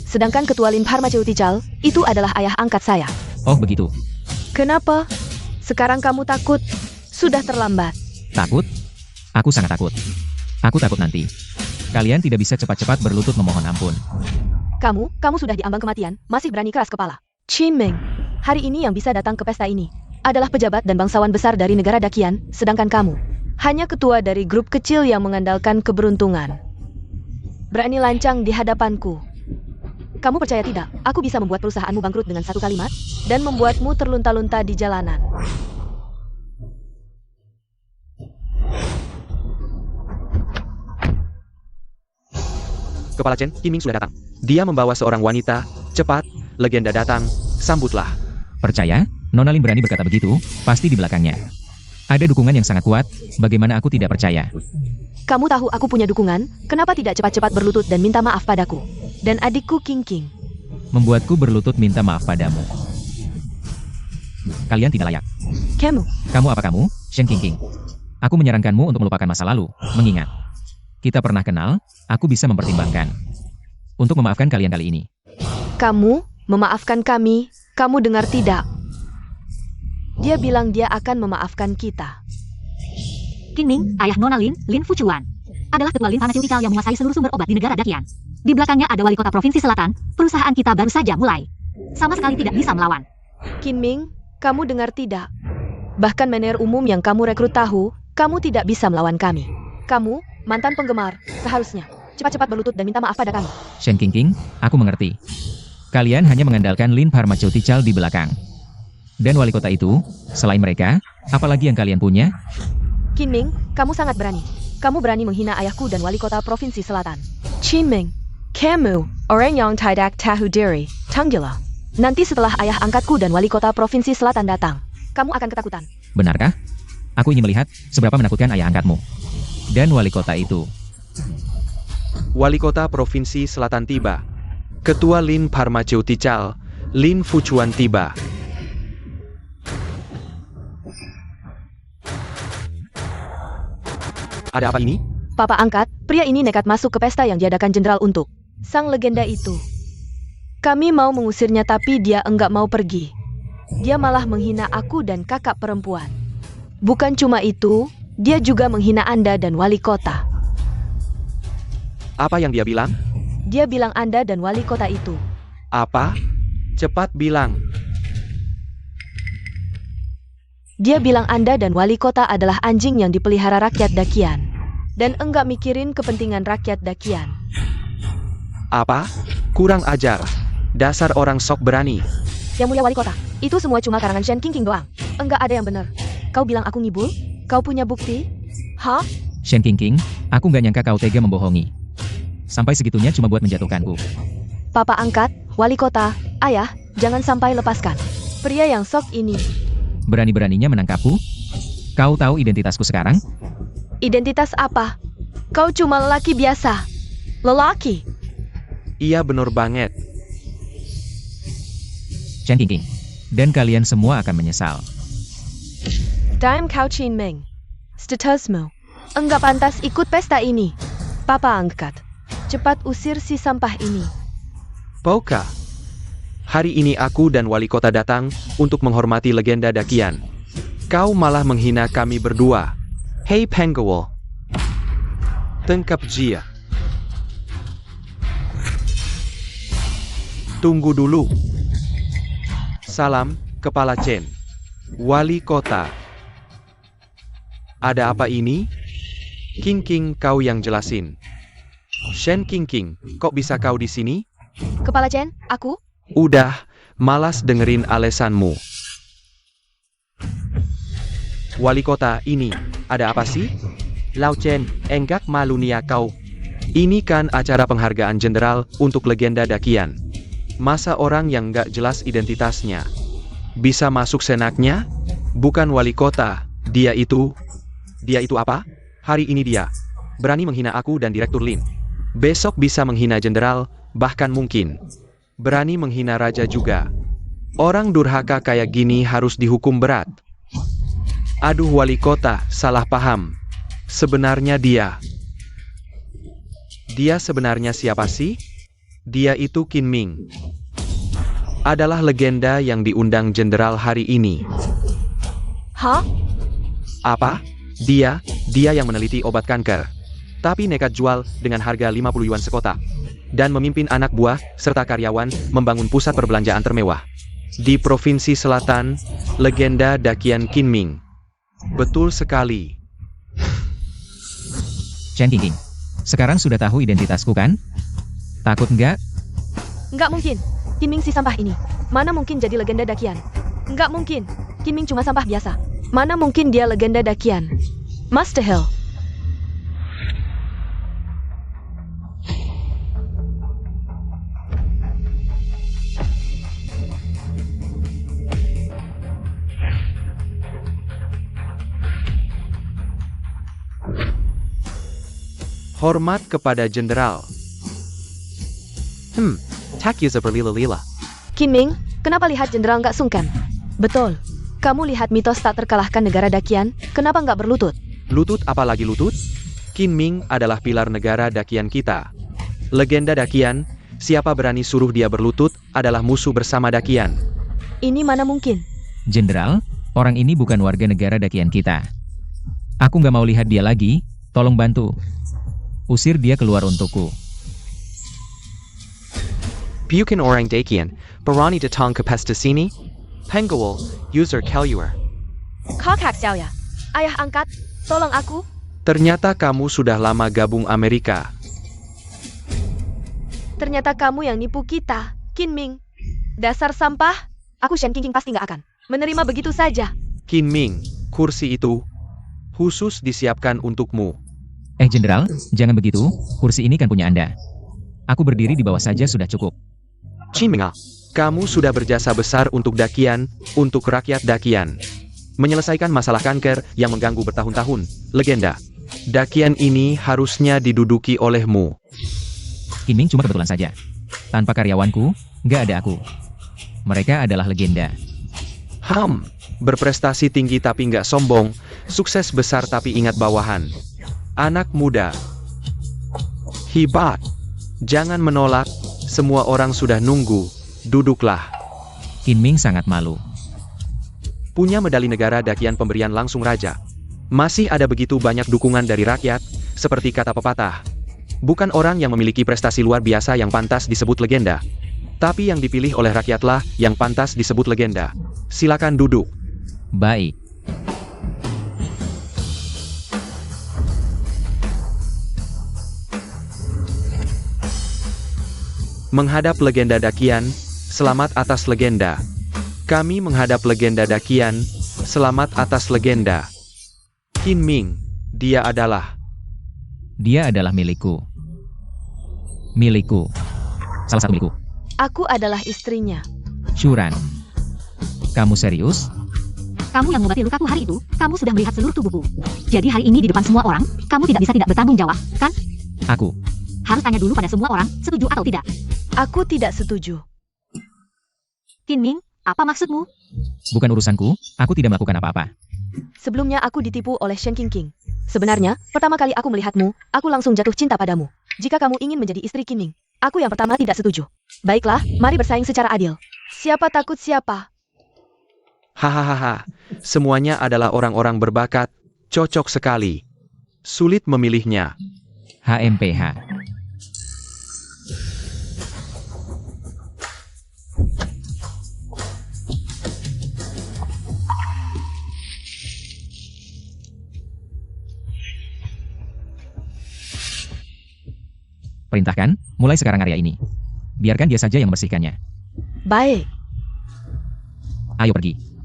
Sedangkan ketua Lin Pharmaceutical itu adalah ayah angkat saya. Oh begitu. Kenapa? Sekarang kamu takut? Sudah terlambat. Takut? Aku sangat takut. Aku takut nanti. Kalian tidak bisa cepat-cepat berlutut memohon ampun. Kamu sudah diambang kematian, masih berani keras kepala. Qin Meng, hari ini yang bisa datang ke pesta ini adalah pejabat dan bangsawan besar dari negara Dakian, sedangkan kamu hanya ketua dari grup kecil yang mengandalkan keberuntungan. Berani lancang di hadapanku. Kamu percaya tidak, aku bisa membuat perusahaanmu bangkrut dengan satu kalimat, dan membuatmu terlunta-lunta di jalanan. Kepala Chen, Qin Ming sudah datang. Dia membawa seorang wanita. Cepat, legenda datang, sambutlah. Percaya? Nona Lin berani berkata begitu, pasti di belakangnya ada dukungan yang sangat kuat, bagaimana aku tidak percaya? Kamu tahu aku punya dukungan, kenapa tidak cepat-cepat berlutut dan minta maaf padaku? Dan adikku King King. Membuatku berlutut minta maaf padamu. Kalian tidak layak. Kamu apa kamu, Shen King King? Aku menyarankanmu untuk melupakan masa lalu, mengingat kita pernah kenal, aku bisa mempertimbangkan untuk memaafkan kalian kali ini. Kamu memaafkan kami, kamu dengar tidak? Dia bilang dia akan memaafkan kita. Kinming, ayah Nona Lin, Lin Fuchuan, adalah ketua Lin Pharmaceutical yang menguasai seluruh sumber obat di negara Dakian. Di belakangnya ada wali kota provinsi selatan, perusahaan kita baru saja mulai. Sama sekali tidak bisa melawan. Kinming, kamu dengar tidak? Bahkan manajer umum yang kamu rekrut tahu, kamu tidak bisa melawan kami. Kamu, mantan penggemar, seharusnya cepat-cepat berlutut dan minta maaf pada kami. Shen King King, aku mengerti. Kalian hanya mengandalkan Lin Pharmaceutical di belakang. Dan wali kota itu, selain mereka, apalagi yang kalian punya? Kinming, kamu sangat berani. Kamu berani menghina ayahku dan wali kota provinsi selatan. Qinming, kamu, orang yang tidak tahu diri, tanggila. Nanti setelah ayah angkatku dan wali kota provinsi selatan datang, kamu akan ketakutan. Benarkah? Aku ingin melihat seberapa menakutkan ayah angkatmu. Dan wali kota itu. Wali kota provinsi selatan tiba. Ketua Lin Pharmaceutical, Lin Fuchuan tiba. Ada apa ini? Papa angkat, pria ini nekat masuk ke pesta yang diadakan jenderal untuk sang legenda itu. Kami mau mengusirnya tapi dia enggak mau pergi. Dia malah menghina aku dan kakak perempuan. Bukan cuma itu, dia juga menghina Anda dan wali kota. Apa yang dia bilang? Dia bilang Anda dan wali kota itu. Apa? Cepat bilang. Dia bilang Anda dan wali kota adalah anjing yang dipelihara rakyat Dakian. Dan enggak mikirin kepentingan rakyat Dakian. Apa? Kurang ajar. Dasar orang sok berani. Yang mulia wali kota, itu semua cuma karangan Shen King King doang. Enggak ada yang benar. Kau bilang aku ngibul? Kau punya bukti? Hah? Shen King King, aku nggak nyangka kau tega membohongi. Sampai segitunya cuma buat menjatuhkanku. Papa angkat, wali kota, ayah, jangan sampai lepaskan pria yang sok ini. Berani-beraninya menangkapku? Kau tahu identitasku sekarang? Identitas apa? Kau cuma lelaki biasa. Lelaki. Iya bener banget. Shen King King. Dan kalian semua akan menyesal. Diam kau Qinming. Statusmu enggak pantas ikut pesta ini. Papa angkat. Cepat usir si sampah ini. Pauka. Hari ini aku dan wali kota datang untuk menghormati legenda Dakian. Kau malah menghina kami berdua. Hei Penggawal. Tangkap dia. Tunggu dulu. Salam, Kepala Chen. Wali kota. Ada apa ini? King King, kau yang jelasin. Shen King King, kok bisa kau di sini? Kepala Chen, aku? Udah, malas dengerin alesanmu. Wali kota, ini, ada apa sih? Lao Chen, enggak malu nia kau. Ini kan acara penghargaan jenderal untuk legenda dakian. Masa orang yang nggak jelas identitasnya bisa masuk senaknya? Bukan wali kota, dia itu apa? Hari ini dia berani menghina aku dan Direktur Lin. Besok bisa menghina jenderal, bahkan mungkin berani menghina raja juga. Orang durhaka kayak gini harus dihukum berat. Aduh wali kota, salah paham. Sebenarnya dia sebenarnya siapa sih? Dia itu Qin Ming. Adalah legenda yang diundang jenderal hari ini. Hah? Apa? Dia yang meneliti obat kanker. Tapi nekat jual dengan harga 50 yuan sekotak. Dan memimpin anak buah serta karyawan membangun pusat perbelanjaan termewah. Di Provinsi Selatan, legenda dakian Qin Ming. Betul sekali. Chen King King. Sekarang sudah tahu identitasku kan? Takut nggak? Nggak mungkin. Qin Ming si sampah ini. Mana mungkin jadi legenda dakian? Nggak mungkin. Qin Ming cuma sampah biasa. Mana mungkin dia legenda dakian? Master Hill. Hormat kepada jenderal. Tak berlila-lila. Qin Ming, kenapa lihat jenderal nggak sungkan? Betul. Kamu lihat mitos tak terkalahkan negara dakian, kenapa nggak berlutut? Lutut apalagi lutut? Qin Ming adalah pilar negara dakian kita. Legenda dakian, siapa berani suruh dia berlutut, adalah musuh bersama dakian. Ini mana mungkin? Jenderal, orang ini bukan warga negara dakian kita. Aku nggak mau lihat dia lagi, tolong bantu. Usir dia keluar untukku. Bukan orang dakian, berani datang ke pesta sini? Penggawal, user Kaluar. Kakak saya. Ayah angkat, tolong aku. Ternyata kamu sudah lama gabung Amerika. Ternyata kamu yang nipu kita, Qin Ming. Dasar sampah, aku Shen King King pasti nggak akan menerima begitu saja. Qin Ming, kursi itu khusus disiapkan untukmu. Jenderal, jangan begitu, kursi ini kan punya Anda. Aku berdiri di bawah saja sudah cukup. Qin Ming, kamu sudah berjasa besar untuk dakian, untuk rakyat dakian. Menyelesaikan masalah kanker yang mengganggu bertahun-tahun, legenda. Dakian ini harusnya diduduki olehmu. Qin Ming cuma kebetulan saja. Tanpa karyawanku, nggak ada aku. Mereka adalah legenda. Berprestasi tinggi tapi nggak sombong, sukses besar tapi ingat bawahan. Anak muda. Hebat. Jangan menolak, semua orang sudah nunggu, duduklah. Qin Ming sangat malu. Punya medali negara dakian pemberian langsung raja. Masih ada begitu banyak dukungan dari rakyat, seperti kata pepatah. Bukan orang yang memiliki prestasi luar biasa yang pantas disebut legenda. Tapi yang dipilih oleh rakyatlah yang pantas disebut legenda. Silakan duduk. Baik. Menghadap legenda dakian, selamat atas legenda. Kami menghadap legenda dakian, selamat atas legenda. Qin Ming, dia adalah milikku. Milikku. Salah satu milikku. Aku adalah istrinya. Shuran. Kamu serius? Kamu yang mengobati lukaku hari itu, kamu sudah melihat seluruh tubuhku. Jadi hari ini di depan semua orang, kamu tidak bisa tidak bertanggung jawab, kan? Aku. Harus tanya dulu pada semua orang, setuju atau tidak. Aku tidak setuju. Qin Ming, apa maksudmu? Bukan urusanku, aku tidak melakukan apa-apa. Sebelumnya aku ditipu oleh Shen King King. Sebenarnya, pertama kali aku melihatmu, aku langsung jatuh cinta padamu. Jika kamu ingin menjadi istri Qin Ming, aku yang pertama tidak setuju. Baiklah, mari bersaing secara adil. Siapa takut siapa? Hahaha, semuanya adalah orang-orang berbakat, cocok sekali. Sulit memilihnya. HMPH. Perintahkan, mulai sekarang area ini. Biarkan dia saja yang membersihkannya. Baik. Ayo pergi.